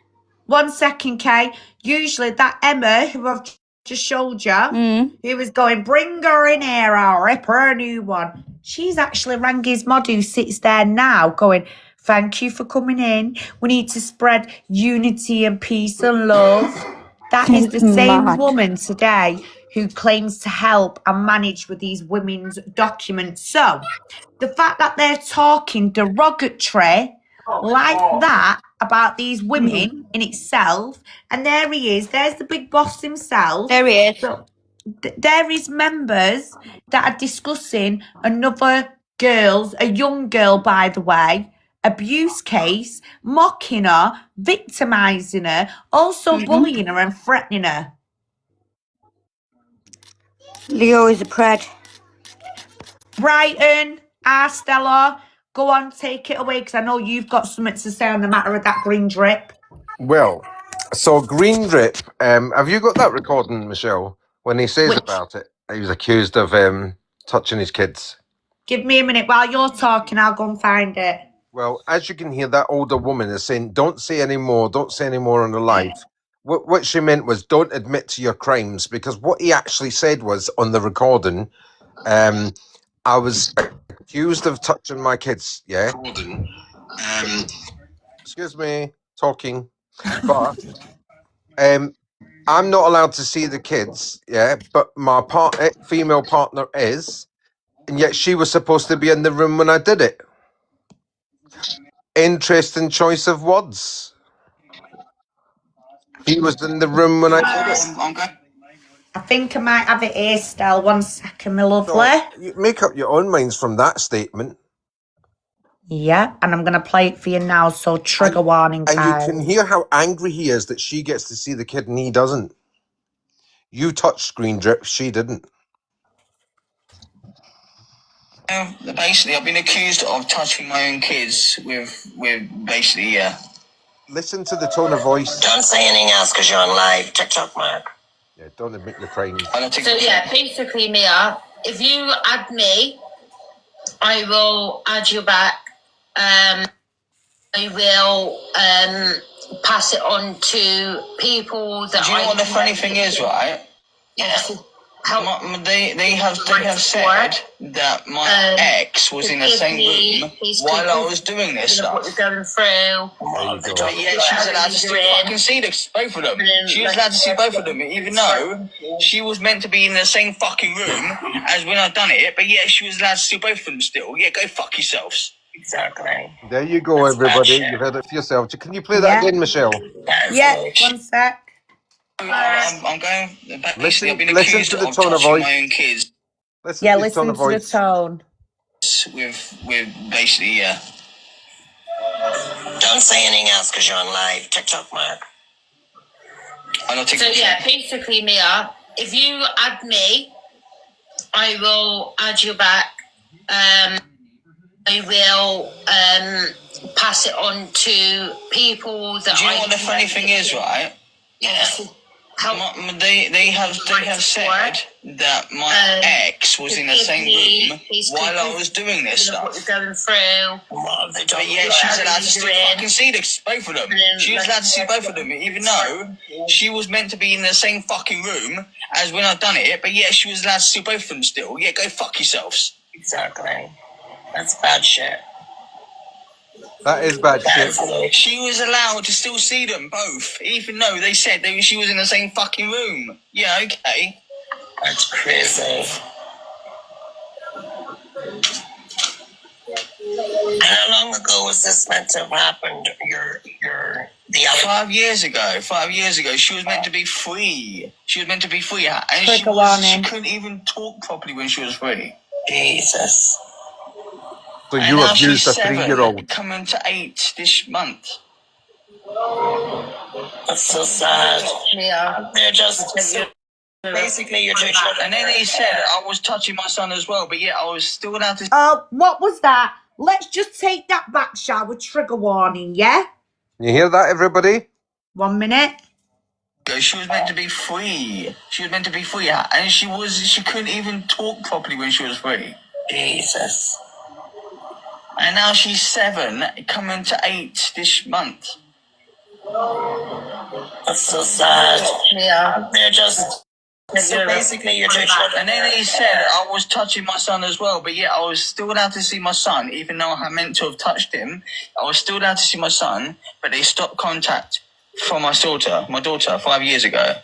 1 second, Kay. Usually that Emma, who I've just showed you, who was going, bring her in here, I'll rip her a new one. She's actually Rangy's mod who sits there now going, thank you for coming in. We need to spread unity and peace and love. That is the same woman today who claims to help and manage with these women's documents. So the fact that they're talking derogatory like that about these women in itself, and there he is, there's the big boss himself. There he is. So, there is members that are discussing another girl's, a young girl, by the way, abuse case, mocking her, victimising her, also bullying her and threatening her. Leo is a pred. Brighton, Stella, go on, take it away, because I know you've got something to say on the matter of that Green Drip. Well, so Green Drip, have you got that recording, Michelle? When he says about it, he was accused of touching his kids. Give me a minute while you're talking, I'll go and find it. Well, as you can hear, that older woman is saying, don't say any more on the live. What she meant was, don't admit to your crimes, because what he actually said was, on the recording, I was accused of touching my kids, yeah? Excuse me, talking. But I'm not allowed to see the kids, yeah, but my female partner is, and yet she was supposed to be in the room when I did it. Interesting choice of words. He was in the room when I did it. I think I might have it here still. 1 second, my lovely. So, you make up your own minds from that statement. Yeah, and I'm going to play it for you now, so trigger warning, And you guys. can hear how angry he is that she gets to see the kid and he doesn't. You touched screen drip, she didn't. Basically, I've been accused of touching my own kids with basically, yeah. Listen to the tone of voice. Don't say anything else because you're on live TikTok, Mark. Yeah, don't admit your crimes. So yeah, basically, Mia, if you add me, I will add you back. I will pass it on to people that. Do you know what the funny thing is, right? Yeah. They have said that my ex was in the same room while I was doing this stuff. What you're going through. But yeah, she was allowed to still fucking see both of them. She was allowed to see both of them, even though she was meant to be in the same fucking room as when I done it. But yeah, she was allowed to see both of them still. Yeah, go fuck yourselves. Exactly. There you go, everybody. You've heard it for yourself. Can you play that again, Michelle? Yeah, 1 sec. I'm going. Listen, I've been listen accused to the of tone of touching voice. my own kids. Listen Yeah, to the tone listen of to the voice. tone. With basically, yeah. Don't say anything else because you're on live TikTok, Mark. So yeah, basically, Mia, if you add me, I will add you back. I will pass it on to people that. Do you know what the funny thing is, right? Yeah. They have said that my ex was in the same room while I was doing this stuff. What you're going through. But yeah, she's allowed to still fucking see both of them. She was allowed to see both of them, even though she was meant to be in the same fucking room as when I done it. But yeah, she was allowed to see both of them still. Yeah, go fuck yourselves. Exactly. That's bad shit. That is bad shit. She was allowed to still see them both, even though they said she was in the same fucking room. Yeah, okay. That's crazy. And how long ago was this meant to have happened? The 5 years ago. 5 years ago, she was meant to be free. She was meant to be free, and she couldn't even talk properly when she was free. Jesus. So you abused a 3-year-old. Coming to 8 this month. That's so sad. Yeah. They're just basically you're two children. And then they said I was touching my son as well, but yeah, I was still allowed to. What was that? Let's just take that back, shall we? Trigger warning, yeah? You hear that, everybody? 1 minute. She was meant to be free. She was meant to be free, and she couldn't even talk properly when she was free. Jesus. And now she's 7, coming to 8 this month. That's so sad. Yeah. They're just. So basically, you're two children. And then they said I was touching my son as well, but yeah, I was still allowed to see my son, even though I meant to have touched him. I was still allowed to see my son, but they stopped contact from my daughter 5 years ago.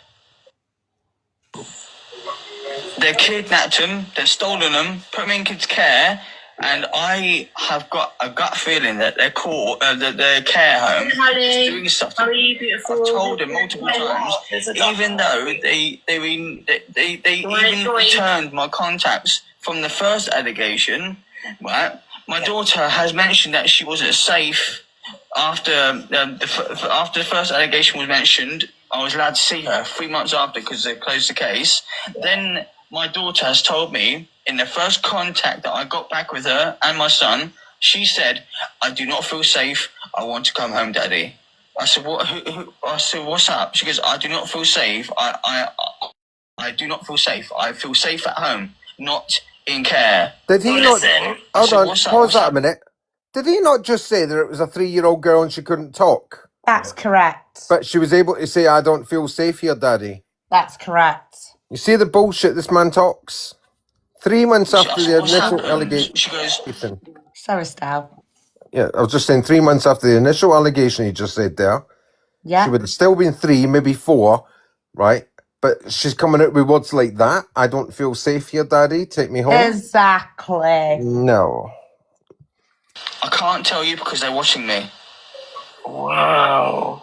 They kidnapped him, they've stolen him, put him in kids' care, and I have got a gut feeling that their care home is doing stuff to me. I've told them multiple times, even though they even returned my contacts from the first allegation. Right, my daughter has mentioned that she wasn't safe after the first allegation was mentioned. I was allowed to see her 3 months after because they closed the case. Then my daughter has told me in the first contact that I got back with her and my son, she said, "I do not feel safe. I want to come home, Daddy." I said, "What? I said, "What's up?" She goes, "I do not feel safe. I do not feel safe. I feel safe at home, not in care." Did he not? Hold on, pause that a minute. Did he not just say that it was a 3-year-old girl and she couldn't talk? That's correct. But she was able to say, "I don't feel safe here, Daddy." That's correct. You see the bullshit this man talks? 3 months after the initial allegation. She goes, Sorry, Stal. Yeah, I was just saying 3 months after the initial allegation he just said there, Yeah. She would have still been 3, maybe 4, right? But she's coming out with words like that. I don't feel safe here, Daddy. Take me home. Exactly. No. I can't tell you because they're watching me. Wow.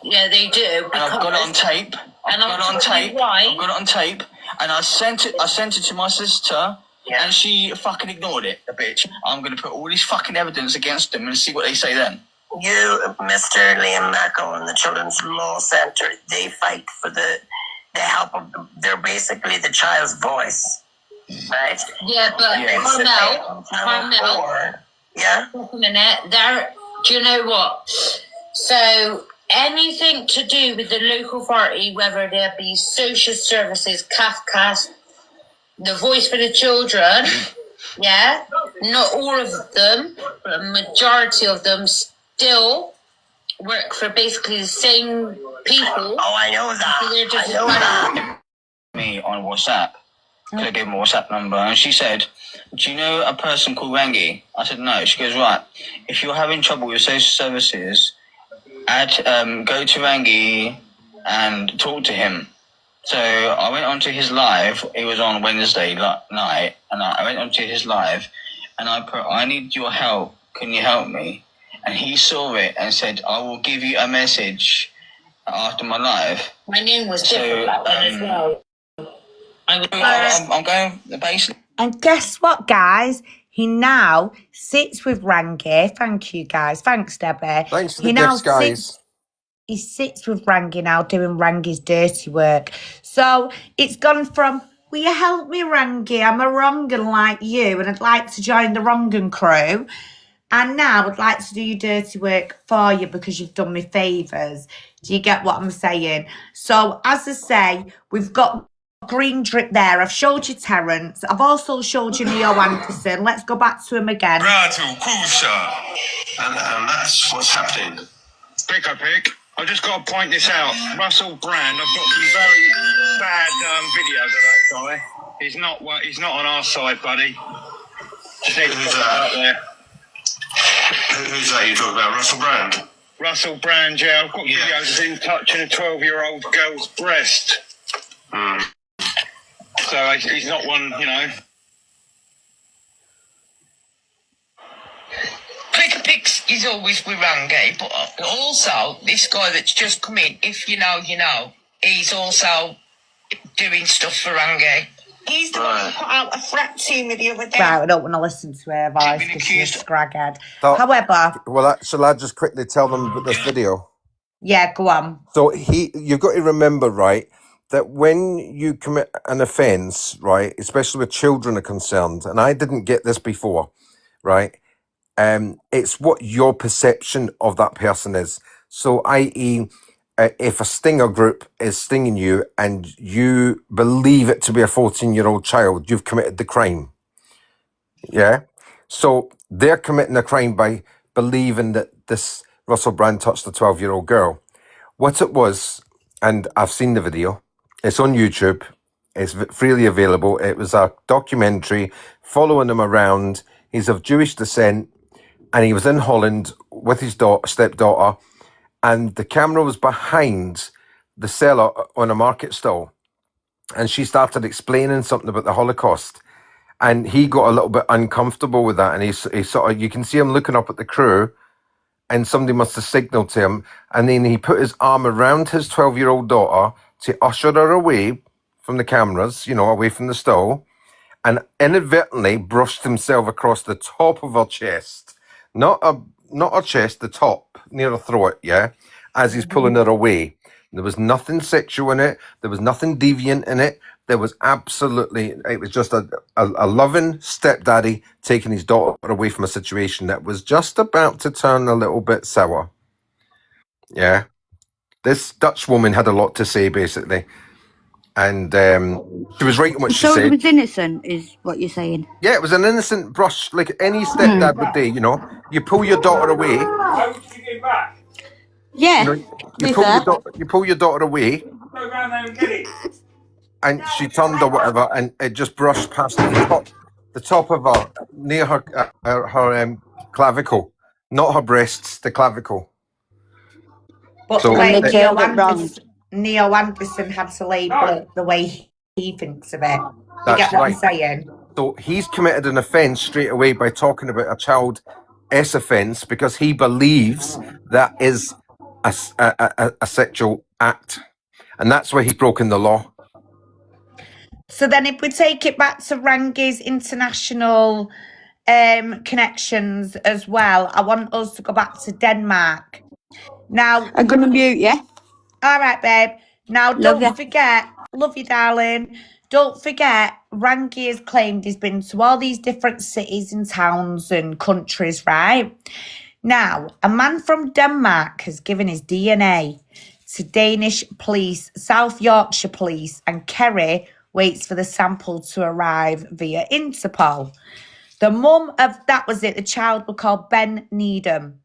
Yeah, they do. And I've got it on tape. I've got it on tape. I've got it on tape. And I sent it to my sister. Yeah. And she fucking ignored it, the bitch. I'm going to put all this fucking evidence against them and see what they say then. You, Mr. Liam Mackel and the Children's Law Centre, they fight for the help of they're basically the child's voice, right? Yeah, but Carmel, yeah? a minute, do you know what? So anything to do with the local authority, whether there be social services, CAFCAS, the voice for the children, yeah, not all of them, but a majority of them still work for basically the same people. Oh, I know that. So they're just Me on WhatsApp. I gave him a WhatsApp number and she said, do you know a person called Rangy? I said, no. She goes, right, if you're having trouble with social services, go to Rangy and talk to him. So I went onto his live. It was on Wednesday night, and I went onto his live, and I put, I need your help. Can you help me? And he saw it and said, I will give you a message after my live. My name was different back then as well. I'm going basically. And guess what, guys? He now sits with Rangy. Thank you, guys. Thanks, Debbie. Thanks for the gifts, guys. He sits with Rangy now, doing Rangy's dirty work. So it's gone from, will you help me, Rangy? I'm a wrong'un like you, and I'd like to join the wrong'un crew. And now I'd like to do your dirty work for you because you've done me favours. Do you get what I'm saying? So, as I say, we've got green drip there. I've showed you Terence. I've also showed you Neo Anderson. Let's go back to him again. Ratu Kusha. And that's what's happening. Pick. I've just got to point this out. Russell Brand, I've got some very bad videos of that guy. He's not on our side, buddy. Just need to put that out there. Who's that you talking about? Russell Brand? Russell Brand, yeah. I've got videos of him touching a 12-year-old girl's breast. So he's not one, you know. Picks is always with Rangy, but also this guy that's just come in, if you know, you know, he's also doing stuff for Rangy. He's the one who put out a frat team the other day. Right, I don't want to listen to her voice because she's a scraghead. However... Well, shall I just quickly tell them about this video? Yeah, go on. So you've got to remember, right, that when you commit an offence, right, especially where children are concerned, and I didn't get this before, right, it's what your perception of that person is. So, i.e., if a stinger group is stinging you and you believe it to be a 14-year-old child, you've committed the crime. Yeah? So they're committing a crime by believing that this Russell Brand touched a 12-year-old girl. What it was, and I've seen the video, it's on YouTube, it's freely available. It was a documentary following him around. He's of Jewish descent, and he was in Holland with his stepdaughter, and the camera was behind the seller on a market stall, and she started explaining something about the Holocaust, and he got a little bit uncomfortable with that, and he sort of, you can see him looking up at the crew, and somebody must have signaled to him, and then he put his arm around his 12-year-old daughter to usher her away from the cameras, you know, away from the stall, and inadvertently brushed himself across the top of her chest. Not her chest, the top, near her throat, yeah, as he's pulling her away. There was nothing sexual in it. There was nothing deviant in it. There was absolutely, it was just a loving stepdaddy taking his daughter away from a situation that was just about to turn a little bit sour. Yeah. This Dutch woman had a lot to say, basically. And she was right in what she So said. it was innocent, is what you're saying? Yeah, it was an innocent brush, like any stepdad would do, you know. You pull your daughter away. Yeah. You know, you pull your daughter away. And she turned or whatever, and it just brushed past the top of her, near her clavicle. Not her breasts, the clavicle. But So the way And they turned it round. Neo Anderson had to label it the way he thinks of it. You that's get what I'm right. saying? So he's committed an offence straight away by talking about a child S offence because he believes that is a sexual act, and that's where he's broken the law. So then if we take it back to Rangy's international connections as well, I want us to go back to Denmark. Now, I'm going to mute you. all right, babe. Now, Love don't you. forget, love you, darling. Don't forget, Rangy has claimed he's been to all these different cities and towns and countries, right? Now, a man from Denmark has given his DNA to Danish police, South Yorkshire police, and Kerry waits for the sample to arrive via Interpol. The mum of, that was it, the child was called Ben Needham.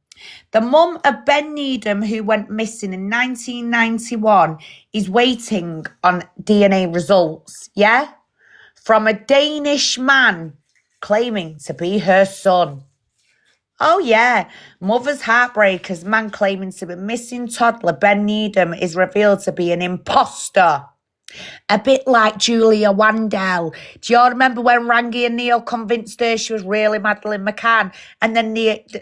The mum of Ben Needham, who went missing in 1991, is waiting on DNA results, yeah? From a Danish man claiming to be her son. Oh, yeah. Mother's heartbreak as man claiming to be missing toddler Ben Needham is revealed to be an imposter. A bit like Julia Wandel. Do you all remember when Rangy and Neil convinced her she was really Madeleine McCann? And then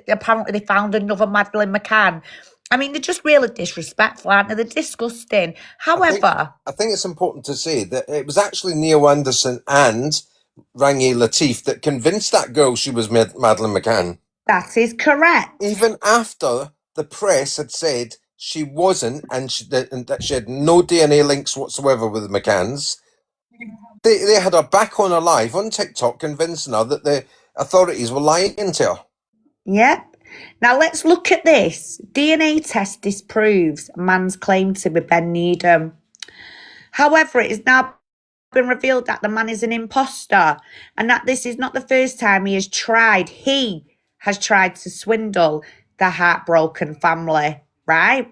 apparently they found another Madeleine McCann. I mean, they're just really disrespectful, aren't they? They're disgusting. However, I think it's important to say that it was actually Neil Anderson and Rangy Latif that convinced that girl she was Madeleine McCann. that is correct. Even after the press had said she wasn't, and that she had no DNA links whatsoever with the McCanns, they had her back on her live on TikTok, convincing her that the authorities were lying to her. Yep. Now let's look at this. DNA test disproves a man's claim to be Ben Needham. However, it has now been revealed that the man is an imposter and that this is not the first time he has tried to swindle the heartbroken family, right?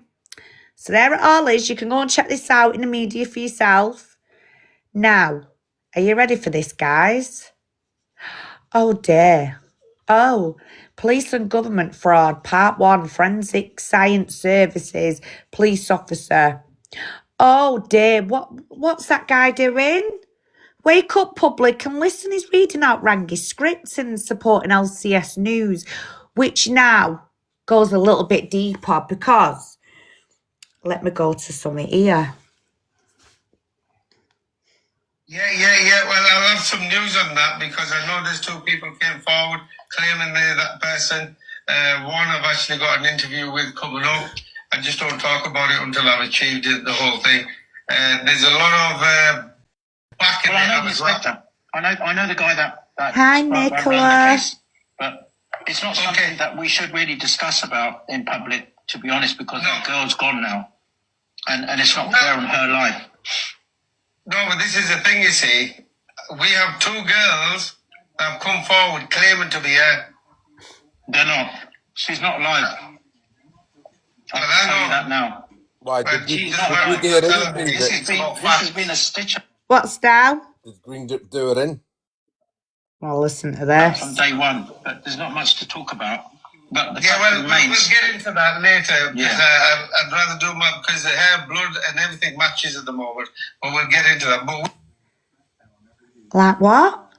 So there it all is. You can go and check this out in the media for yourself. Now, are you ready for this, guys? Oh dear. Oh, police and government fraud, part 1, forensic science services, police officer. Oh dear, what's that guy doing? Wake up, public, and listen. He's reading out Rangy's scripts and supporting LCS News, which now goes a little bit deeper because, let me go to something here. Yeah. Well, I'll have some news on that because I know there's 2 people came forward claiming they're that person. One I've actually got an interview with coming up. I just don't talk about it until I've achieved it, the whole thing. There's a lot of back in Well, I know there the as well. inspector. I know the guy that Hi, ran the Nicola. case, but it's not something that we should really discuss about in public, to be honest, because the girl's gone now, and it's not fair on her life. No, but this is the thing, you see. We have 2 girls that have come forward claiming to be her. They're not. She's not alive. I'll tell you that now. Why But did she's you not alive. do it in? This Has been a stitch What's now? Did Green Drip do it in? Well, listen to from this. day one, but there's not much to talk about. But the Yeah, fact well, remains. we'll get into that later. Because Yeah. I'd rather do my, because the hair, blood, and everything matches at the moment. But we'll get into that. But Like what?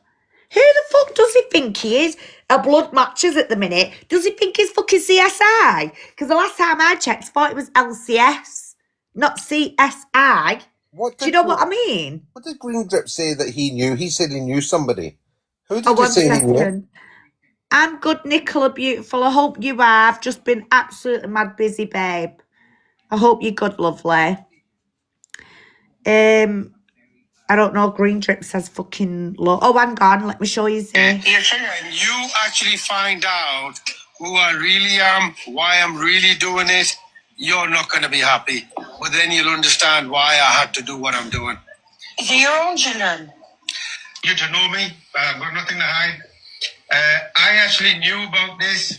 Who the fuck does he think he is? A blood matches at the minute. Does he think he's fucking CSI? Because the last time I checked, I thought it was LCS, not CSI. Do you know what I mean? What did Green Drip say that he knew? He said he knew somebody. Who did Oh, you one say he knew? second. I'm good, Nicola, beautiful. I hope you are. I've just been absolutely mad busy, babe. I hope you're good, lovely. I don't know. Green Drip says fucking low. Oh, hang on. Let me show you this. when you actually find out who I really am, why I'm really doing it, you're not going to be happy. But then you'll understand why I had to do what I'm doing. Is it your own children? You to know me, I've got nothing to hide. I actually knew about this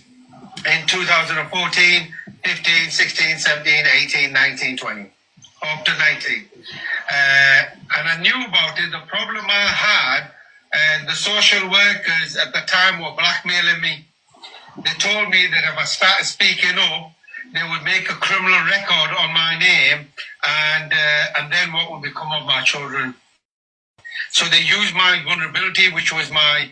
in 2014, 15, 16, 17, 18, 19, 20, up to 19. And I knew about it. The problem I had, the social workers at the time were blackmailing me. They told me that if I started speaking up, they would make a criminal record on my name, and then what would become of my children? So they used my vulnerability, which was my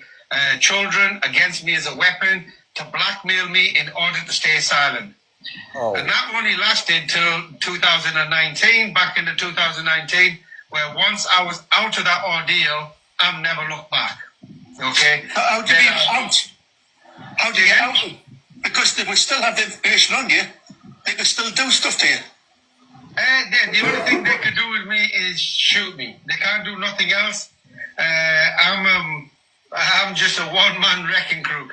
children, against me as a weapon to blackmail me in order to stay silent. Oh. And that only lasted till 2019, back into 2019, where once I was out of that ordeal, I've never looked back. Okay? How did you get out? How did you get out? Because they will still have the information on you. They can still do stuff to you. The only thing they can do with me is shoot me. They can't do nothing else. I'm just a one-man wrecking crew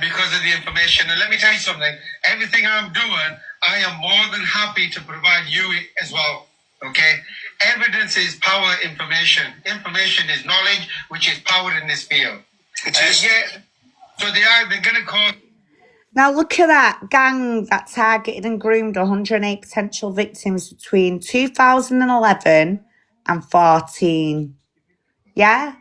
because of the information. And let me tell you something. Everything I'm doing, I am more than happy to provide you as well. Okay? Evidence is power. Information. Information is knowledge, which is power in this field. Yeah. So they're going to call. Now look at that gang that targeted and groomed 108 potential victims between 2011 and 14. Yeah?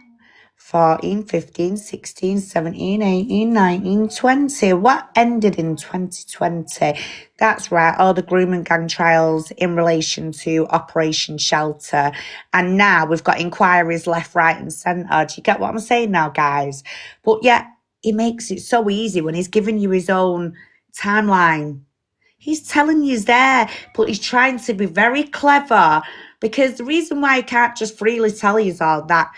14, 15, 16, 17, 18, 19, 20. What ended in 2020? That's right, all the grooming gang trials in relation to Operation Shelter. And now we've got inquiries left, right and centre. Do you get what I'm saying now, guys? But yeah, he makes it so easy when he's giving you his own timeline. He's telling you he's there, but he's trying to be very clever, because the reason why he can't just freely tell you all that,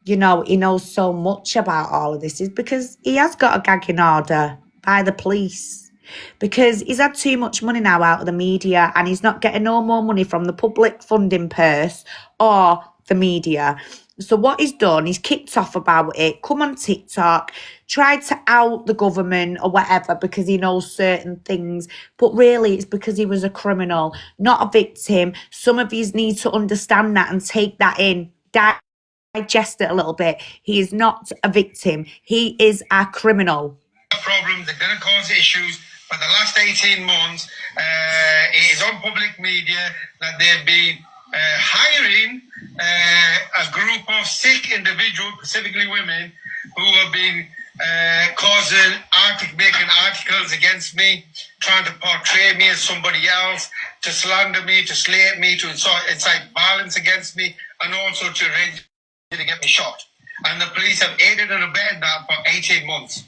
you know, he knows so much about all of this is because he has got a gagging order by the police, because he's had too much money now out of the media and he's not getting no more money from the public funding purse or the media. So what he's done, he's kicked off about it, come on TikTok, tried to out the government or whatever because he knows certain things, but really it's because he was a criminal, not a victim. Some of you need to understand that and take that in, digest it a little bit. He is not a victim. He is a criminal. Problems, they're going to cause issues. For the last 18 months, it is on public media that they've been hiring a group of sick individuals, specifically women, who have been making articles against me, trying to portray me as somebody else, to slander me, to slate me, to incite violence against me, and also to arrange to get me shot. And the police have aided and abetted that for 18 months.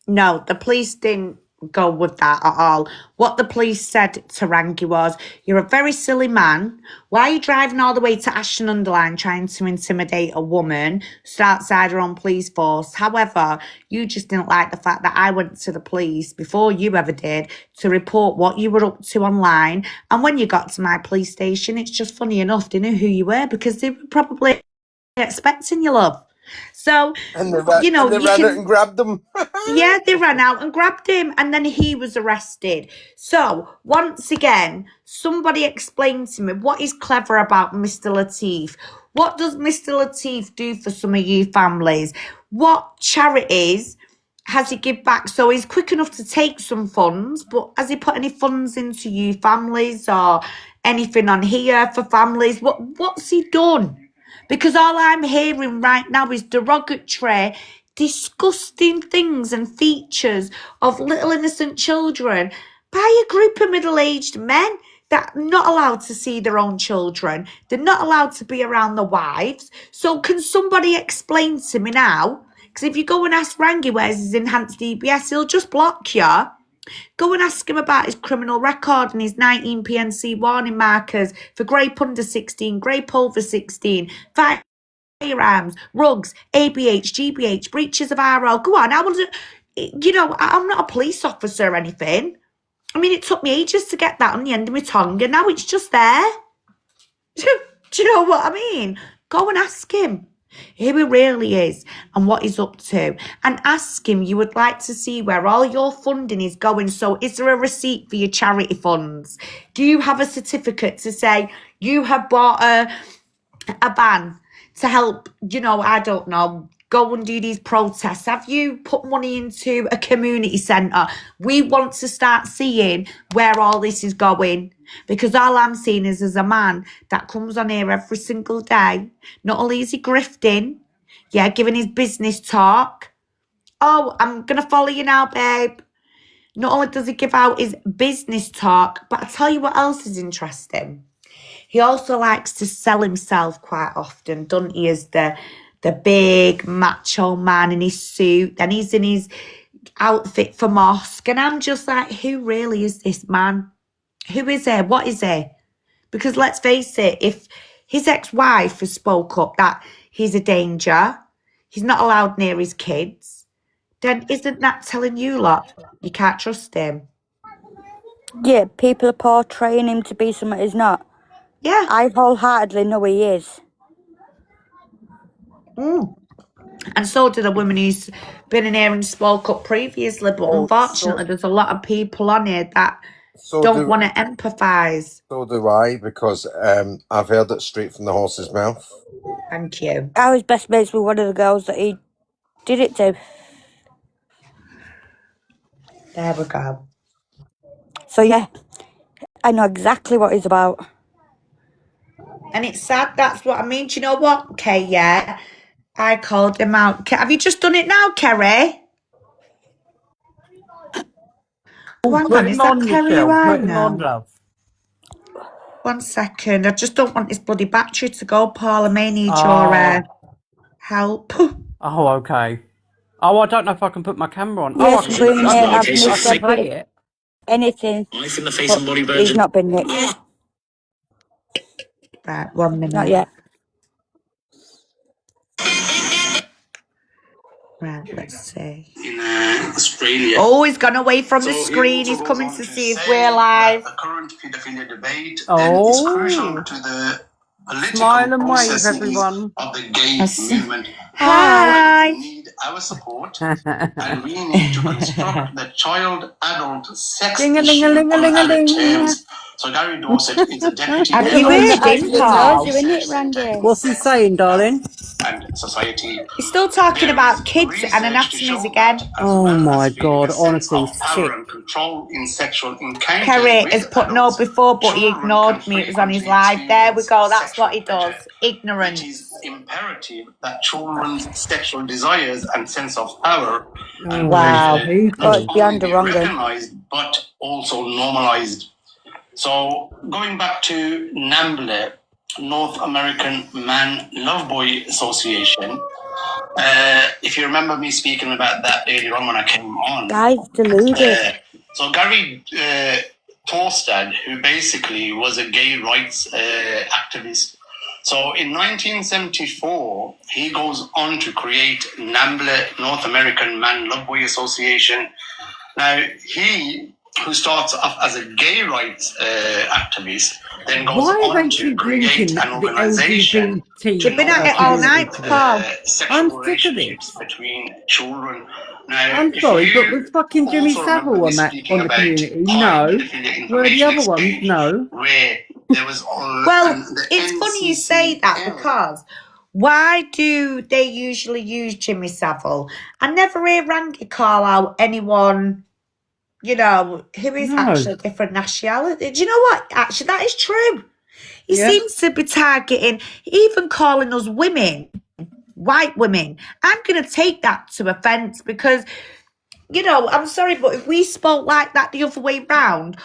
No, the police didn't go with that at all. What the police said to Rangy was, you're a very silly man. Why are you driving all the way to Ashton-under-Lyne trying to intimidate a woman outside her own police force? However, you just didn't like the fact that I went to the police before you ever did to report what you were up to online. And when you got to my police station, it's just funny enough, they knew who you were because they were probably expecting your love. So, and they ran, you know, and they ran out and grabbed them. yeah, they ran out and grabbed him, and then he was arrested. So, once again, somebody explain to me what is clever about Mr. Lateef. What does Mr. Lateef do for some of you families? What charities has he give back? So he's quick enough to take some funds, but has he put any funds into you families or anything on here for families? What's he done? Because all I'm hearing right now is derogatory, disgusting things and features of little innocent children by a group of middle-aged men that are not allowed to see their own children. They're not allowed to be around their wives. So can somebody explain to me now? Because if you go and ask Rangy where's his enhanced DBS, he'll just block you. Go and ask him about his criminal record and his 19 PNC warning markers for grape under 16, grape over 16, firearms, rugs, ABH, GBH, breaches of RL. Go on, I will. You know, I'm not a police officer or anything. I mean, it took me ages to get that on the end of my tongue, and now it's just there. Do you know what I mean? Go and ask him who he really is and what he's up to, and ask him you would like to see where all your funding is going. So is there a receipt for your charity funds? Do you have a certificate to say you have bought a van to help, you know, I don't know, go and do these protests? Have you put money into a community centre? We want to start seeing where all this is going, because all I'm seeing is as a man that comes on here every single day, not only is he grifting, yeah, giving his business talk. Oh, I'm going to follow you now, babe. Not only does he give out his business talk, but I tell you what else is interesting. He also likes to sell himself quite often, doesn't he, as the big macho man in his suit. Then he's in his outfit for mosque. And I'm just like, who really is this man? Who is he? What is he? Because let's face it, if his ex-wife has spoke up that he's a danger, he's not allowed near his kids, then isn't that telling you lot you can't trust him? Yeah, people are portraying him to be something he's not. Yeah. I wholeheartedly know he is. And so do the women who's been in here and spoke up previously. But unfortunately, there's a lot of people on here that don't want to empathise. So do I, because I've heard it straight from the horse's mouth. Thank you. I was best mates with one of the girls that he did it to. There we go. So yeah, I know exactly what he's about. And it's sad, that's what I mean. Do you know what? Okay, yeah. I called him out. Have you just done it now, Kerry? Oh, hang on, is that Kerry who I Put him know? on, love. 1 second. I just don't want this bloody battery to go, Paul. I may need your help. Oh, okay. Oh, I don't know if I can put my camera on. Yes, I screen it. I've can missed play it. anything. Knife in the face and body He's not been nicked. Right, 1 minute. Not yet. Right, let's see. In Australia. Oh, he's gone away from the screen. He's coming to see if we're live. The current paedophilia debate Oh. is crucial to the political Smile and wave, processes everyone. of the gay movement. Hi. We need our support, and we need to construct the child-adult sex issue on our terms. So Gary Dorset is the deputy. Have you heard him, Paul? What's he saying, darling? And society. He's still talking about kids and anatomies again. Oh my God, honestly, Power shit. and control in sexual encounters. Kerry with has put no before, but he ignored me. It was on his live. There we go. That's what he does. Ignorance. It is imperative that children's sexual desires and sense of power and pleasure not only be recognized but also normalized. So going back to NAMBLA, North American Man Love Boy Association. If you remember me speaking about that earlier on when I came on. Guys, deluded. So Gary Torstad, who basically was a gay rights activist. So in 1974, he goes on to create NAMBLA, North American Man Love Boy Association. Now, he, who starts off as a gay rights activist, then goes on to create an organization. You've been at it all night, Paul. I'm sick of this. Between children. Now, I'm sorry, but was fucking Jimmy Savile on the community? No. Were the other ones? No. Where there was well, it's funny you say that because why do they usually use Jimmy Savile? I never hear Rangy call out anyone, you know, who is actually a different nationality. Do you know what? Actually, that is true. He seems to be targeting, even calling us women, white women. I'm going to take that to offence because, you know, I'm sorry, but if we spoke like that the other way round,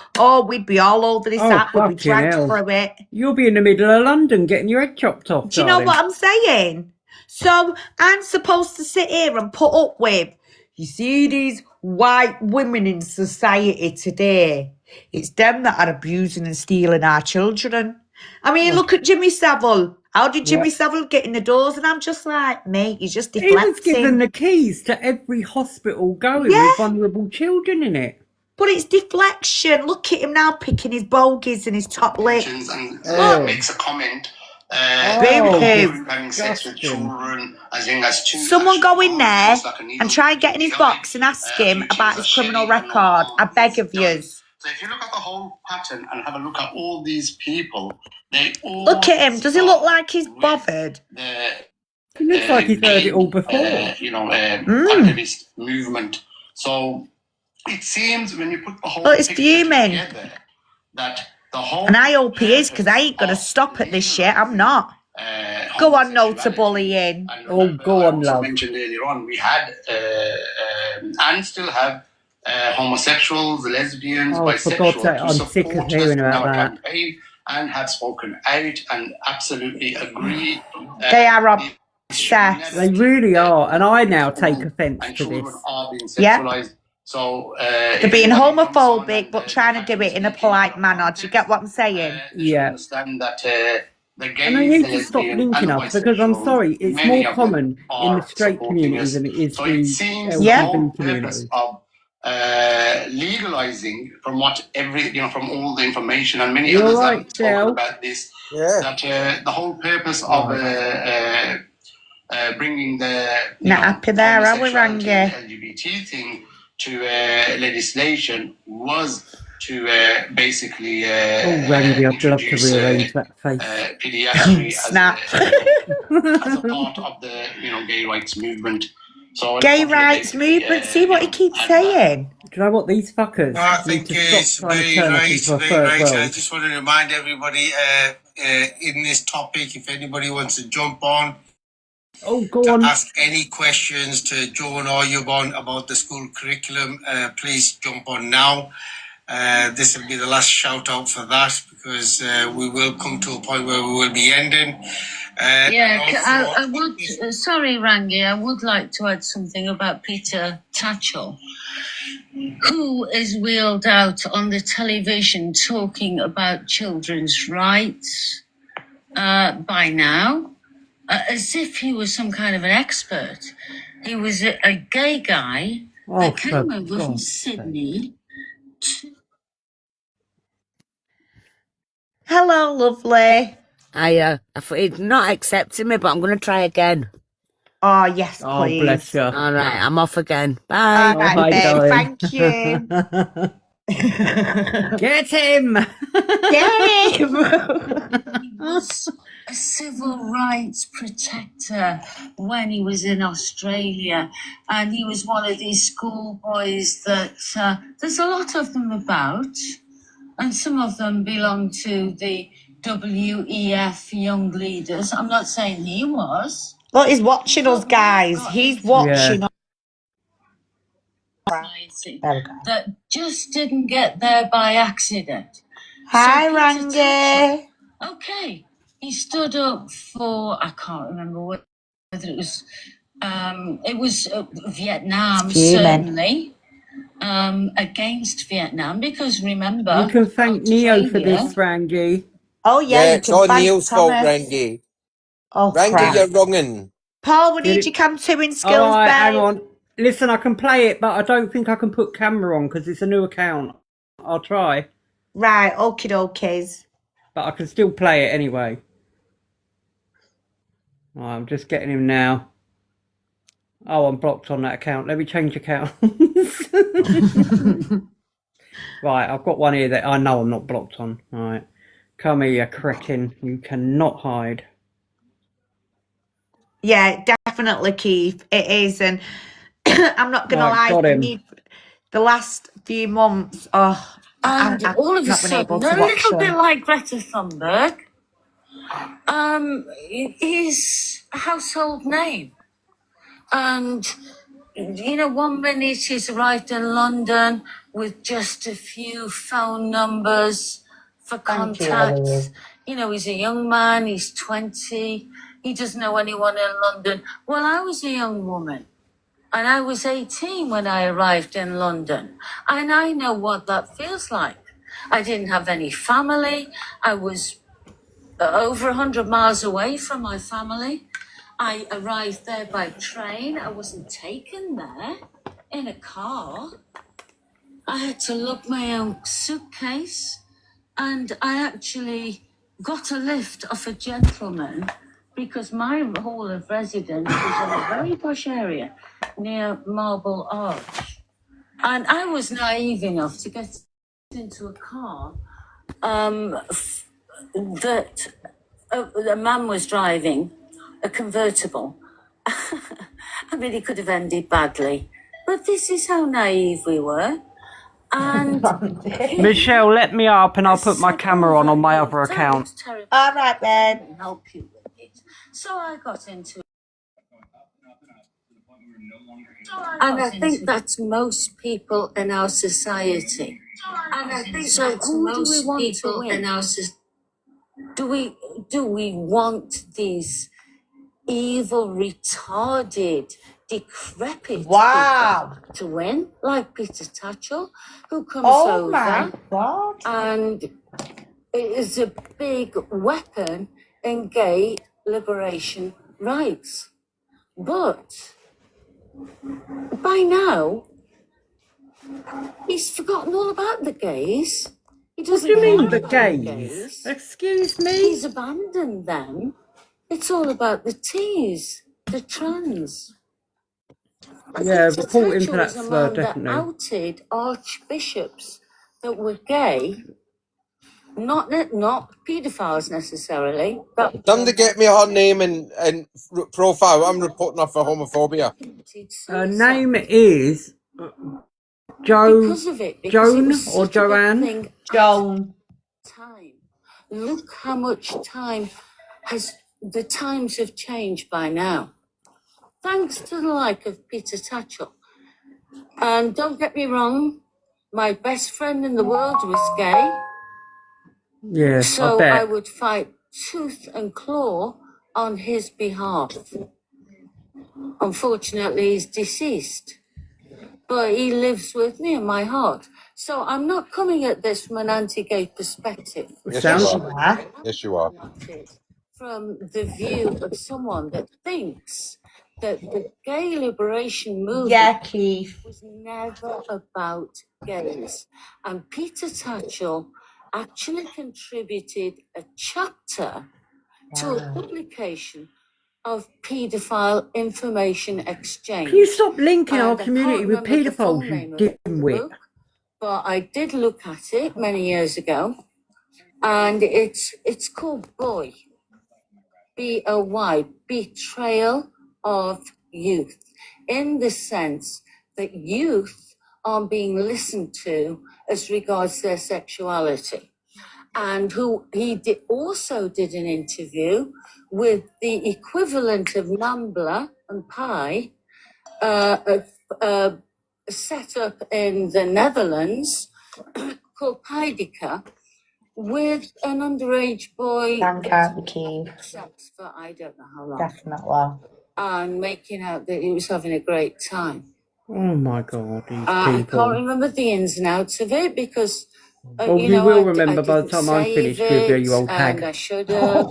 we'd be all over this app, we'd be dragged through it. You'll be in the middle of London getting your head chopped off, Do you know what I'm saying? So I'm supposed to sit here and put up with, you see these white women in society today, it's them that are abusing and stealing our children. I mean, look at Jimmy Savile. How did Jimmy Savile get in the doors? And I'm just like, mate, he's just deflecting. He was given the keys to every hospital going with vulnerable children in it. But it's deflection. Look at him now picking his bogies and his top lip. And makes a comment. Having sex with children as young as 2. Someone go in there and try and get in his box and ask him about his criminal record. I beg of you. So if you look at the whole pattern and have a look at all these people, they all look at him. Does he look like he's bothered? He looks like he's heard it all before. Activist movement. So it seems when you put the whole it's fuming. Together, that the whole and I hope he is, because I ain't going to stop at this shit. I'm not. Go on, no to bullying. Go on, love. I mentioned earlier on, we had and still have homosexuals, lesbians, Oh, for God's sake, bisexual to I'm sick of support us hearing in about our that. campaign and have spoken out and absolutely agree. They are obsessed. They really are, and I now take offence And to children this. are being Yep. sexualized. So They're being homophobic, but trying to do it in a polite manner. Do you get what I'm saying? they should Yeah. understand that the And they gays, need the to stop lesbian, and linking the us because I'm bisexual, sorry, it's many more of them common in the are straight supporting community us. than it is So the it seems the Yeah. whole LGBT purpose community. of legalizing, from what from all the information, and many You others alright, have spoken Shell? about this, Yeah. that the whole purpose of bringing the Not happy there, are we, homosexuality and Rangy? LGBT thing to legislation was to basically Oh, Randy, I'd love to introduce rearrange that face. pediatry Snap. as a part of the gay rights movement. So I just Gay wanted to rights basically, movement. See what he keeps add that. saying. Do you know what? These fuckers No, I need think to stop it's trying to very turn us right, into a very third right. I world. just want to remind everybody in this topic, if anybody wants to jump on, Oh, go to on. ask any questions to Joan or Yvonne about the school curriculum, please jump on now. This will be the last shout out for that because we will come to a point where we will be ending. I would. Sorry, Rangi, I would like to add something about Peter Tatchell, who is wheeled out on the television talking about children's rights by now, as if he was some kind of an expert. He was a gay guy that came over from Sydney. Hello, lovely. I thought he'd not accepted me, but I'm going to try again. Oh, yes, Oh, bless please. you. All right, I'm off again. Bye. All right, hi, babe. darling. Thank you. Get him! Get him! He was a civil rights protector when he was in Australia, and he was one of these schoolboys that there's a lot of them about, and some of them belong to the WEF Young Leaders. I'm not saying he was. Look, he's watching us, guys. He's watching us. There we go. That just didn't get there by accident. Hi, Peter Rangy. Tatchell, okay, he stood up for, I can't remember whether it was Vietnam, certainly, against Vietnam, because remember, You can thank Neo for Australia- this, Rangi. Oh, yeah, you it's can all thank Neil's fault, Thomas. Rangy. Oh, Rangy, crap. you're wronging. Paul, we Did need it- your cam 2 in skills, All right, hang babe. on. Listen, I can play it, but I don't think I can put camera on because it's a new account. I'll try. Right, okie dokies. But I can still play it anyway. Oh, I'm just getting him now. Oh, I'm blocked on that account. Let me change accounts. Right, I've got one here that I know I'm not blocked on. All right. Come here, you cretin. You cannot hide. Yeah, definitely, Keith. It is. And I'm not going Right, to got lie, him. the last few months, And I've all of a not been able sudden, to a watch little bit them. like Greta Thunberg, is a household name. And, you know, one minute he's arrived in London with just a few phone numbers for Thank you, contacts. Louise. You know, he's a young man, he's 20, he doesn't know anyone in London. Well, I was a young woman. And I was 18 when I arrived in London. And I know what that feels like. I didn't have any family. I was over 100 miles away from my family. I arrived there by train. I wasn't taken there in a car. I had to lug my own suitcase. And I actually got a lift off a gentleman because my hall of residence was in a very posh area near Marble Arch. And I was naive enough to get into a car that a man was driving, a convertible. I mean, it could have ended badly. But this is how naive we were. And Michelle, let me up and I'll put my camera on my other account. All right, babe. Help you with it. So I got into And I think that's most people in our society. And I think so that's who most do we want people to win? In our society. Do we want these evil, retarded, decrepit Wow. people to win, like Peter Tatchell, who comes Oh my over God. and is a big weapon in gay liberation rights. But by now, he's forgotten all about the gays. He What doesn't do you mean, care the about the gays? gays. Excuse me? He's abandoned them. It's all about the T's, the trans. Yeah, Peter reporting for Tatchell that was slur, among the definitely. outed archbishops that were gay, not paedophiles necessarily. But Time to get me her name and profile. I'm reporting her for homophobia. Her name is Joan or Joanne? Joan. Time. Look how much time the times have changed by now. Thanks to the like of Peter Tatchell. And don't get me wrong, my best friend in the world was gay. Yeah, So I bet. I would fight tooth and claw on his behalf. Unfortunately, he's deceased, but he lives with me in my heart. So I'm not coming at this from an anti-gay perspective. Yes, you are. Yes, you are. From the view of someone that thinks that the gay liberation movement was never about gays. And Peter Tatchell actually contributed a chapter to a publication of paedophile information exchange. Can you stop linking our And I community can't with remember the full paedophiles, name you of the dimwit? book, but I did look at it many years ago, and it's called Boy, B-O-Y, Betrayal of Youth, in the sense that youth aren't being listened to as regards their sexuality. And who he also did an interview with the equivalent of Nambla and Pi, set up in the Netherlands called Paidica, with an underage boy sex for I don't know how long. Definitely. And making out that he was having a great time. Oh my God, these I people. can't remember the ins and outs of it because Well, you will remember by the time I'm finished with you, you old hag. and I should have.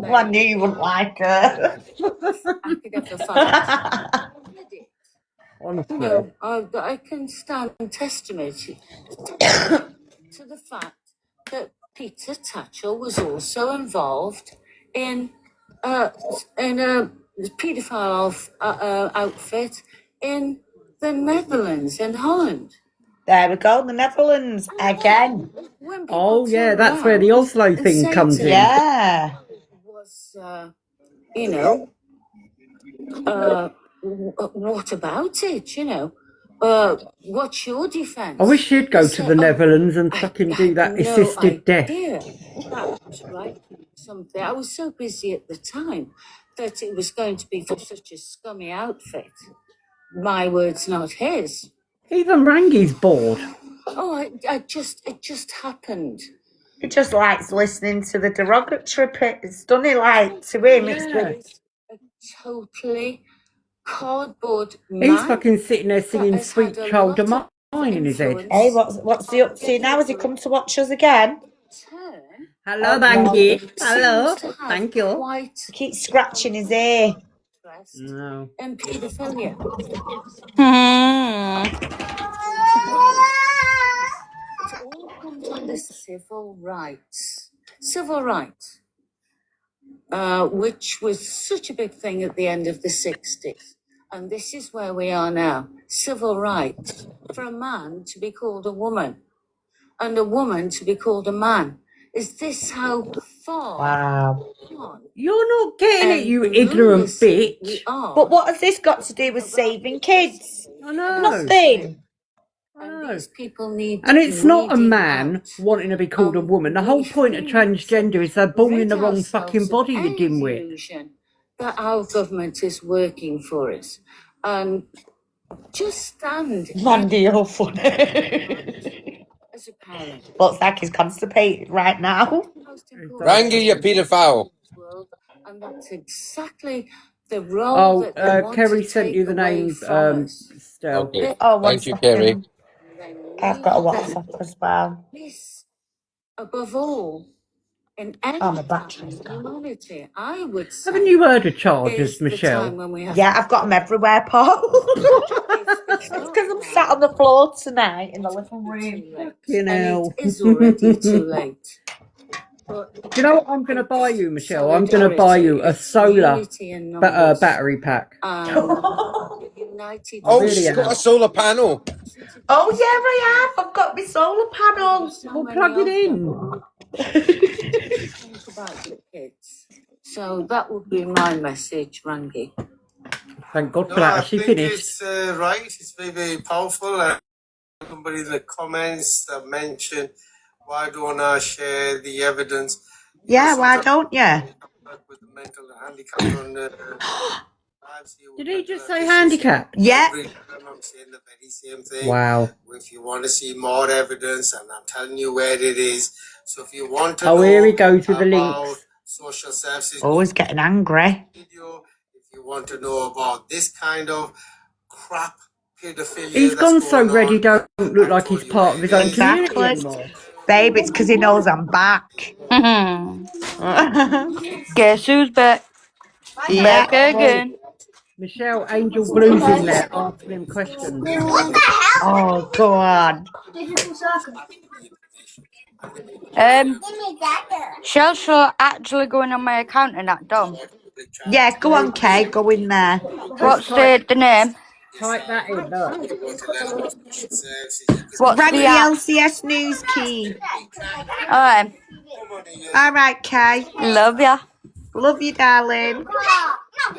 I knew you wouldn't like her. I could have the fact. Honestly. No, I can stand testimony to the fact that Peter Tatchell was also involved in a paedophile outfit in the Netherlands and Holland. There we go, the Netherlands again. Oh yeah, that's where the Oslo thing comes in. Yeah. Was what about it? What's your defense? I wish you'd go to the Netherlands and fucking do that assisted death. That was right. Something. I was so busy at the time that it was going to be for such a scummy outfit. My words, not his. Even Rangy's bored. Oh, it just happened. He just likes listening to the derogatory bits, doesn't he? Like, to him, it's a totally cardboard man. He's fucking sitting there singing Sweet Child of Mine in his head. Hey, what's he up to now? Has he come to watch us again? Hello, Rangy. Hello. Thank you. He keeps scratching his ear. No. And paedophilia. It all comes under civil rights. Civil rights, which was such a big thing at the end of the 60s. And this is where we are now. Civil rights for a man to be called a woman and a woman to be called a man. Is this how far? Wow. You're not getting it, you ignorant bitch. But what has this got to do with saving kids? I know. Nothing. And these people need. And it's not a man wanting to be called a woman. The whole point of transgender is they're born in the wrong fucking body, you dimwit. That our government is working for us. And just stand. Mandy, you're funny. As a parent. Looks like he's constipated right now. Rangy, you paedophile. And that's exactly the role that they want Kerry to sent take you the away name, from us. Stel. Okay. Oh, one Thank you, Kerry. second. I've got a WhatsApp as well. This, above all, in any Oh, my time battery's in gone. humanity, I would say. Haven't you heard of charges, Is the Michelle? time when we have Yeah, to I've got them everywhere, Paul. It's because I'm sat on the floor tonight in the living room. Fucking hell. It is already too late. But Do you know what I'm going to buy you, Michelle? I'm going to buy you a solar battery pack. United Oh, Really she's got am. a solar panel. Oh, yeah, I have. I've got my solar panel. We'll plug it in. Think about your kids. So that would be my message, Rangy. Thank God for No, that. I Has she think finished? it's right. It's very, very powerful. Somebody in the comments that mentioned, why don't I share the evidence? Yeah, why don't you? With the mental handicapped on Did he just say handicap? Yeah. every time I'm saying the very same thing. Wow. If you want to see more evidence, and I'm telling you where it is. So if you want to Oh, here we know go to the about links. social services, Always getting angry. video. If you want to know about this kind of crap pedophilia, He's that's gone so going red he on, don't look like he's part of his own community Exactly. anymore. Babe, it's because he knows I'm back. Guess who's back? Yeah. Back again. Michelle Angel Blue's in there asking him questions. Oh, go on. Shall actually going on my account and that done. Yeah, go on, Kay. Go in there. What's the name? Type that in, look. What's Rank the the app? LCS news key. Alright. All right, Kay. Love ya. Love you, darling.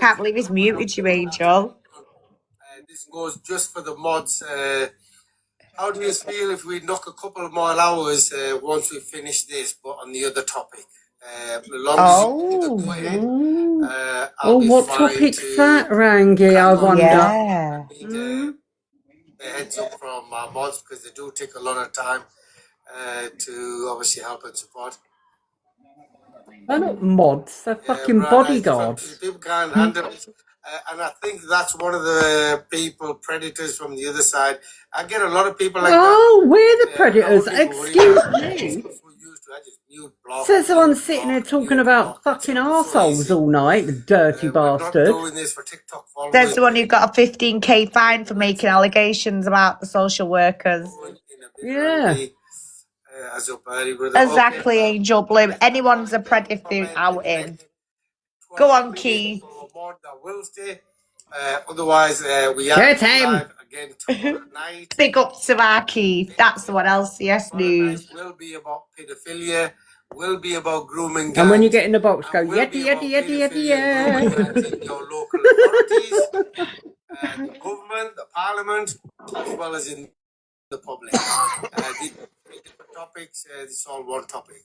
Can't believe he's muted you, Angel. This goes just for the mods. How do you feel if we knock a couple of more hours once we finish this, but on the other topic? As long as you go ahead, I'll be what fine topic's to that, Rangy? I wonder. Yeah. A heads up from my mods because they do take a lot of time to obviously help and support. They're not mods, they're fucking bodyguards. People can't handle it. And I think that's one of the people, predators from the other side. I get a lot of people like that. Oh, we're the predators. Excuse me. Says the one sitting there talking about fucking arseholes all night, the dirty bastard. Doing this for TikTok followers. There's the one who got a 15k fine for making allegations about the social workers. Yeah. Exactly, Angel Blue. Anyone's a predator out in. Go on, Keith. Otherwise, we Get him. again tomorrow night. Big up to our Keith. That's the one, LCS News. Will be about pedophilia. Will be about grooming. And when you get in the box, go yeti, yeti, yeti, yeti, yeah. Your local authorities, the government, the parliament, as well as in the public. These different topics. This is all one topic.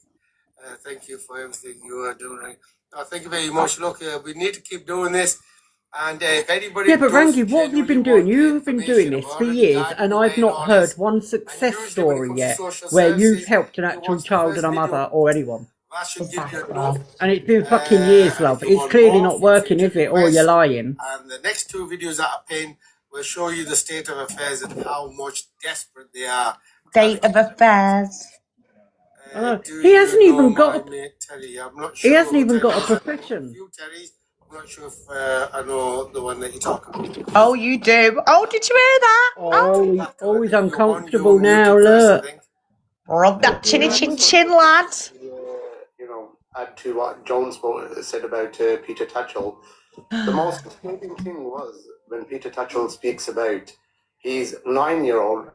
Thank you for everything you are doing. Thank you very much. Look, we need to keep doing this. And if anybody yeah, but Rangy, what have you been doing? You've been doing this for years, and I've not heard one success story yet where you've helped an actual child and a mother or anyone. And it's been fucking years, love. It's clearly not working, is it? Or you're lying. And the next two videos that I pinned will show you the state of affairs and how much desperate they are. State of affairs. He hasn't even got. He hasn't even got a profession. I'm not sure if I know the one that you're talking about. Oh, you do. Oh, did you hear that? Oh, he's uncomfortable now. Look. Rub that chinny chin chin, lad. Add to what John said about Peter Tatchell. The most disturbing thing was when Peter Tatchell speaks about his 9-year-old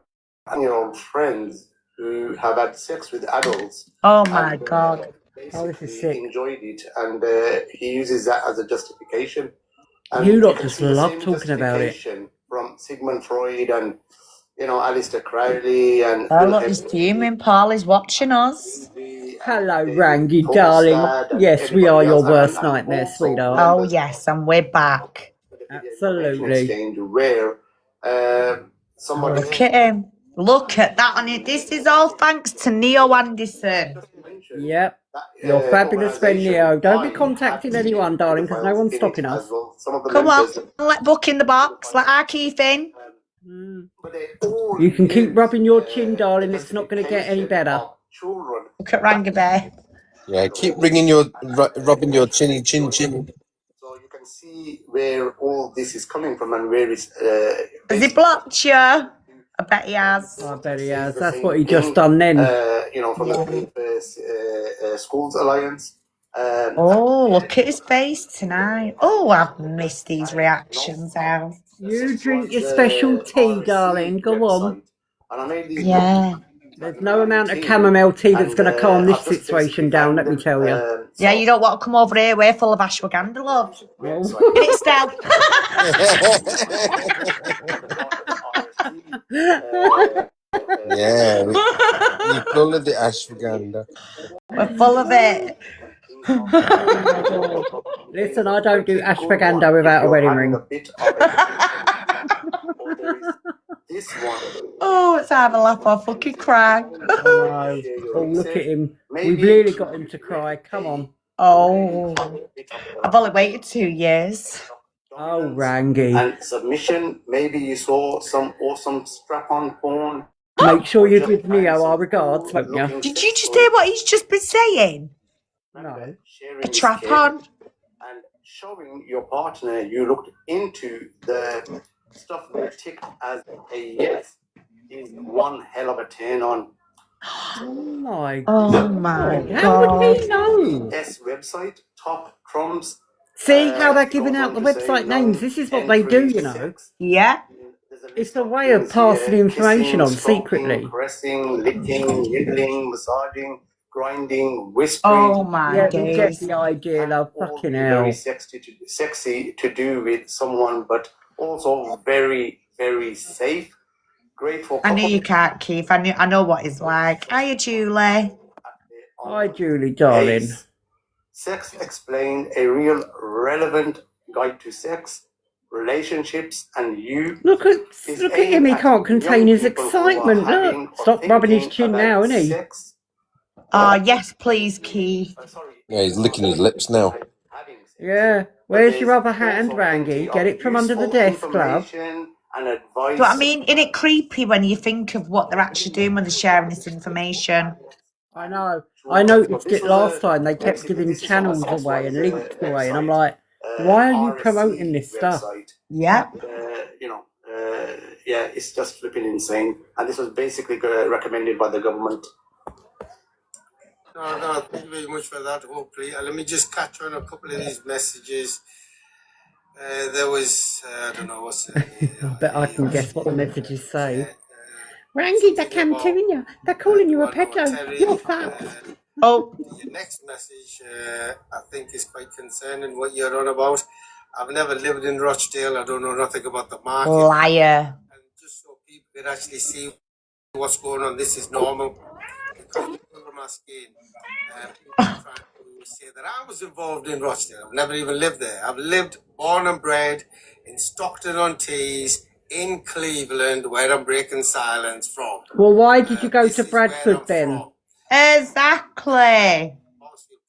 friends who have had sex with adults. Oh my God. This is sick. Enjoyed it, and he uses that as a justification. And you lot just love talking about it. From Sigmund Freud and Aleister Crowley and. Oh, look, he's fuming. Paul is watching us. Hello, Rangy, darling. Yes, we are your worst nightmare, sweetheart. Oh yes, and we're back. information Absolutely. exchange where somebody Look at him. Look at that on it. This is all thanks to Neo Anderson. Yep. Your fabulous friend Neo. Don't be contacting anyone, darling, because no one's in it stopping as us. well. Some of the Come on, members, let Book in the box. Let our Keith in. but they all You can keep use rubbing your chin, the darling. It's not going to get any justification better. of children. Look at Rangy Bear. Yeah, keep ringing your rubbing your chinny chin chin. So you can see where all this is coming from and where it's. Has he blocked you? I bet he has. I bet he has. That's what he just done then. You know, from the Safe Schools Alliance. Oh, look at his face tonight. Oh, I've missed these reactions out. You drink your special tea, darling. Go on. Yeah. There's no amount of chamomile tea that's going to calm this situation down, let me tell you. Yeah, you don't want to come over here. We're full of ashwagandha, love. Oh. Get it, Stel. Yeah, you're full of the ashwagandha. We're full of it. Listen, I don't do ashwagandha without a wedding ring. Oh, let's have a laugh or fucking cry. No. Oh, look at him. We've really got him to cry. Come on. Oh, I've only waited 2 years. Oh, Rangy. And submission, maybe you saw some awesome strap-on porn. Make sure you give Neo our regards, won't you? Did you just hear what he's just been saying? No. A trap on. And showing your partner you looked into the stuff that ticked as a yes is one hell of a turn on. Oh my How would he know? S website, top crumbs. See how they're giving out the website names? This is what they do, you know. Yeah. It's a way of passing information on stroking, secretly. Pressing, licking, nibbling, massaging, grinding, whispering. Oh my Yeah, you get days. the idea, love. Fucking Very hell. sexy to do with someone, but also very, very safe. Great for I know you can't, Keith. I know what he's like. Hiya, Julie. Hi, Julie, darling. Sex Explained, a real relevant guide to sex, relationships, and you. Look at him. He can't contain his excitement. Look. Stop rubbing his chin now, isn't he? Yes, please, Keith. Yeah, he's licking his lips now. Yeah. Where's your other hand, Rangy? Get it from under the desk, love. But I mean, isn't it creepy when you think of what they're actually doing when they're sharing this information? I know. I noticed it last time. They kept giving channels away and links away, and I'm like, why are you promoting this stuff? Yeah. Yeah, it's just flipping insane. And this was basically recommended by the government. No, thank you very much for that, hopefully. Let me just catch on a couple of these messages. There was, I don't know what's I bet I can guess what the messages say. Rangy, they're camping you. They're calling you a pedo. You're fat. Oh. Your next message, I think, is quite concerning what you're on about. I've never lived in Rochdale. I don't know nothing about the market. Liar. And just so people can actually see what's going on, this is normal. Because people are asking, people are trying to say that I was involved in Rochdale. I've never even lived there. I've lived, born and bred in Stockton-on-Tees, in Cleveland, where I'm breaking silence from. Well, why did you go to Bradford then? Exactly.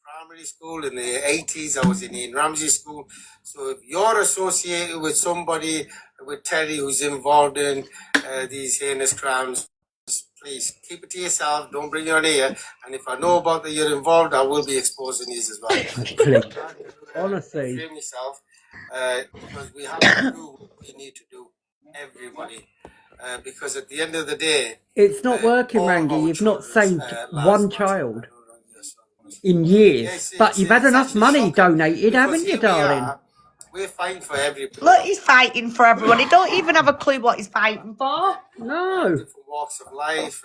Primary school in the 80s, I was in Ian Ramsey school. So if you're associated with somebody, with Terry, who's involved in these heinous crimes, please keep it to yourself. Don't bring it on here. And if I know about that you're involved, I will be exposing these as well. Honestly. Frame yourself, because we have to do what we need to do. Everybody. Because at the end of the day, it's not working, Rangy. You've not saved one child in years, but you've had enough money donated, haven't you, darling? We're fighting for everybody. Look, he's fighting for everyone. He don't even have a clue what he's fighting for. No. Different walks of life,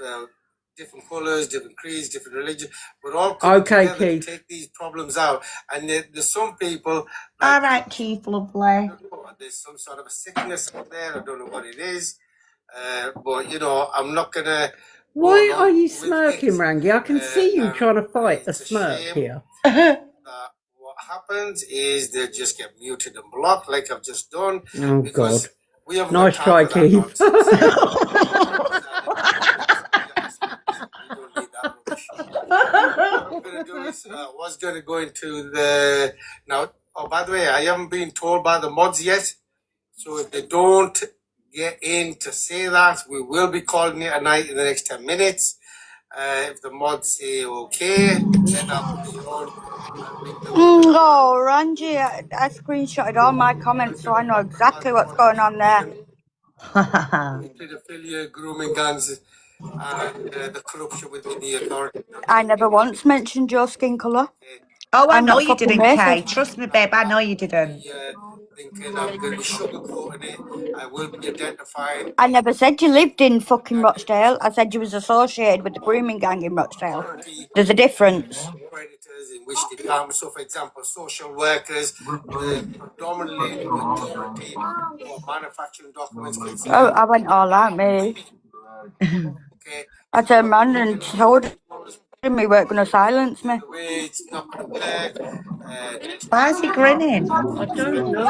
different colours, different creeds, different religions. We're all coming together Keith. to take these problems out. And there's some people. All right, Keith, lovely. There's some sort of a sickness out there. I don't know what it is. But, you know, I'm not going to... Why are you smirking, Rangy? I can see you trying to fight a smirk here. What happens is they just get muted and blocked, like I've just done, Oh because God. we haven't got Nice time try, for that Keith. nonsense. We don't need that rubbish. What I'm going to do is, was going to go into the now. Oh, by the way, I haven't been told by the mods yet. So if they don't get in to say that, we will be calling it a night in the next 10 minutes. If the mods say okay, then I'll put it on and make them aware. Oh, Rangy, I screenshotted all my comments so I know exactly what's going on there. Pedophilia, grooming gangs, and the corruption within the authority. I never once mentioned your skin colour. Oh, I I'm know not you fucking didn't, Kay. racist. Trust me, babe. I know you didn't. Thinking I'm going to be sugarcoating it. I will be identifying I never said you lived in fucking Rochdale. I said you was associated with the grooming gang in Rochdale. There's a difference. predators in which department. So, for example, social workers, predominantly the majority who are manufacturing documents get Oh, sent. I went all out, me. Okay, I turned around and told him he weren't going to silence me. the way it's not going to work. Why is he grinning? I don't know.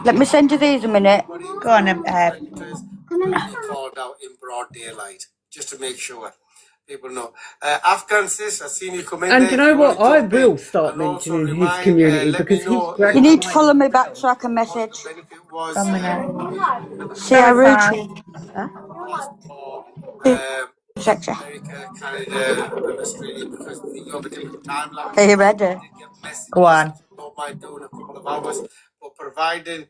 Let me send you these a minute. Go on, Predators will be called out in broad daylight, just to make sure people know. Afghan sis, I seen you come in And there. you If know you want what? to I jump in, will start and also mentioning his remind, community let me because he's know You need to dragged. follow me back so I can what message. the benefit was. 1 minute. See how Sorry, rude bye. she Huh? Was for Sexy. America, Canada, and Australia because you have a different timeline. Are you ready? I did get Go messages. on. Don't mind doing a couple of hours, but providing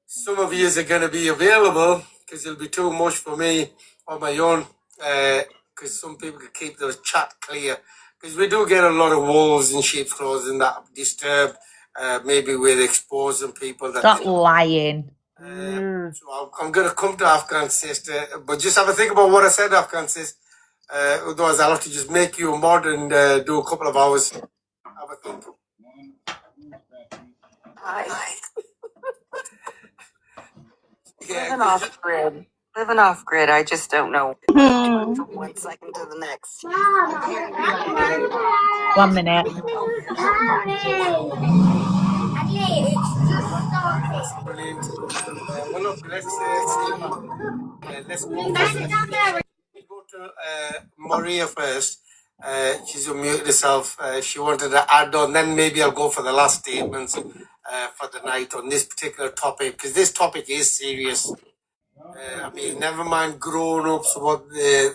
some of you are going to be available because it'll be too much for me on my own. Because some people can keep their chat clear. Because we do get a lot of wolves in sheep's clothing that disturb. Maybe we're exposing people that Stop they know. lying. So I'm going to come to Afghan sister, but just have a think about what I said, Afghan sis. Otherwise, I'll have to just make you a mod and do a couple of hours. Have a think. Living off grid. Living off grid. I just don't know. From one second to the next. 1 minute. Brilliant. Well, look, let's see what happens. Let's go for go to Maria first. She's unmuted herself. She wanted to add on, then maybe I'll go for the last statements for the night on this particular topic because this topic is serious. I mean, never mind grown-ups, what they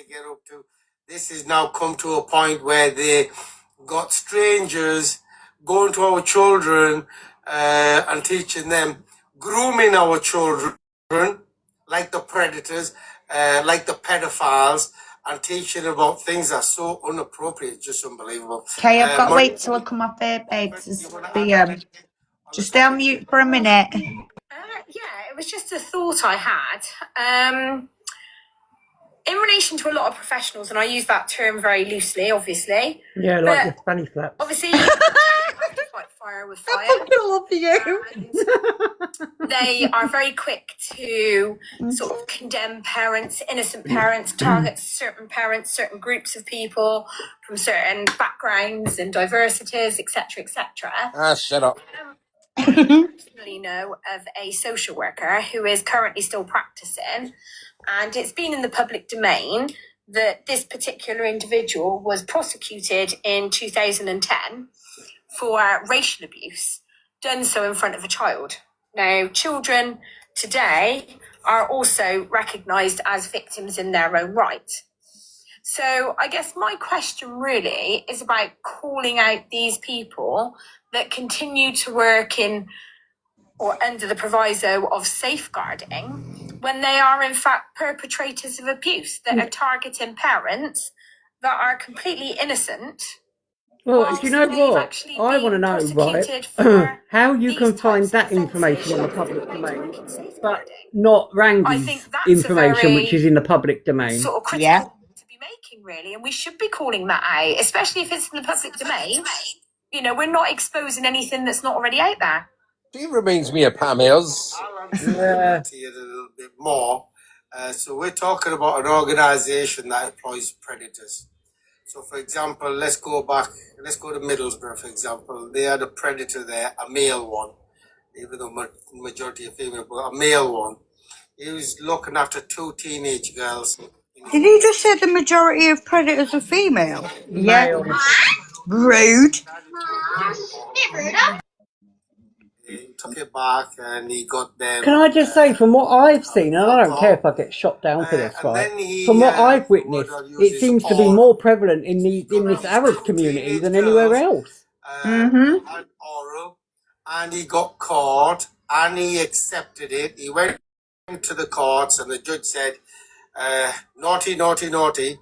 get up to. This has now come to a point where they got strangers going to our children and teaching them, grooming our children like the predators, like the pedophiles, and teaching about things that are so inappropriate, just unbelievable. Okay, I've got to wait till I come off here, babe. Just stay on mute for a minute. Yeah, it was just a thought I had. In relation to a lot of professionals, and I use that term very loosely, obviously. Yeah, like the fanny flaps. Obviously, you have to fight fire with fire. I love you. They are very quick to sort of condemn parents, innocent parents, target certain parents, certain groups of people from certain backgrounds and diversities, etc., etc. Shut up. I personally know of a social worker who is currently still practicing, and it's been in the public domain that this particular individual was prosecuted in 2010 for racial abuse, done so in front of a child. Now, children today are also recognised as victims in their own right. So I guess my question really is about calling out these people that continue to work in or under the proviso of safeguarding when they are in fact perpetrators of abuse that are targeting parents that are completely innocent. Well, do you know what? I want to know, right, how you can find that information on the public domain, but not Rangy's information, which is in the public domain. Sort of critical to be making, really, and we should be calling that out, especially if it's in the public domain. You know, we're not exposing anything that's not already out there. She reminds me of Pam Ayres. Yeah. A little bit more. So we're talking about an organisation that employs predators. So, for example, let's go to Middlesbrough, for example. They had a predator there, a male one, even though majority are female, but a male one. He was looking after 2 teenage girls. Did you just say the majority of predators are female? Yeah. Male. Rude. He took it back and he got them. Can I just say, from what I've seen, and I don't care if I get shot down for this, right? From what I've witnessed, it seems to be more prevalent in this Arab community than anywhere else. And oral, and he got caught, and he accepted it. He went to the courts, and the judge said, "Naughty, naughty, naughty!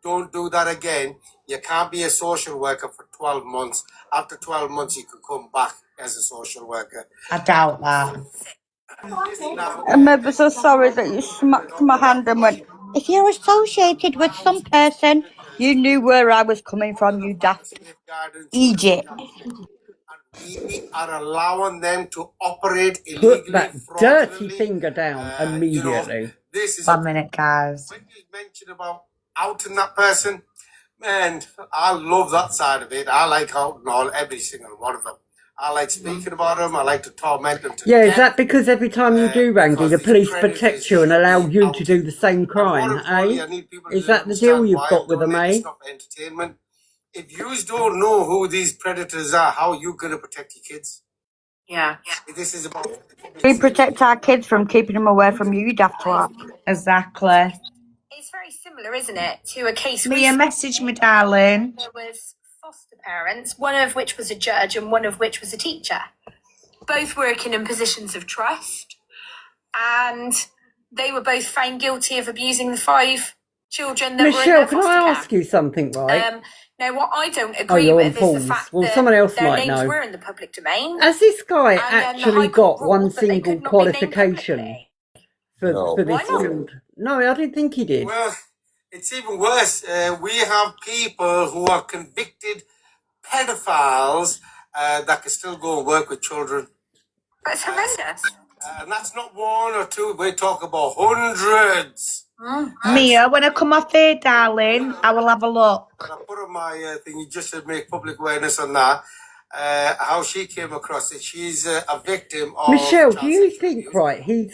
Don't do that again. You can't be a social worker for 12 months. After 12 months, you could come back as a social worker." I doubt that. I'm ever so sorry that you smacked my hand and went, if you're associated with some person, you knew where I was coming from, you daft Egypt. We are allowing them to operate Put illegally, that dirty finger down immediately. This is 1 minute, guys. when you mention about outing that person, man, I love that side of it. I like outing every single one of them. I like speaking about them. I like to torment them to Yeah, death. is that because every time you do, Rangy, the police protect you and allow you to do the same crime, eh? Is that the deal you've got with them, eh? Entertainment. If you don't know who these predators are, how are you going to protect your kids? Yeah. This is about... We protect our kids from keeping them away from you, daft twat. Exactly. It's very similar, isn't it, to a case Mia, message me, darling. There was foster parents, one of which was a judge and one of which was a teacher, both working in positions of trust, and they were both found guilty of abusing the 5 children that were in Michelle, their can foster I care. ask you something, right? Now, what I don't Oh, agree you're on with is the pause. fact Well, that someone else their might names know. were in the public domain. Has this guy And then the actually High Court got one ruled that they single could not be named qualification for this field? No, I didn't think he did. Well, it's even worse. We have people who are convicted pedophiles that can still go and work with children. That's horrendous. And that's not 1 or 2. We talk about hundreds. Mia, when I come off here, darling, I will have a look. And I put on my thing just to make public awareness on that. How she came across it. She's a victim of... Michelle, do you think, right, he's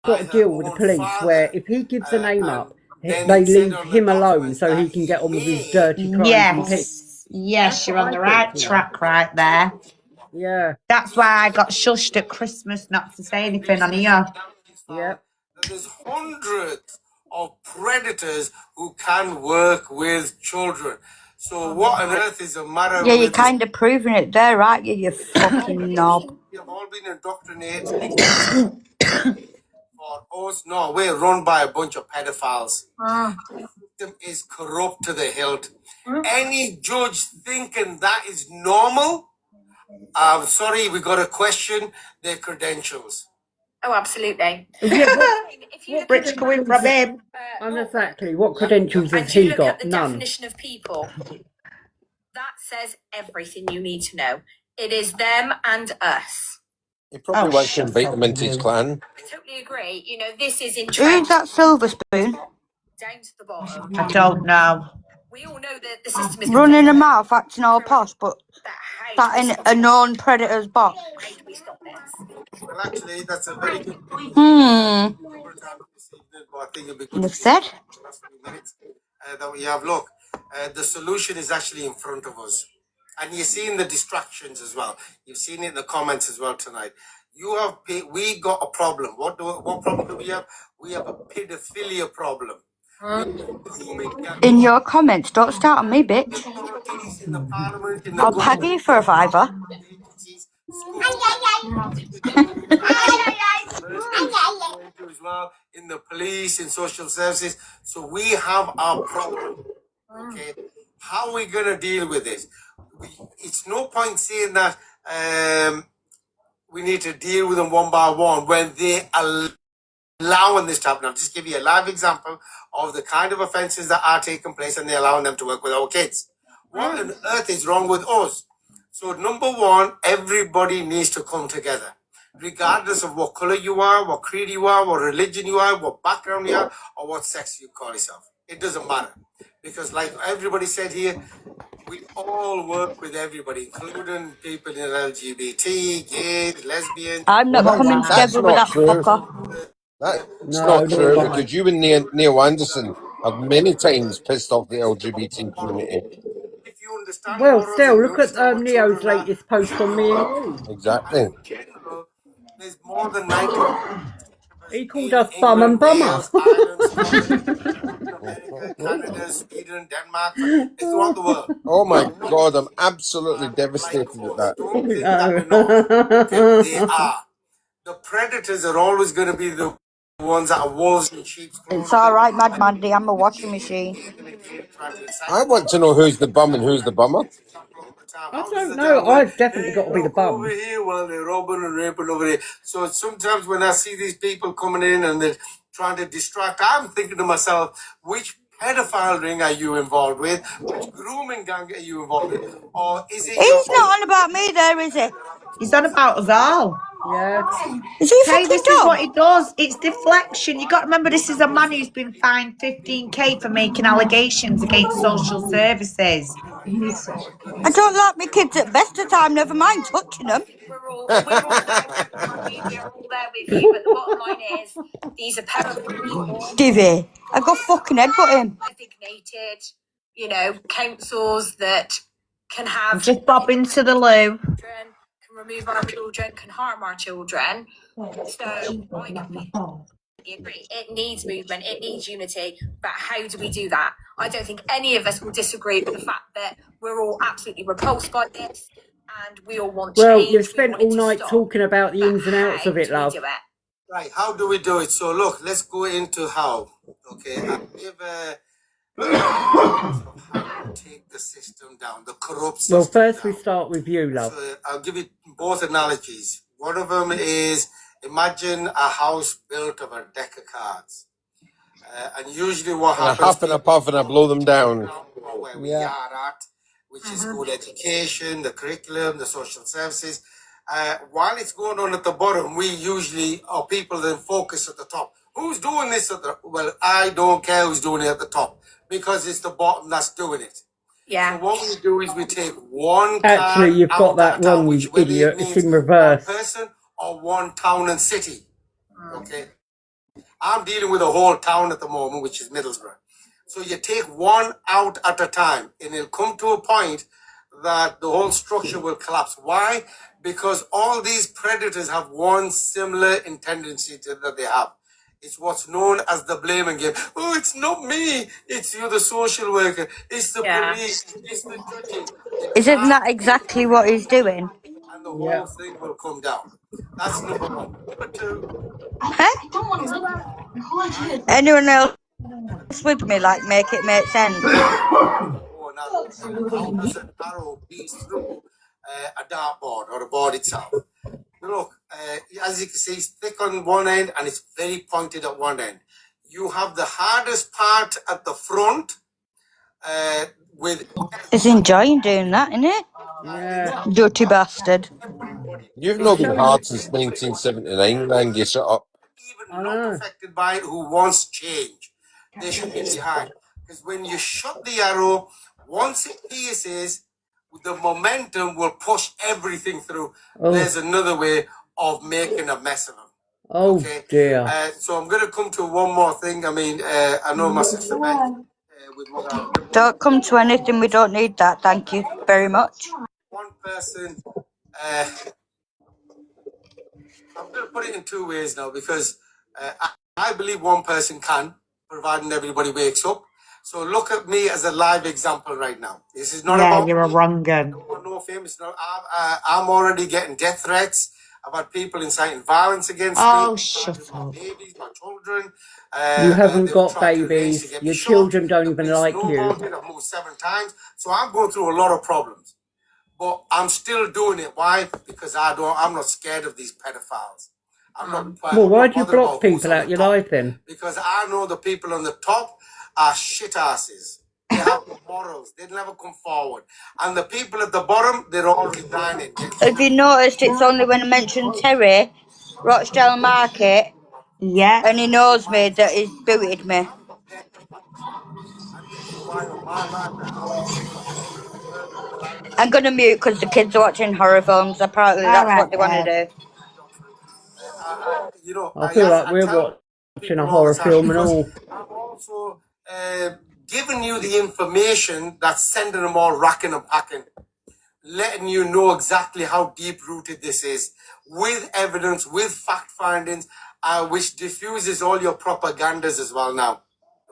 got a deal with the police where if he gives a name up, they leave him alone so he can get on with his dirty crimes and pigs? Yes, you're on the right track right there. Yeah. That's why I got shushed at Christmas not to say anything on here. Yeah. There's hundreds of predators who can work with children. So what on earth is the matter Yeah, with you're kind of proving it there, aren't you, you fucking knob? We've all been indoctrinated for us. No, we're run by a bunch of pedophiles. The system is corrupt to the hilt. Any judge thinking that is normal, I'm sorry, we got to question their credentials. Oh, absolutely. Rich going from him. And exactly, what credentials has And you he look got? at the None. definition of people. That says everything you need to know. It is them and us. He probably won't convict them into his clan. I totally agree. You know, this is Who's entrenched that silver spoon? down to the bottom. I don't know. We all know that the system is Running a mouth, acting all posh, but that in a known predator's box. Well, actually, that's a very good point. Hmm. But I think it'll be good Enough said. last few minutes that we have. Look, the solution is actually in front of us. And you're seeing the distractions as well. You've seen it in the comments as well tonight. We got a problem. What problem do we have? We have a pedophilia problem. In your comments, don't start on me, bitch. In the parliament, in the I'll peg you for a fiver. as well, in the police, in social services. So we have our problem. Okay, how are we gonna deal with this? It's no point saying that we need to deal with them one by one when they are allowing this to happen. I'll just give you a live example of the kind of offences that are taking place, and they're allowing them to work with our kids. What on earth is wrong with us? So number one, everybody needs to come together. Regardless of what colour you are, what creed you are, what religion you are, what background you are, or what sex you call yourself. It doesn't matter. because, like everybody said here, we all work with everybody, including people in LGBT, gays, lesbians. I'm not coming That's together with not that true. fucker. That's No, not nor true am I. because you and Neil Anderson have many times pissed off the LGBT community. If you understand Well, morals and still, you look at understand what Neo's children are, latest post on me and you. Exactly. in general, there's more than 90 He called in us bum and England, bummer. Wales, Ireland, Scotland, America, Canada, Sweden, Denmark, throughout the world. Oh my They're not God, I'm absolutely flying devastated at colours. that. Don't think that we're not. Okay, they No. are. The predators are always going to be the ones that are wolves in sheep's It's clothing. alright, Mad Mandy. I'm a washing machine. Trying to incite I want to know who's the bum and who's the bummer. I How does don't the know. devil go, I've definitely hey, got to be the look over bum. here while they're robbing and raping over here. So sometimes when I see these people coming in and they're trying to distract, I'm thinking to myself, which pedophile ring are you involved with? Which grooming gang are you involved with? Or is it your He's not on about me there, is he? He's on about us all. Yeah. Is he a Hey, fucking this is what dog? he does. It's deflection. You got to remember, this is a man who's been fined 15k for making allegations against social services. I don't like my kids at best of time, never mind touching them. We're all there with you, but the bottom line is these are powerful people. Divvy. I got fucking headbutt him. Designated, councils that can have Just bob into the loo. children, can remove our children, can harm our children. So I completely agree. It needs movement, it needs unity, but how do we do that? I don't think any of us will disagree with the fact that we're all absolutely repulsed by this and we all want Well, change. you've spent all night talking about the ins and outs of it, How do we love. do it? Right, how do we do it? So look, let's go into how. Okay, I'll give of how we take the system down, the corrupt system. Well, first we start with you, love. So I'll give you both analogies. One of them is imagine a house built of a deck of cards. And usually what And I happens, huff and a puff and I blow them down. where we are at, which is good education, the curriculum, the social services. While it's going on at the bottom, we usually, our people then focus at the top. Who's doing this at the, well, I don't care who's doing it at the top because it's the bottom that's doing it. Yeah. So what we do is we take one Actually, card you've got out that at a time, wrong, which you whether idiot. it It's means in one reverse. person or one town and city. Okay. I'm dealing with a whole town at the moment, which is Middlesbrough. So you take one out at a time, and it'll come to a point that the whole structure will collapse. Why? Because all these predators have one similar tendency that they have. It's what's known as the blaming game. Oh, it's not me. It's you, the social worker. It's the police. It's the judges. Isn't that exactly what he's doing? And the whole thing will come down. That's number one. Number two. Huh? Anyone else with me, like, make it make sense? How does an arrow pierce through a dartboard or a board itself? Look, as you can see, it's thick on one end and it's very pointed at one end. You have the hardest part at the front with... He's enjoying doing that, isn't it? Yeah. Dirty bastard. You've not been hard since 1979, Rangy, shut up. Even not affected by it, who wants change. They should be behind. Because when you shot the arrow, once it pierces, the momentum will push everything through. Oh. There's another way of making a mess of them. Oh, Okay. dear. So I'm going to come to one more thing. I mean, I know my sister meant with what I... Don't come to anything, we don't need that, thank you very much. One person, I'm going to put it in two ways now because I believe one person can, providing everybody wakes up. So look at me as a live example right now. This is not about you're a me. wrong gun. No famous. No, I'm already getting death threats about people inciting violence against me. Shut up. Babies, my children. You haven't they've got tried to arrange to babies. get me Your shot. children don't The even police like know you. about it. I've moved 7 times. So I'm going through a lot of problems. But I'm still doing it. Why? Because I'm not scared of these pedophiles. Well, why do you bothered block about who's people on out the your top. life then? Because I know the people on the top are shit asses. They have morals. They never come forward. And the people at the bottom, they're all resigning. Have you noticed it's only when I mention Terry, Rochdale Market, Yeah. and he knows me that he's booted me? why on my life and how it came about and the purpose behind it. I'm going to mute because the kids are watching horror films. Apparently, All that's right, what they want to babe. do. I feel like I we're tell watching a people all the horror time film and because all. I'm also giving you the information that's sending them all racking and packing, letting you know exactly how deep rooted this is, with evidence, with fact findings, which diffuses all your propagandas as well now.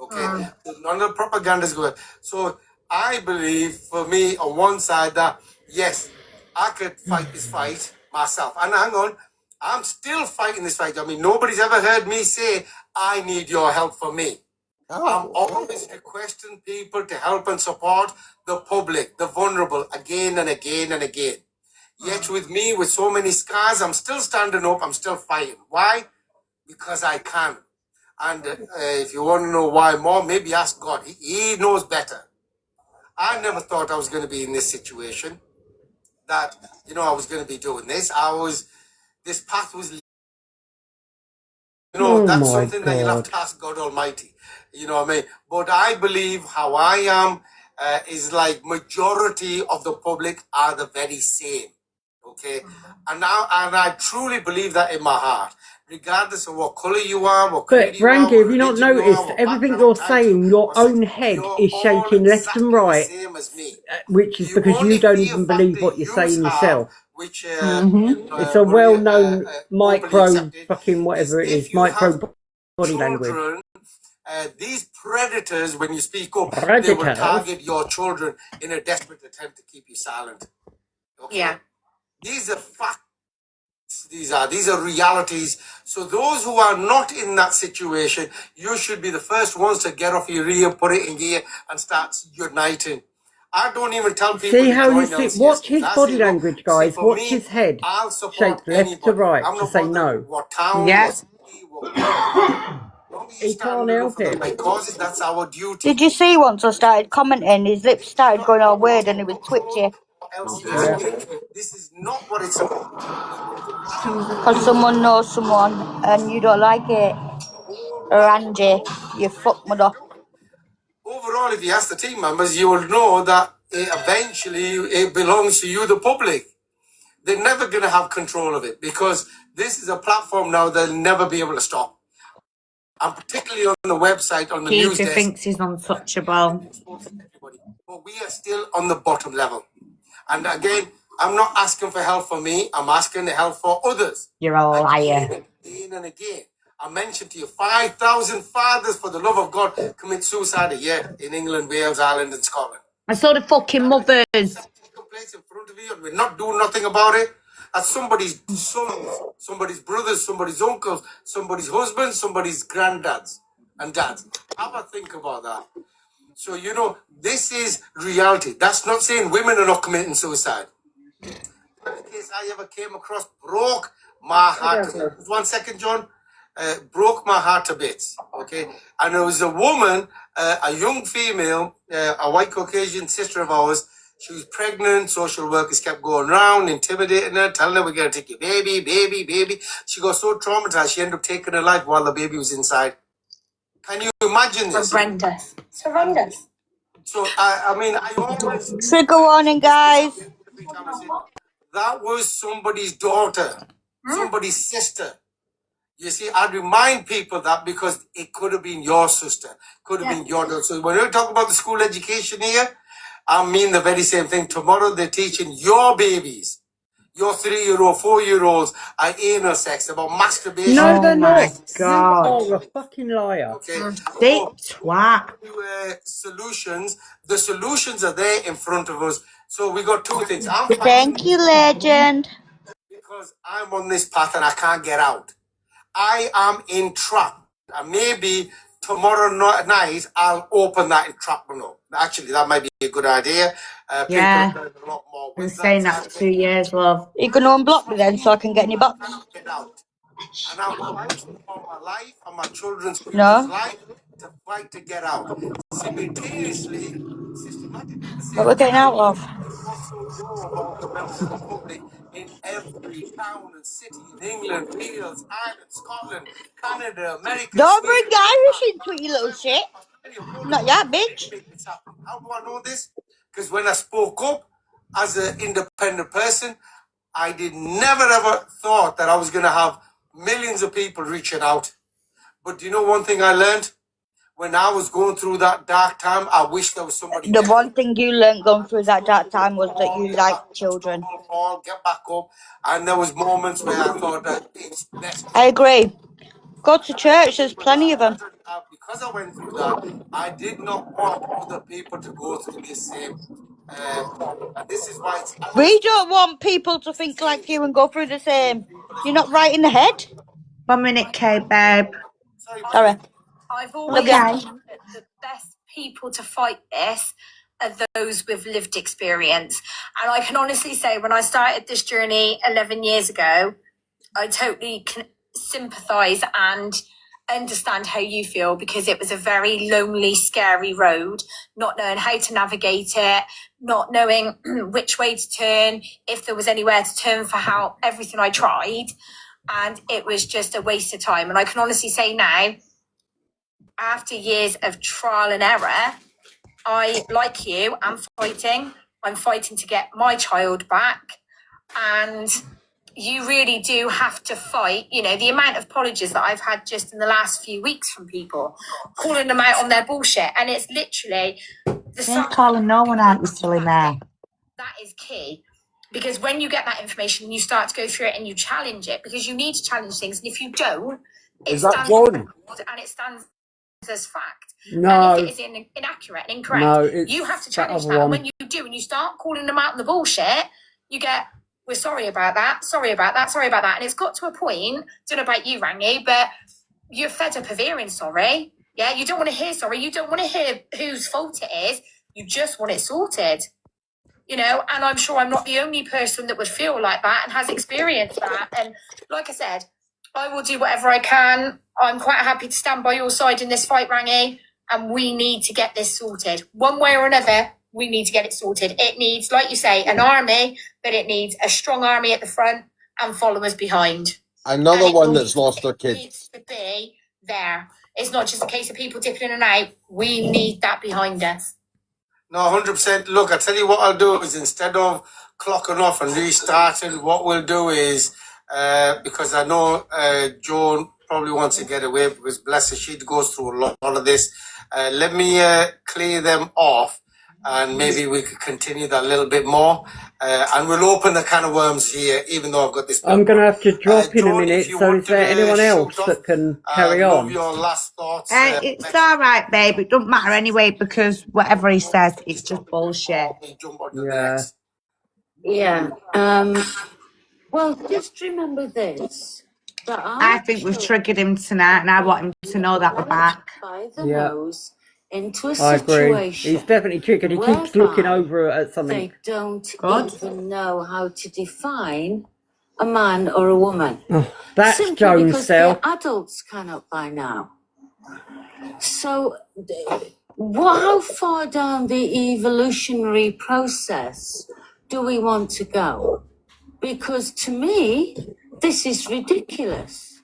Okay, so none of the propaganda is good. So I believe, for me, on one side, that yes, I could fight this fight myself. And hang on, I'm still fighting this fight. I mean, nobody's ever heard me say, I need your help for me. I'm always requesting people to help and support the public, the vulnerable, again and again and again. Yet with me, with so many scars, I'm still standing up, I'm still fighting. Why? Because I can. And if you want to know why more, maybe ask God. He knows better. I never thought I was going to be in this situation, that, I was going to be doing this. This path was, Oh that's my something that you'll have god. to ask God Almighty. You know what I mean? But I believe how I am is like majority of the public are the very same. Okay, and I truly believe that in my heart, regardless of what color you are, what creed But you are, Rangi, what have you not religion you are, noticed what everything background, you're title, saying, your or sex, own head you're is all shaking left and exactly the right, same as me. which is The because you only don't fear even believe factor what you're you saying have, yourself. which It's a Maria well-known openly micro accepted, fucking is whatever it if is, you have micro body language. children, these predators, when you speak up, they will Predators. target your children in a desperate attempt to keep you silent. Okay? Yeah. These are facts. These are realities. So those who are not in that situation, you should be the first ones to get off your ear, put it in gear, and start uniting. I don't even tell people See to how you join see. Watch LCSPs. his I body say, look, language, see, guys. for Watch me, his head I'll support shake left to anybody. right I'm to not say bothered no. what town, Yeah. what city, what country. As long as you He can't stand up help for the it. right causes, that's our duty. Did you see once I started commenting, his lips This is started not going all about weird what and he was twitchy Yeah. LCSP. This is not what it's about. because someone knows someone and you don't like it. Randy, you fuck mother. Overall, if you ask the team members, you will know that eventually it belongs to you, the public. They're never going to have control of it because this is a platform now they'll never be able to stop. And particularly on the website, on the news Keith desk, thinks he's untouchable. exposing everybody. But we are still on the bottom level. And again, I'm not asking for help for me. I'm asking the help for others. You're a Again liar. and again and again. I mentioned to you, 5,000 fathers, for the love of God, commit suicide a year in England, Wales, Ireland, and Scotland. I saw the fucking mothers. Taking place in front of you, and we're not doing nothing about it. That's somebody's sons, somebody's brothers, somebody's uncles, somebody's husbands, somebody's granddads and dads. Have a think about that. So, this is reality. That's not saying women are not committing suicide. The case I ever came across broke my heart to bits. 1 second, John. Broke my heart to bits. Okay, and it was a woman, a young female, a white Caucasian sister of ours. She was pregnant. Social workers kept going around, intimidating her, telling her, "We're gonna take your baby, baby, baby." She got so traumatized, she ended up taking her life while the baby was inside. Can you imagine this? Horrendous. It's horrendous. So I always Trigger warning, guys. every time I say that was somebody's daughter, somebody's sister. You see, I remind people that because it could have been your sister, could have been your daughter. So when we talk about the school education here, I mean the very same thing. Tomorrow they're teaching your babies, your 3-year-old, 4-year-olds, are anal sex, about masturbation. No, Oh they're my not. You god. are a fucking liar. Okay, Dick so twat. solutions. The solutions are there in front of us. So we got two things. I'm Thank fighting you, legend. because I'm on this path and I can't get out. I am entrapped. And maybe tomorrow night I'll open that entrapment up. Actually, that might be a good idea. People have Yeah. done a lot more Been with that saying that type for of thing. 2 years, love. You can unblock me then so I can get in your box. Get out. And I'm fighting for my life and my children's future's No? life to fight to get out. Simultaneously, systematically at the What same we're getting time, out of? I also know about the members of the public in every town and city in England, Wales, Ireland, Scotland, Canada, America, Don't bring Sweden, Irish Denmark, into it, you little shit. Not yet, bitch. How do I know this? Because when I spoke up as an independent person, I did never ever thought that I was going to have millions of people reaching out. But do you know one thing I learned? When I was going through that dark time, I wish there was somebody The there. one thing you learned going through that dark time was that you like children. Get back up. And there was moments where I thought that it's best. I agree. Go to church, there's plenty of them. Because I went through that, I did not want other people to go through the same. And this is why it's. We don't want people to think like you and go through the same. You're not right in the head. 1 minute, Kay, babe. Sorry. I've Love always ya. found that the best people to fight this are those with lived experience. And I can honestly say, when I started this journey 11 years ago, I totally can sympathise and understand how you feel, because it was a very lonely, scary road, not knowing how to navigate it, not knowing which way to turn, if there was anywhere to turn for help, everything I tried. And it was just a waste of time. And I can honestly say now, after years of trial and error, I, like you, am fighting. I'm fighting to get my child back. And you really do have to fight. You know, the amount of apologies that I've had just in the last few weeks from people, calling them out on their bullshit. And it's literally the You ain't calling no one out, you silly man. that is key. Because when you get that information, you start to go through it and you challenge it, because you need to challenge things. And if you don't, it Is that stands John? and it stands as fact. No. And if it is inaccurate and incorrect, No, it's you have to that challenge other that. And one. when you do, and you start calling them out on the bullshit, you get, we're sorry about that, sorry about that, sorry about that. And it's got to a point, don't know about you, Rangy, but you're fed up of hearing sorry. Yeah, you don't want to hear sorry. You don't want to hear whose fault it is. You just want it sorted. You know, and I'm sure I'm not the only person that would feel like that and has experienced that. And like I said, I will do whatever I can. I'm quite happy to stand by your side in this fight, Rangy, and we need to get this sorted. One way or another, we need to get it sorted. It needs, like you say, an army, but it needs a strong army at the front and followers behind. Another one that's lost her It kid. needs to be there. It's not just a case of people dipping in and out. We need that behind us. No, 100%. Look, I tell you what I'll do is, instead of clocking off and restarting, what we'll do is, because I know Joan probably wants to get away, because bless her, she goes through a lot of this. Let me clear them off, and maybe we could continue that a little bit more. And we'll open the can of worms here, even though I've got this. I'm going to have to drop in a Joan, minute, if you so want is there to anyone else shoot off, that can carry love on? your last thoughts. It's all right, babe. It doesn't matter anyway, because whatever he says, it's just bullshit. Yeah. Yeah. Well, just remember this. That I our think we've children triggered him tonight, and I want him to know that we're back. by the Yeah. nose into a I agree. situation He's definitely triggered. He keeps looking whereby over at they something. don't Good. even know how to define a man or a woman. Oh, that's Simply Joan's because cell. they're adults cannot by now. So, how far down the evolutionary process do we want to go? Because to me, this is ridiculous.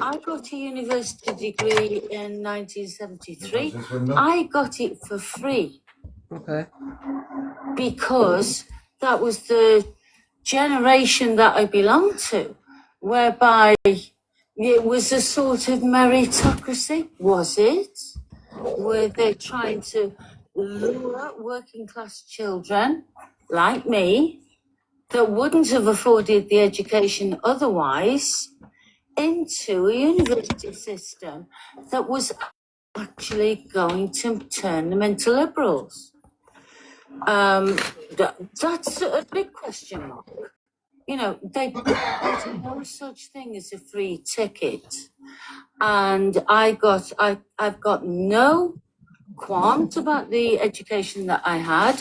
I got a university degree in 1973. I got it for free Okay. because that was the generation that I belonged to, whereby it was a sort of meritocracy. Was it? Were they trying to lure working class children like me that wouldn't have afforded the education otherwise into a university system that was actually going to turn them into liberals? That's a big question mark. You know, there's no such thing as a free ticket. And I've got no qualms about the education that I had.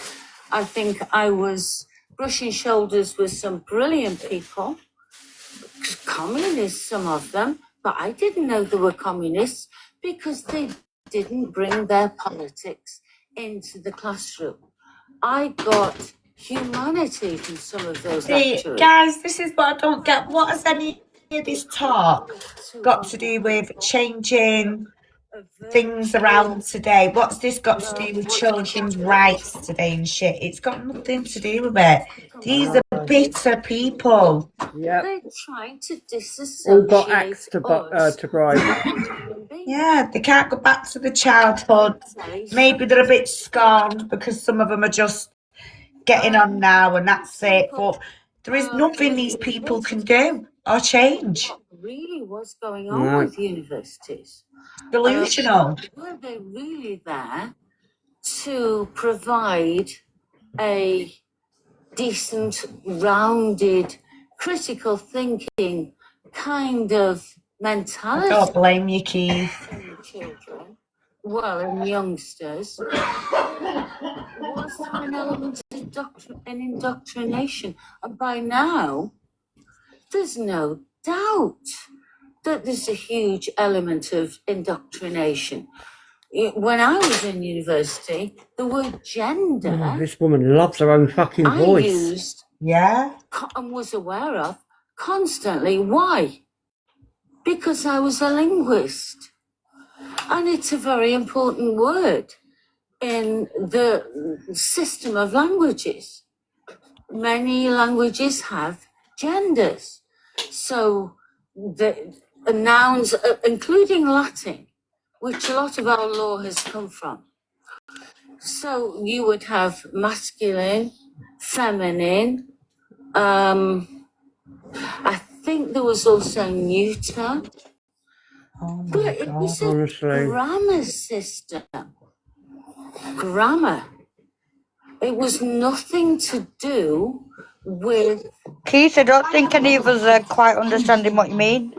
I think I was brushing shoulders with some brilliant people, communists, some of them, but I didn't know they were communists because they didn't bring their politics into the classroom. I got humanity from some of those See, lecturers. guys, this is what I don't get. What has any of this talk got to do with changing things around today. What's this got to do with children's rights today and shit? It's got nothing to do with it. These are bitter people. Yeah. They're trying to All got disassociate axe us to grind. as human beings. Yeah, they can't go back to the childhood. Maybe they're a bit scorned because some of them are just getting on now and that's it. But there is nothing these people can do or change. What really was going on with universities? Delusional. Were they really there to provide a decent, rounded, critical thinking kind of mentality? I don't blame you, Keith. In children, well, in youngsters, was there an element of indoctrination? And by now, there's no doubt that there's a huge element of indoctrination. When I was in university, the word gender, This woman loves her own fucking I voice. used and was aware of constantly. Why? Because I was a linguist. And it's a very important word in the system of languages. Many languages have genders. So the nouns, including Latin, which a lot of our law has come from. So you would have masculine, feminine. I think there was also neuter. But it was a grammar system. Grammar. It was nothing to do with. Keith, I don't think any of us are quite understanding what you mean.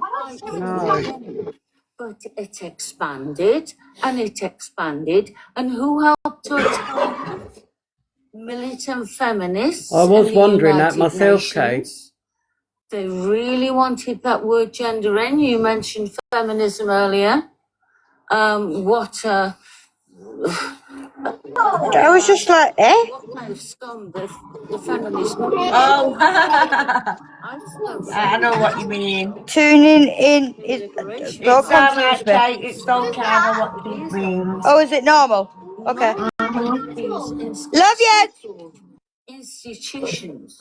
No. But it expanded and it expanded. And who helped to expand it? Militant feminists. I was in the wondering that United myself, Nations. They really wanted that word gender in. You mentioned feminism earlier. What I was just like, eh? what kind of scum the feminists? Oh, I know what you mean. Tuning in. Don't It's confuse alright, me. Kate. It's okay. I know what Keith means. Oh, is it normal? Okay. Love you. Institutions,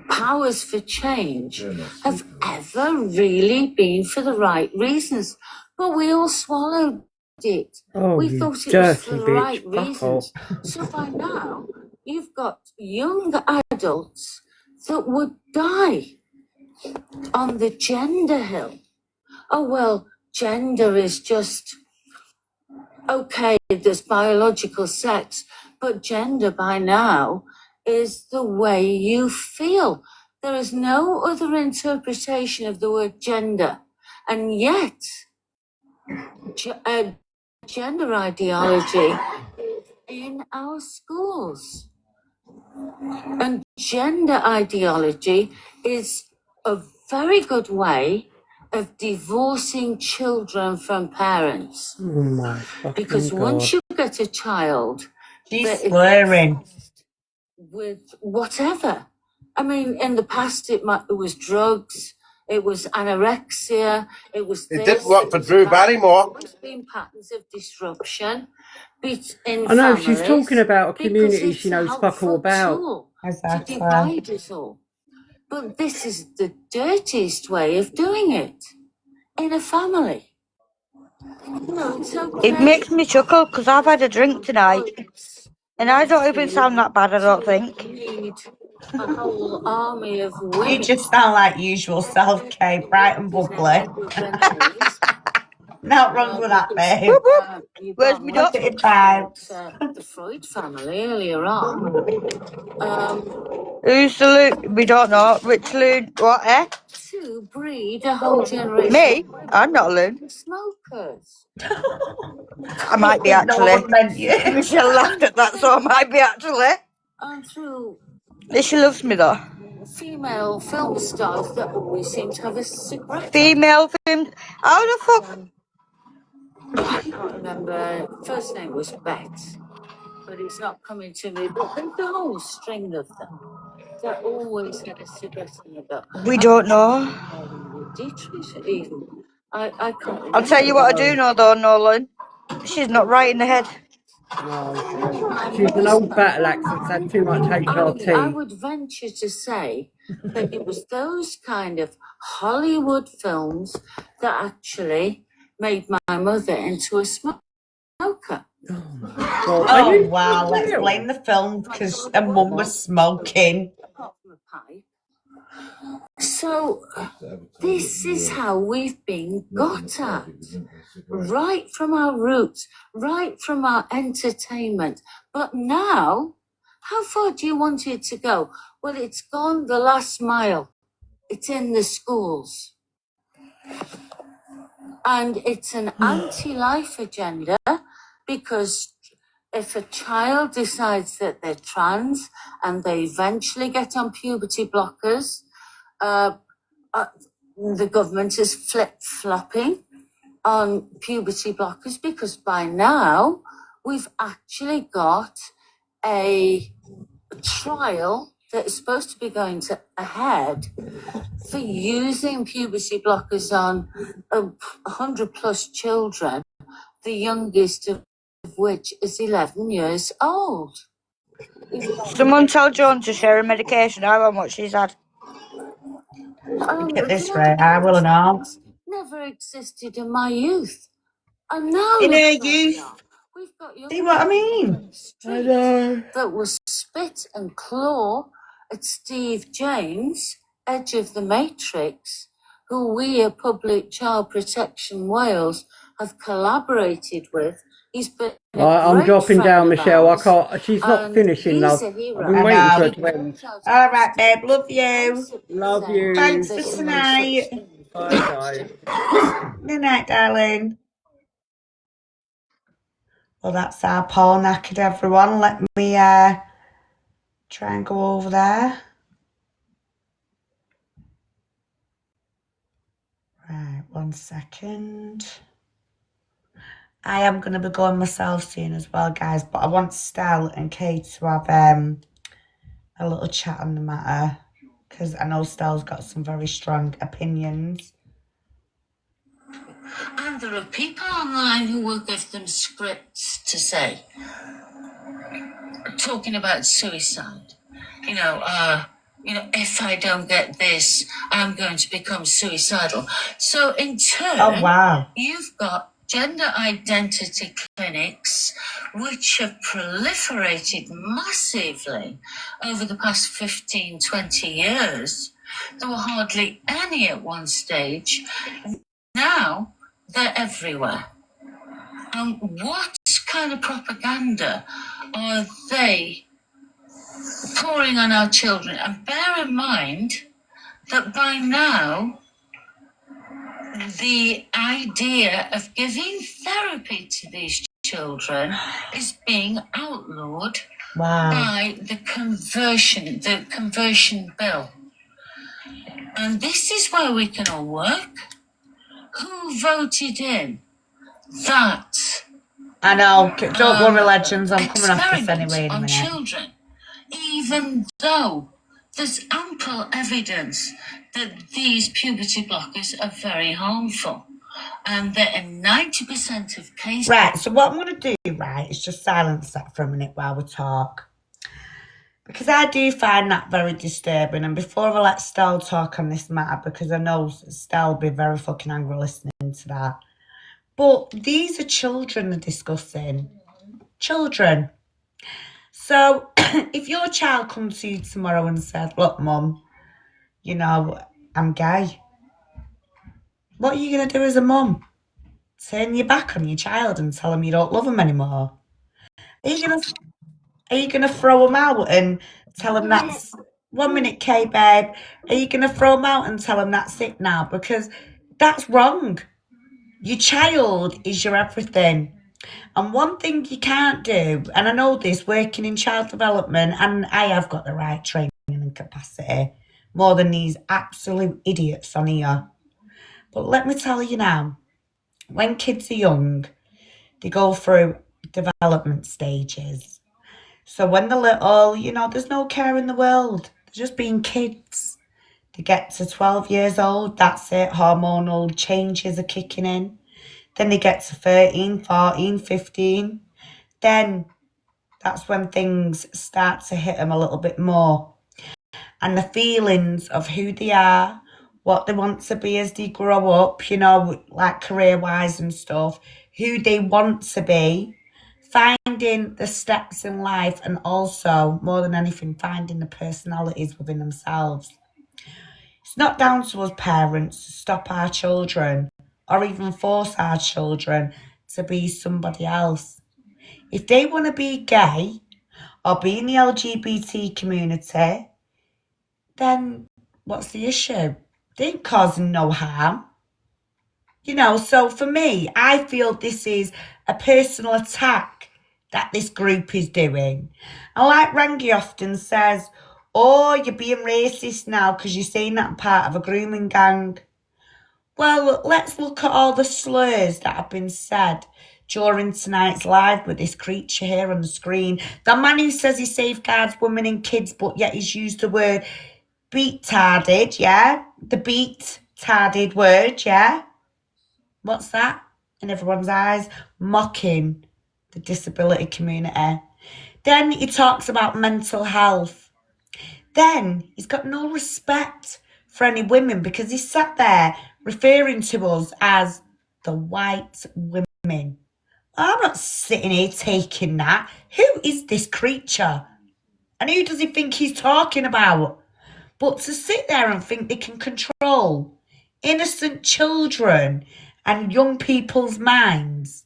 powers for change have ever really been for the right reasons, but we all swallowed it. Oh, We you thought it was for dirty the bitch. right Fuck reasons. off. So by now, you've got young adults that would die on the gender hill. Oh, well, gender is just, okay, there's biological sex, but gender by now is the way you feel. There is no other interpretation of the word gender. And yet, gender ideology is in our schools. And gender ideology is a very good way of divorcing children from parents. Oh my fucking Because God. once you get a child She's that is swearing. obsessed with whatever. I mean, in the past, it was drugs, it was anorexia, it was It this, didn't work it for was Drew that. Barrymore. There's been patterns of disruption in I know, she's families talking about a because community it's she a knows fuck all helpful about. tool to Exactly. divide us all. But this is the dirtiest way of doing it in a family. No, it's okay. It makes me chuckle because I've had a drink tonight. And I don't even sound that bad, I don't think. Need a whole army of women. You just sound like usual self, Kate. Bright and bubbly. Not wrong with that, babe. Where's me dog? Positive vibes. The Freud family earlier on. Who's the loon? We don't know. Which loon? What, eh? To breed a whole generation. Me? I'm not a loon. Smokers. I might be Didn't know actually. what meant you. Michelle laughed at that, so I might be actually. And through She loves me though. female film stars that always seem to have a cigarette. Female film. How the fuck? I can't remember. First name was Bet, but it's not coming to me. But there's a whole string of them that always had a cigarette in the belt. We don't know. Dietrich even. I can't I'll tell you what I do know though, Nolan. She's not right in the head. No, she ain't. She's an old battle axe that's had too much I HRT. would venture to say that it was those kind of Hollywood films that actually made my mother into a smoker. God, are Oh, you wow. for Let's real? blame the film because her mum was smoking. Apart from a pipe. So this is how we've been got at. Right from our roots, right from our entertainment. But now, how far do you want it to go? Well, it's gone the last mile. It's in the schools. And it's an anti-life agenda because if a child decides that they're trans and they eventually get on puberty blockers, the government is flip-flopping on puberty blockers because by now we've actually got a trial that is supposed to be going ahead for using puberty blockers on 100 plus children, the youngest of which is 11 years old. Someone tell Joan to share her medication. I want what she's had. Look at this, Ray. I will and all. Never existed in my youth. And now In look her where we youth. are. We've got young See what I children mean? in the streets that will spit and claw at Steve James, Edge of the Matrix, who we at Public Child Protection Wales have collaborated with. He's been I'm dropping down, Michelle. I can't. She's not finishing, love. I've been I waiting for her know. to end. All right, babe. Love you. Love you. Thanks for tonight. Bye, guys. Good night, darling. Well, that's our Paul knackered, everyone. Let me try and go over there. Right, 1 second. I am going to be going myself soon as well, guys, but I want Stell and Kate to have a little chat on the matter because I know Stell's got some very strong opinions. And there are people online who will give them scripts to say, talking about suicide. If I don't get this, I'm going to become suicidal. So in turn, Oh, wow. you've got gender identity clinics which have proliferated massively over the past 15, 20 years. There were hardly any at one stage. Now they're everywhere. And what kind of propaganda are they pouring on our children? And bear in mind that by now, the idea of giving therapy to these children is being outlawed by the conversion bill. And this is where we can all work. Who voted in that? I know. Don't worry, legends. I'm coming off this anyway in a on minute. Children, even though there's ample evidence that these puberty blockers are very harmful, and that in 90% of cases. Right, so what I'm going to do, right, is just silence that for a minute while we talk. Because I do find that very disturbing. And before I let Stell talk on this matter, because I know Stell will be very fucking angry listening to that. But these are children they're discussing. Children. So if your child comes to you tomorrow and said, look, Mum, I'm gay. What are you going to do as a mum? Turn your back on your child and tell him you don't love him anymore? Are you gonna throw him out and tell him that's 1 minute, Kay, babe? Are you gonna throw him out and tell him that's it now? Because that's wrong. Your child is your everything. And one thing you can't do, and I know this working in child development, and I have got the right training and capacity, more than these absolute idiots on here. But let me tell you now, when kids are young, they go through development stages. So when they're little, there's no care in the world. They're just being kids. They get to 12 years old, that's it, hormonal changes are kicking in. Then they get to 13, 14, 15. Then that's when things start to hit them a little bit more. And the feelings of who they are, what they want to be as they grow up, you know, like career-wise and stuff, who they want to be, finding the steps in life, and also, more than anything, finding the personalities within themselves. It's not down to us parents to stop our children or even force our children to be somebody else. If they want to be gay or be in the LGBT community, then what's the issue? They ain't causing no harm. You know, so for me, I feel this is a personal attack that this group is doing. And like Rangy often says, oh, you're being racist now because you're saying that part of a grooming gang. Well, let's look at all the slurs that have been said during tonight's live with this creature here on the screen. The man who says he safeguards women and kids, but yet he's used the word beat-tarded, yeah? The beat-tarded word, yeah? What's that? In everyone's eyes, mocking the disability community. Then he talks about mental health. Then he's got no respect for any women because he sat there referring to us as the white women. I'm not sitting here taking that. Who is this creature? And who does he think he's talking about? But to sit there and think they can control innocent children and young people's minds,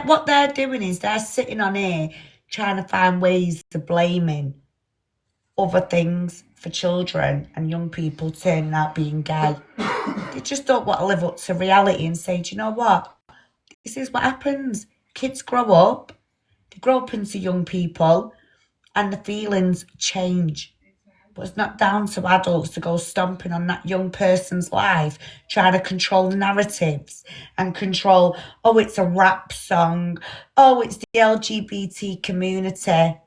what they're doing is they're sitting on here trying to find ways to blaming other things for children and young people turning out being gay. They just don't want to live up to reality and say, do you know what? This is what happens. Kids grow up, they grow up into young people, and the feelings change. But it's not down to adults to go stomping on that young person's life, trying to control narratives and control, oh, it's a rap song, oh, it's the LGBT community.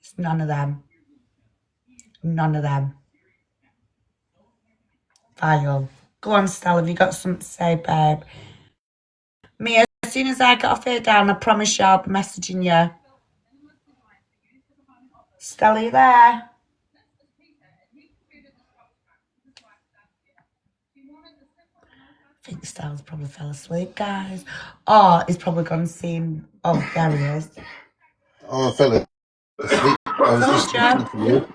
It's none of them. None of them. Vile. Go on, Stella, have you got something to say, babe? Mia, as soon as I get off here down, I promise you I'll be messaging you. Stella, you there? I think Stella's probably fell asleep, guys. Oh, he's probably gone seeing. Oh, there he is. Oh, I fell asleep. I was just listening to you.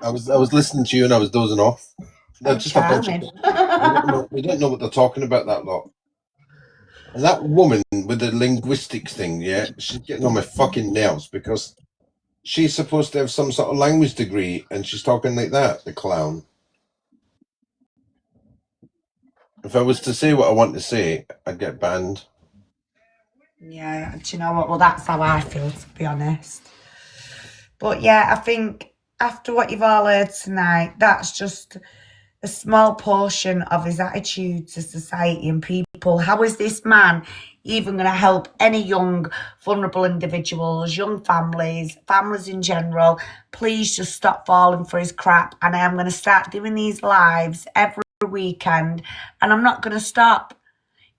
I was listening to you and I was dozing off. They're just a bunch of. We don't know what they're talking about, that lot. And that woman with the linguistics thing, yeah, she's getting on my fucking nerves because she's supposed to have some sort of language degree and she's talking like that, the clown. If I was to say what I want to say, I'd get banned. Yeah, do you know what? Well, that's how I feel, to be honest. But yeah, I think after what you've all heard tonight, that's just a small portion of his attitude to society and people. How is this man even going to help any young, vulnerable individuals, young families, families in general? Please just stop falling for his crap. And I am going to start doing these lives every weekend, and I'm not going to stop.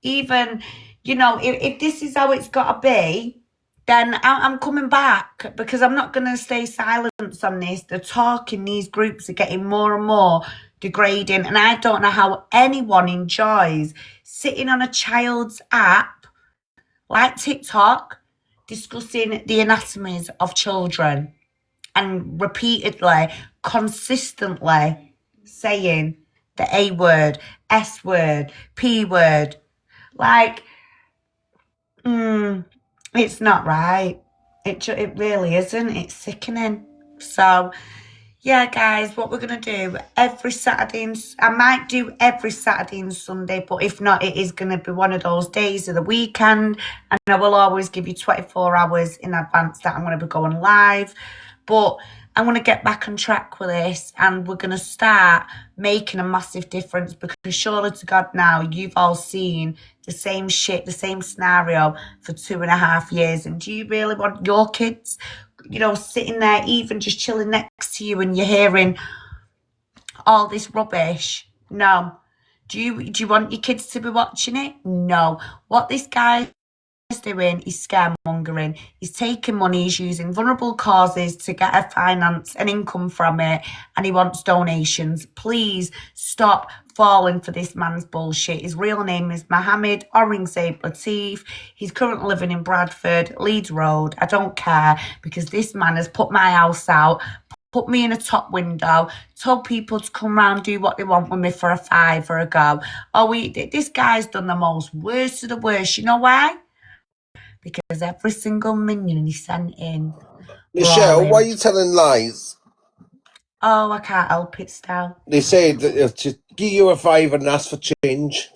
Even, you know, if this is how it's got to be, then I'm coming back because I'm not going to stay silent on this. The talk in these groups are getting more and more degrading, and I don't know how anyone enjoys sitting on a child's app like TikTok discussing the anatomies of children and repeatedly, consistently saying the A word, S word, P word. Like, it's not right. It really isn't. It's sickening. So, yeah, guys, what we're going to do every Saturday, I might do every Saturday and Sunday, but if not, it is going to be one of those days of the weekend, and I will always give you 24 hours in advance that I'm going to be going live. But I'm going to get back on track with this, and we're going to start making a massive difference, because surely to God now, you've all seen the same shit, the same scenario for 2.5 years. And do you really want your kids, you know, sitting there, even just chilling next to you, and you're hearing all this rubbish? No. Do you want your kids to be watching it? No. What this guy is doing is scaremongering. He's taking money, he's using vulnerable causes to get a finance and income from it, and he wants donations. Please stop falling for this man's bullshit. His real name is Mohammed Aurangzeb Latif. He's currently living in Bradford, Leeds Road. I don't care, because this man has put my house out, put me in a top window, told people to come round, do what they want with me for a fiver a go. This guy's done the most worst of the worst. You know why? Because every single minion he sent in. Michelle, why are you telling lies? Oh, I can't help it still. They said that to give you a fiver and ask for change.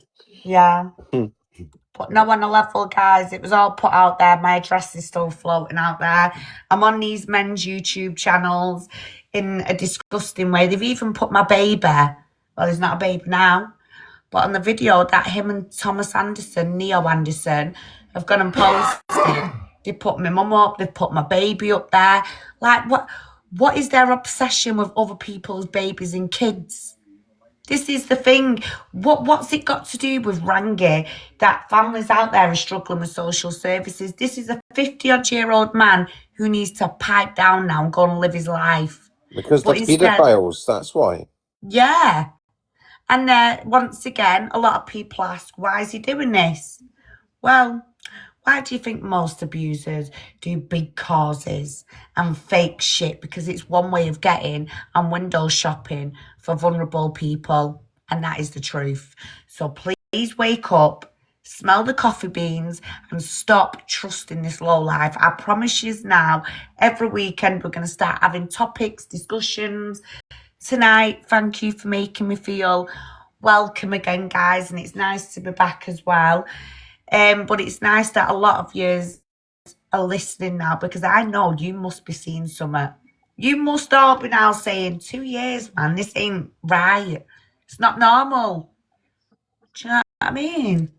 Yeah. But no on a level, guys. It was all put out there. My address is still floating out there. I'm on these men's YouTube channels in a disgusting way. They've even put my baby. Well, he's not a baby now. But on the video that him and Thomas Anderson, Neo Anderson, have gone and posted, they put my mum up, they've put my baby up there. Like, what is their obsession with other people's babies and kids? This is the thing. What's it got to do with Rangy? That families out there are struggling with social services. This is a 50-odd-year-old man who needs to pipe down now and go and live his life. Because they're paedophiles, that's why. Yeah. And once again, a lot of people ask, why is he doing this? Well, why do you think most abusers do big causes and fake shit? Because it's one way of getting and window shopping for vulnerable people. And that is the truth. So please wake up, smell the coffee beans, and stop trusting this low life. I promise you now, every weekend we're going to start having topics, discussions. Tonight, thank you for making me feel welcome again, guys. And it's nice to be back as well. But it's nice that a lot of you are listening now, because I know you must be seeing something. You must all be now saying, 2 years, man, this ain't right. It's not normal. Do you know what I mean?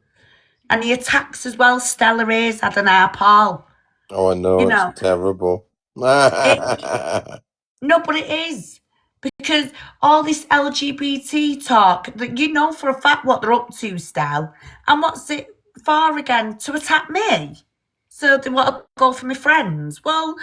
And the attacks as well, Stella Ray's had an our Paul. Oh, I know, it's terrible. No, but it is. Because all this LGBT talk, that you know for a fact what they're up to, Stell. And what's it for again? To attack me? So they want to go for my friends? Well,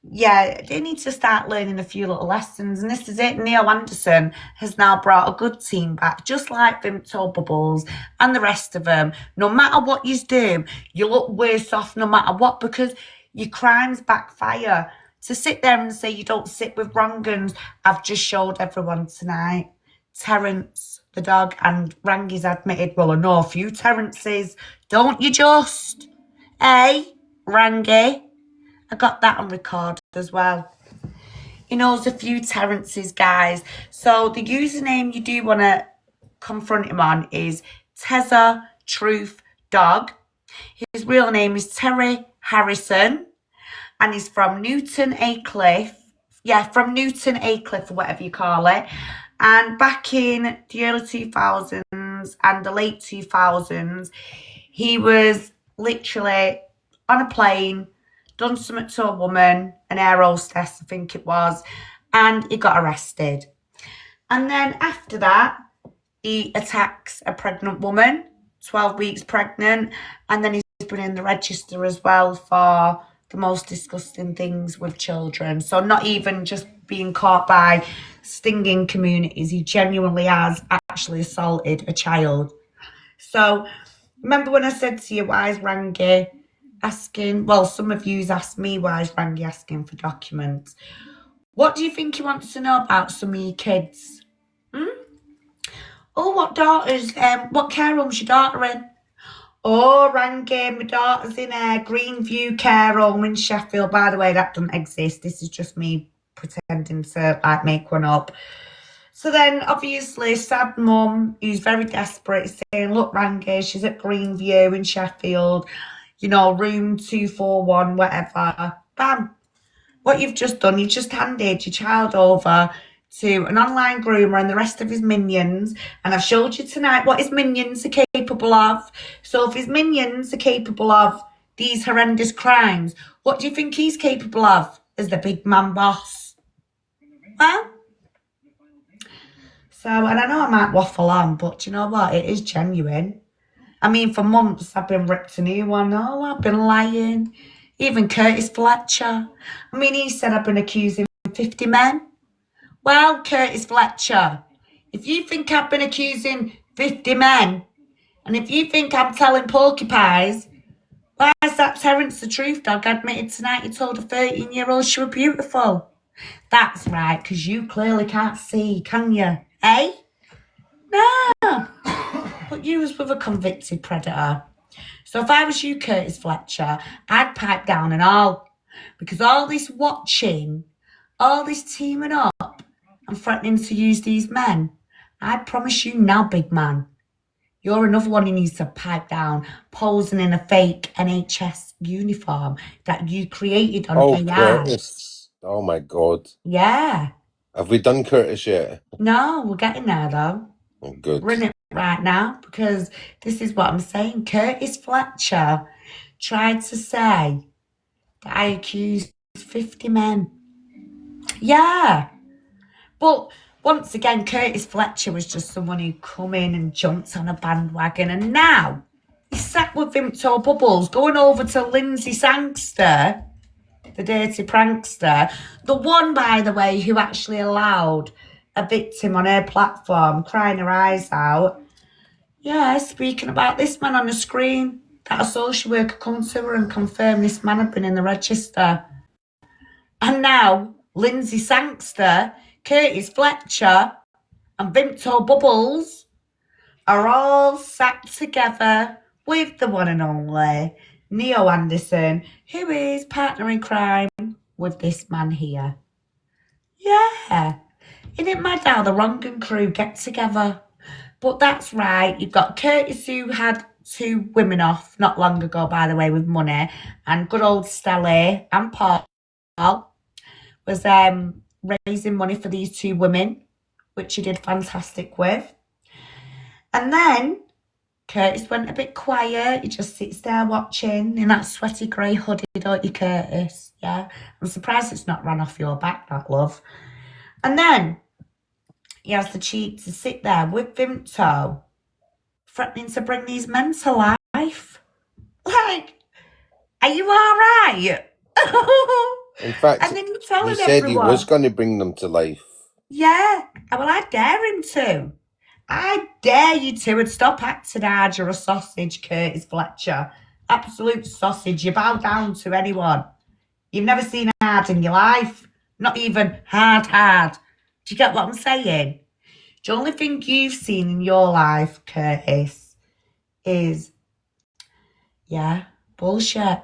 yeah, they need to start learning a few little lessons. And this is it. Neil Anderson has now brought a good team back, just like Vimto Bubbles and the rest of them. No matter what you do, you look worse off no matter what, because your crimes backfire. To sit there and say you don't sit with wrong uns, I've just showed everyone tonight. Terence, the dog, and Rangy's admitted, well, I know a few Terences. Don't you just? Hey, Rangy? I got that on record as well. He knows a few Terences, guys. So the username you do want to confront him on is Tezza Truth Dog. His real name is Terry Harrison. And he's from Newton Aycliffe. Yeah, from Newton Aycliffe, or whatever you call it. And back in the early 2000s and the late 2000s, he was literally on a plane, done something to a woman, an air hostess, I think it was, and he got arrested. And then after that, he attacks a pregnant woman, 12 weeks pregnant, and then he's been in the register as well for the most disgusting things with children. So not even just being caught by stinging communities, he genuinely has actually assaulted a child. So remember when I said to you, why is Rangy asking, well, some of you asked me, why is Rangy asking for documents? What do you think he wants to know about some of your kids? Oh, what daughters, what care home's your daughter in? Oh, Rangy, my daughter's in a Greenview care home in Sheffield. By the way, that doesn't exist. This is just me pretending to like make one up. So then, obviously, sad mum, who's very desperate, is saying, look, Rangy, she's at Greenview in Sheffield, you know, room 241, whatever. Bam. What you've just done, you've just handed your child over to an online groomer and the rest of his minions. And I've showed you tonight what his minions are capable of. So if his minions are capable of these horrendous crimes, what do you think he's capable of as the big man boss? Well, So, and I know I might waffle on, but do you know what? It is genuine. I mean, for months I've been ripped a new one. Oh, I've been lying. Even Curtis Fletcher. I mean, he said I've been accusing 50 men. Well, Curtis Fletcher, if you think I've been accusing 50 men, and if you think I'm telling porcupines, why is that Terence the Truth Dog admitted tonight he told a 13-year-old she was beautiful? That's right, because you clearly can't see, can you? Eh? No. But you was with a convicted predator. So if I was you, Curtis Fletcher, I'd pipe down and all. Because all this watching, all this teaming up and threatening to use these men, I promise you now, big man, you're another one who needs to pipe down, posing in a fake NHS uniform that you created on Oh, AI. Curtis. Oh, my God. Yeah. Have we done Curtis yet? No, we're getting there, though. Oh, good. We're in it right now because this is what I'm saying. Curtis Fletcher tried to say that I accused 50 men. Yeah. But once again, Curtis Fletcher was just someone who come in and jumped on a bandwagon. And now he's sat with Vimto Bubbles going over to Lindsay Sangster, the dirty prankster. The one, by the way, who actually allowed a victim on her platform crying her eyes out. Yeah, speaking about this man on the screen, that a social worker come to her and confirmed this man had been in the register. And now, Lindsay Sangster, Curtis Fletcher, and Vimto Bubbles are all sat together with the one and only Neo Anderson, who is partner in crime with this man here. Yeah. Isn't it mad how the Rongan crew get together? But that's right, you've got Curtis, who had 2 women off not long ago, by the way, with money, and good old Stella and Paul was raising money for these 2 women, which he did fantastic with. And then Curtis went a bit quiet. He just sits there watching in that sweaty grey hoodie, don't you, Curtis? Yeah. I'm surprised it's not run off your back, that love. And then he has the cheek to sit there with Vimto, threatening to bring these men to life. Like, are you all right? In fact, And then you're telling he said everyone. he was going to bring them to life. Yeah. Well, I dare him to. I dare you to, and stop acting hard. You're a sausage, Curtis Fletcher. Absolute sausage. You bow down to anyone. You've never seen hard in your life. Not even hard. Do you get what I'm saying? The only thing you've seen in your life, Curtis, is, bullshit.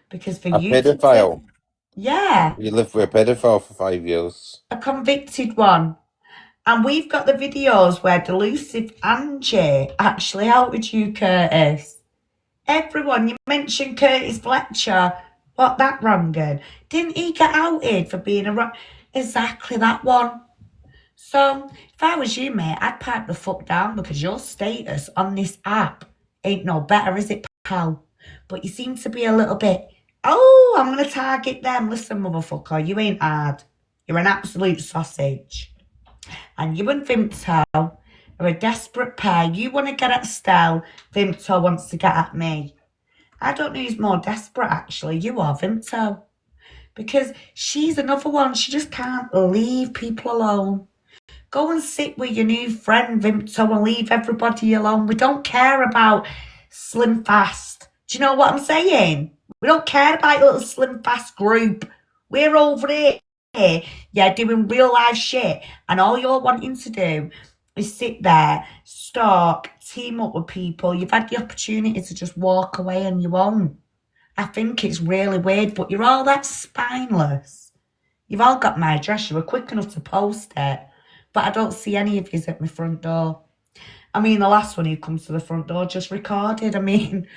Because for A you pedophile. yeah. You lived with a pedophile for 5 years. A convicted one. And we've got the videos where Delusive Angie actually outed you, Curtis. Everyone, you mentioned Curtis Fletcher. What, that wronging? Didn't he get outed for being exactly that one? So, if I was you, mate, I'd pipe the fuck down because your status on this app ain't no better, is it, pal? But you seem to be a little bit, oh, I'm going to target them. Listen, motherfucker, you ain't hard. You're an absolute sausage. And you and Vimto are a desperate pair. You want to get at Stell. Vimto wants to get at me. I don't know who's more desperate, actually. You or Vimto. Because she's another one. She just can't leave people alone. Go and sit with your new friend, Vimto, and leave everybody alone. We don't care about Slim Fast. Do you know what I'm saying? We don't care about your little Slim Fast group. We're over here. Doing real life shit, and all you're wanting to do is sit there, stalk, team up with people. You've had the opportunity to just walk away and you won't. I think it's really weird, but you're all that spineless. You've all got my address. You were quick enough to post it, but I don't see any of yous at my front door. I mean, the last one who comes to the front door just recorded. I mean,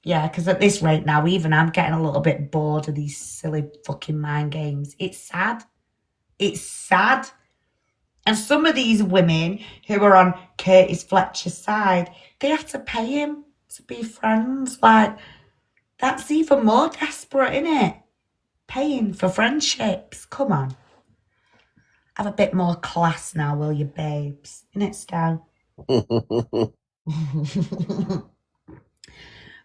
yeah, because at this rate now, even I'm getting a little bit bored of these silly fucking mind games. It's sad. It's sad. And some of these women who are on Curtis Fletcher's side, they have to pay him to be friends. Like, that's even more desperate, isn't it? Paying for friendships. Come on. Have a bit more class now, will you, babes? Innit, Stan?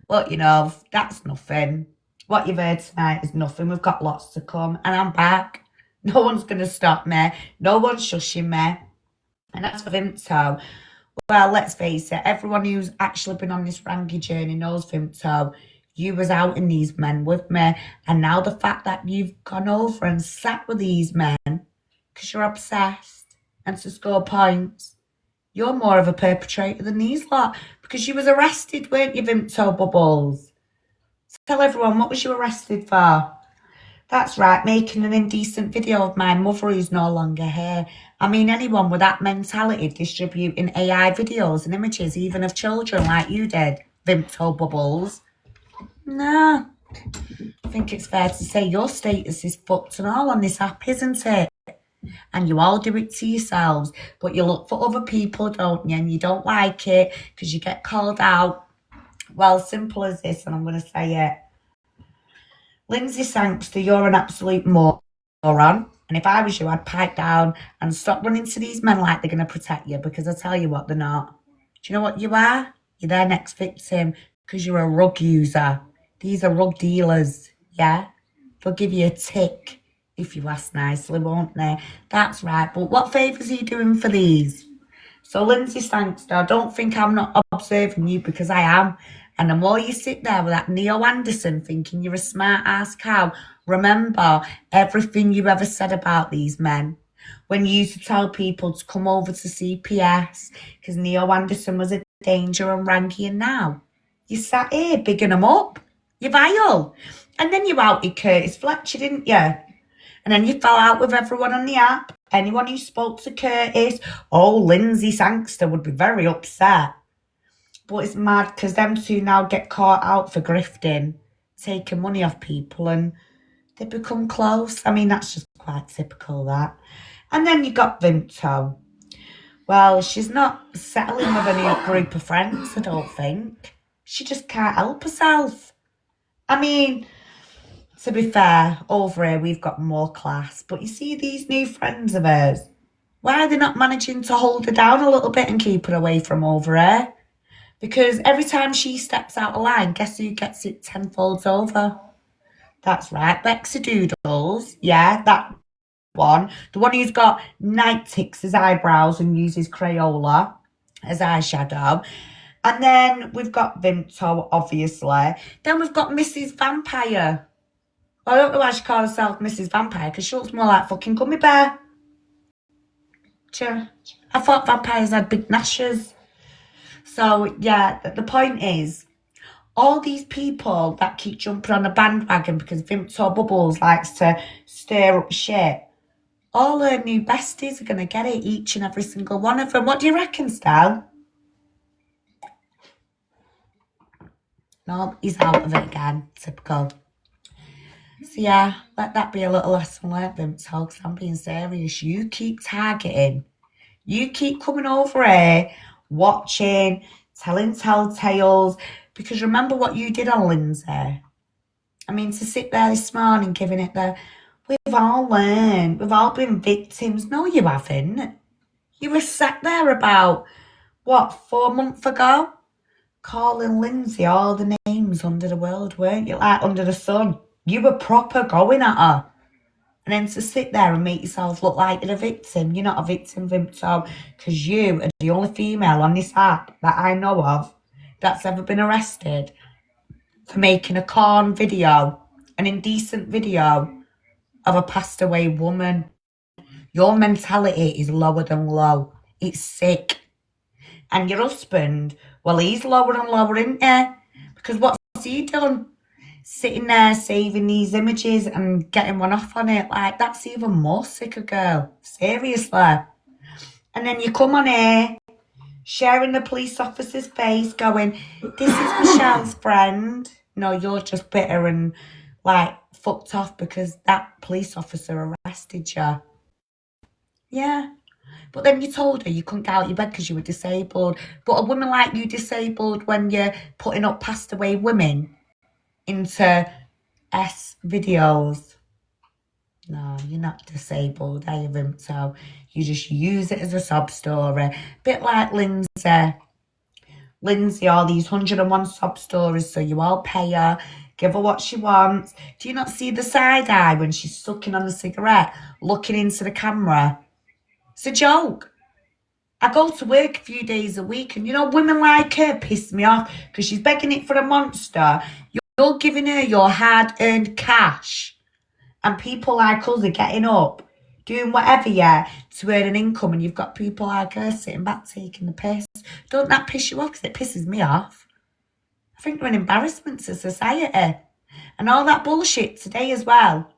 Well, you know, that's nothing. What you've heard tonight is nothing. We've got lots to come, and I'm back. No one's going to stop me. No one's shushing me. And that's for Vimto. Well, let's face it, everyone who's actually been on this Rangy journey knows, Vimto, you was out in these men with me. And now the fact that you've gone over and sat with these men because you're obsessed and to score points, you're more of a perpetrator than these lot, because you was arrested, weren't you, Vimto Bubbles? Tell everyone, what was you arrested for? That's right, making an indecent video of my mother who's no longer here. I mean, anyone with that mentality distributing AI videos and images, even of children like you did, Vimto Bubbles. No, I think it's fair to say your status is fucked and all on this app, isn't it? And you all do it to yourselves, but you look for other people, don't you? And you don't like it because you get called out. Well, simple as this, and I'm going to say it. Lindsay Sankster, you're an absolute moron. And if I was you, I'd pipe down and stop running to these men like they're going to protect you, because I tell you what, they're not. Do you know what you are? You're their next victim, because you're a rug user. These are rug dealers, yeah? They'll give you a tick if you ask nicely, won't they? That's right, but what favours are you doing for these? So Lindsay Sankster, don't think I'm not observing you, because I am. And the more you sit there with that Neo Anderson thinking you're a smart ass cow, remember everything you ever said about these men. When you used to tell people to come over to CPS because Neo Anderson was a danger and Rangy, and now you sat here bigging them up. You're vile. And then you outed Curtis Fletcher, didn't you? And then you fell out with everyone on the app. Anyone who spoke to Curtis, Lindsay Sankster would be very upset. But it's mad because them two now get caught out for grifting, taking money off people, and they become close. I mean, that's just quite typical, that. And then you got Vimto. Well, she's not settling with a new group of friends, I don't think. She just can't help herself. I mean, to be fair, over here we've got more class. But you see these new friends of hers, why are they not managing to hold her down a little bit and keep her away from over here? Because every time she steps out of line, guess who gets it tenfold over? That's right, Bexy Doodles. Yeah, that one. The one who's got night ticks as eyebrows and uses Crayola as eyeshadow. And then we've got Vimto, obviously. Then we've got Mrs. Vampire. I don't know why she calls herself Mrs. Vampire, because she looks more like fucking Gummy Bear. I thought vampires had big gnashes. So, yeah, the point is, all these people that keep jumping on the bandwagon because Vimto Bubbles likes to stir up shit, all her new besties are going to get it, each and every single one of them. What do you reckon, Stal? No, he's out of it again. Typical. So yeah, let that be a little lesson learned, Vimto, because I'm being serious. You keep targeting. You keep coming over here, watching, telling telltales, because remember what you did on Lindsay? I mean, to sit there this morning giving it the, we've all learned, we've all been victims. No, you haven't. You were sat there about, 4 months ago? Calling Lindsay all the names under the world, weren't you? Like under the sun. You were proper going at her. And then to sit there and make yourself look like you're a victim. You're not a victim, Vimto, because you are the only female on this app that I know of that's ever been arrested for making a corn video, an indecent video of a passed away woman. Your mentality is lower than low. It's sick. And your husband, well, he's lower and lower, isn't he? Because what's he done? Sitting there saving these images and getting one off on it. Like, that's even more sicker, girl. Seriously. And then you come on here, sharing the police officer's face, going, this is Michelle's friend. No, you're just bitter and, like, fucked off because that police officer arrested you. Yeah. But then you told her you couldn't get out of your bed because you were disabled. But a woman like you disabled when you're putting up passed away women into S videos. No, you're not disabled, are you, Vimto? You just use it as a sob story. Bit like Lindsay. Lindsay, all these 101 sob stories, so you all pay her, give her what she wants. Do you not see the side eye when she's sucking on a cigarette, looking into the camera? It's a joke. I go to work a few days a week, and you know, women like her piss me off because she's begging it for a monster. You're giving her your hard-earned cash. And people like us are getting up, doing whatever, yeah, to earn an income, and you've got people like her sitting back taking the piss. Don't that piss you off? Because it pisses me off. I think we're an embarrassment to society. And all that bullshit today as well.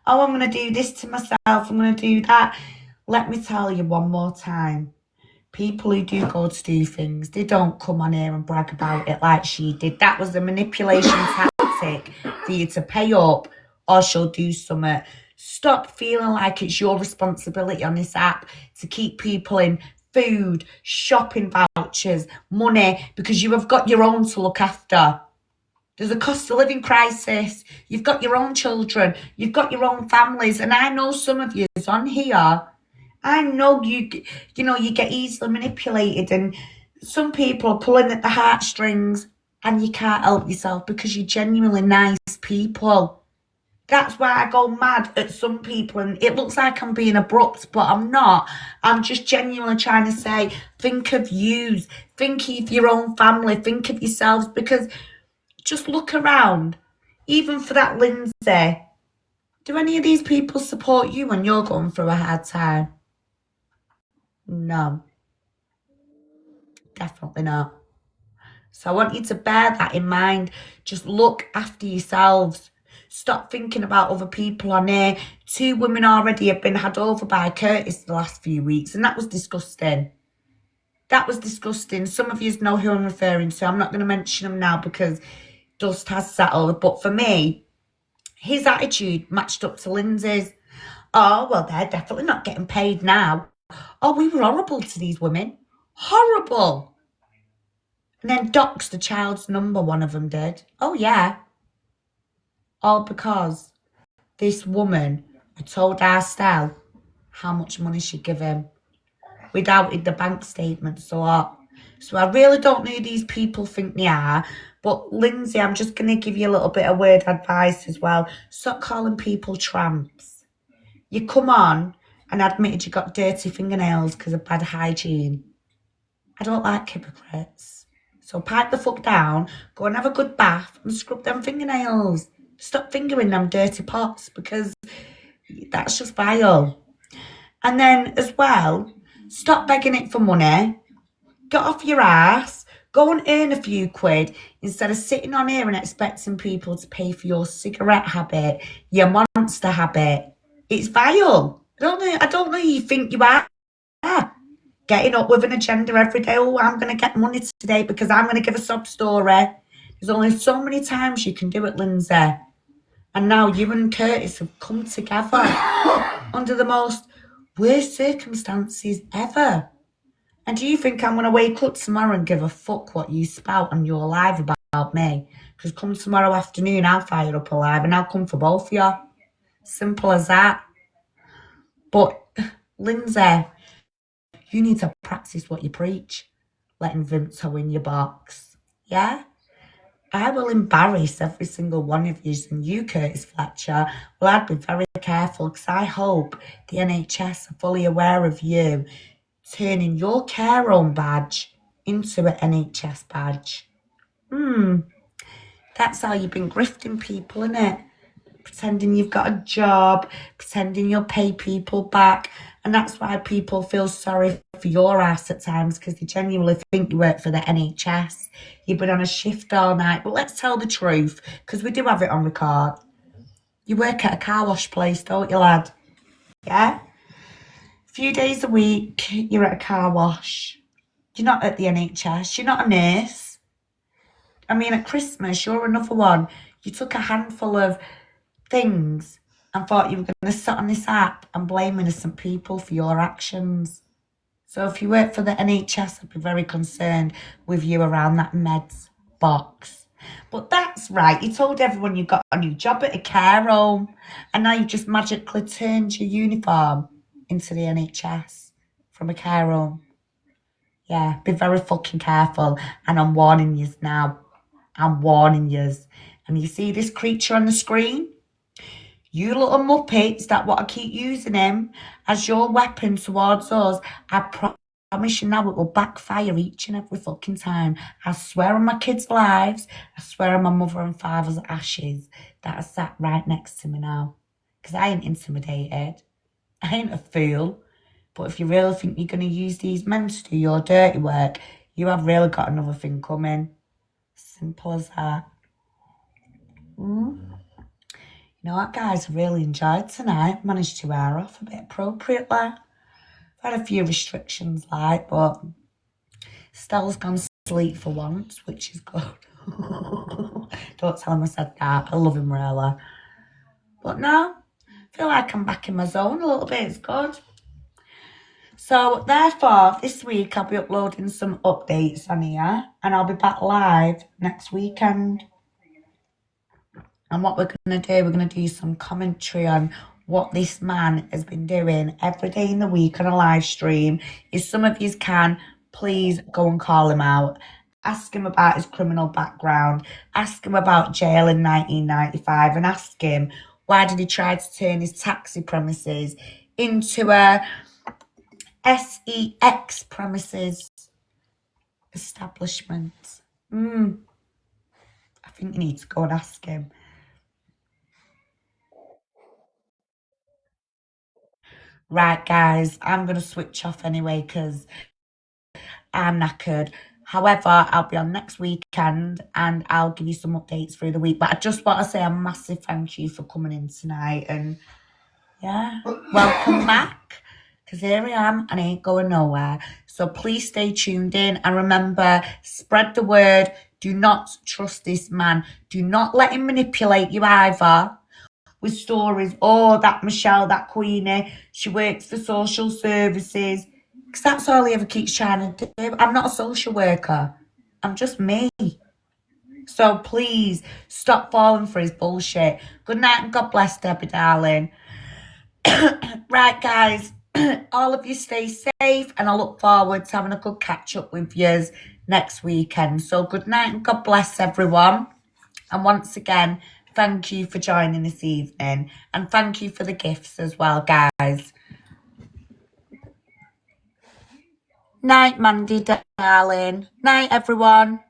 Oh, I'm going to do this to myself, I'm going to do that. Let me tell you one more time. People who do go to do things, they don't come on here and brag about it like she did. That was a manipulation tactic for you to pay up or she'll do something. Stop feeling like it's your responsibility on this app to keep people in food, shopping vouchers, money, because you have got your own to look after. There's a cost of living crisis. You've got your own children. You've got your own families. And I know some of you is on here. I know you get easily manipulated, and some people are pulling at the heartstrings, and you can't help yourself because you're genuinely nice people. That's why I go mad at some people, and it looks like I'm being abrupt, but I'm not. I'm just genuinely trying to say, think of yous, think of your own family, think of yourselves, because just look around. Even for that Lindsay, do any of these people support you when you're going through a hard time? No, definitely not. So I want you to bear that in mind. Just look after yourselves. Stop thinking about other people on here. 2 women already have been had over by Curtis the last few weeks, and that was disgusting. That was disgusting. Some of you know who I'm referring to. I'm not going to mention them now because dust has settled. But for me, his attitude matched up to Lindsay's. Oh, well, they're definitely not getting paid now. Oh, we were horrible to these women. Horrible. And then doxed the child's number, one of them did. Oh, yeah. All because this woman had told Estelle how much money she'd give him. We doubted the bank statement, so I really don't know who these people think they are. But Lindsay, I'm just going to give you a little bit of word advice as well. Stop calling people tramps. You come on and admitted you got dirty fingernails because of bad hygiene. I don't like hypocrites. So pipe the fuck down, go and have a good bath and scrub them fingernails. Stop fingering them dirty pots because that's just vile. And then as well, stop begging it for money. Get off your ass. Go and earn a few quid instead of sitting on here and expecting people to pay for your cigarette habit, your monster habit. It's vile. I don't know who you think you are. Getting up with an agenda every day. Oh, I'm going to get money today because I'm going to give a sob story. There's only so many times you can do it, Lindsay. And now you and Curtis have come together under the most worst circumstances ever. And do you think I'm going to wake up tomorrow and give a fuck what you spout on your live about me? Because come tomorrow afternoon, I'll fire up a live and I'll come for both of you. Simple as that. But, Lindsay, you need to practice what you preach. Letting Vimto in your box. Yeah? I will embarrass every single one of you, and you, Curtis Fletcher. Well, I'd be very careful because I hope the NHS are fully aware of you turning your care home badge into an NHS badge. That's how you've been grifting people, innit? Pretending you've got a job, pretending you'll pay people back. And that's why people feel sorry for your ass at times, because they genuinely think you work for the NHS. You've been on a shift all night. But let's tell the truth, because we do have it on record. You work at a car wash place, don't you, lad? Yeah? A few days a week, you're at a car wash. You're not at the NHS. You're not a nurse. I mean, at Christmas, you're another one. You took a handful of things and thought you were going to sit on this app and blame innocent people for your actions. So if you work for the NHS, I'd be very concerned with you around that meds box. But that's right. You told everyone you got a new job at a care home, and now you've just magically turned your uniform into the NHS from a care home. Yeah, be very fucking careful. And I'm warning you now. I'm warning you. And you see this creature on the screen? You little muppets that want to keep using him as your weapon towards us, I promise you now it will backfire each and every fucking time. I swear on my kids' lives, I swear on my mother and father's ashes that are sat right next to me now. Because I ain't intimidated. I ain't a fool. But if you really think you're going to use these men to do your dirty work, you have really got another thing coming. Simple as that. You know what, guys? I really enjoyed tonight. Managed to wear off a bit appropriately. Had a few restrictions, but Stella's gone to sleep for once, which is good. Don't tell him I said that. I love him really. But no, I feel like I'm back in my zone a little bit. It's good. So, therefore, this week I'll be uploading some updates on here, and I'll be back live next weekend. And what we're going to do, we're going to do some commentary on what this man has been doing every day in the week on a live stream. If some of you can, please go and call him out. Ask him about his criminal background. Ask him about jail in 1995. And ask him, why did he try to turn his taxi premises into a sex premises establishment? I think you need to go and ask him. Right, guys, I'm going to switch off anyway because I'm knackered. However, I'll be on next weekend and I'll give you some updates through the week. But I just want to say a massive thank you for coming in tonight. And yeah, welcome back. Because here I am and I ain't going nowhere. So please stay tuned in. And remember, spread the word. Do not trust this man. Do not let him manipulate you either. With stories, oh, that Michelle, that Queenie, she works for social services. Because that's all he ever keeps trying to do. I'm not a social worker. I'm just me. So please, stop falling for his bullshit. Good night and God bless, Debbie, darling. Right, guys, all of you stay safe. And I look forward to having a good catch-up with you next weekend. So good night and God bless, everyone. And once again, thank you for joining this evening. And thank you for the gifts as well, guys. Night, Mandy, darling. Night, everyone.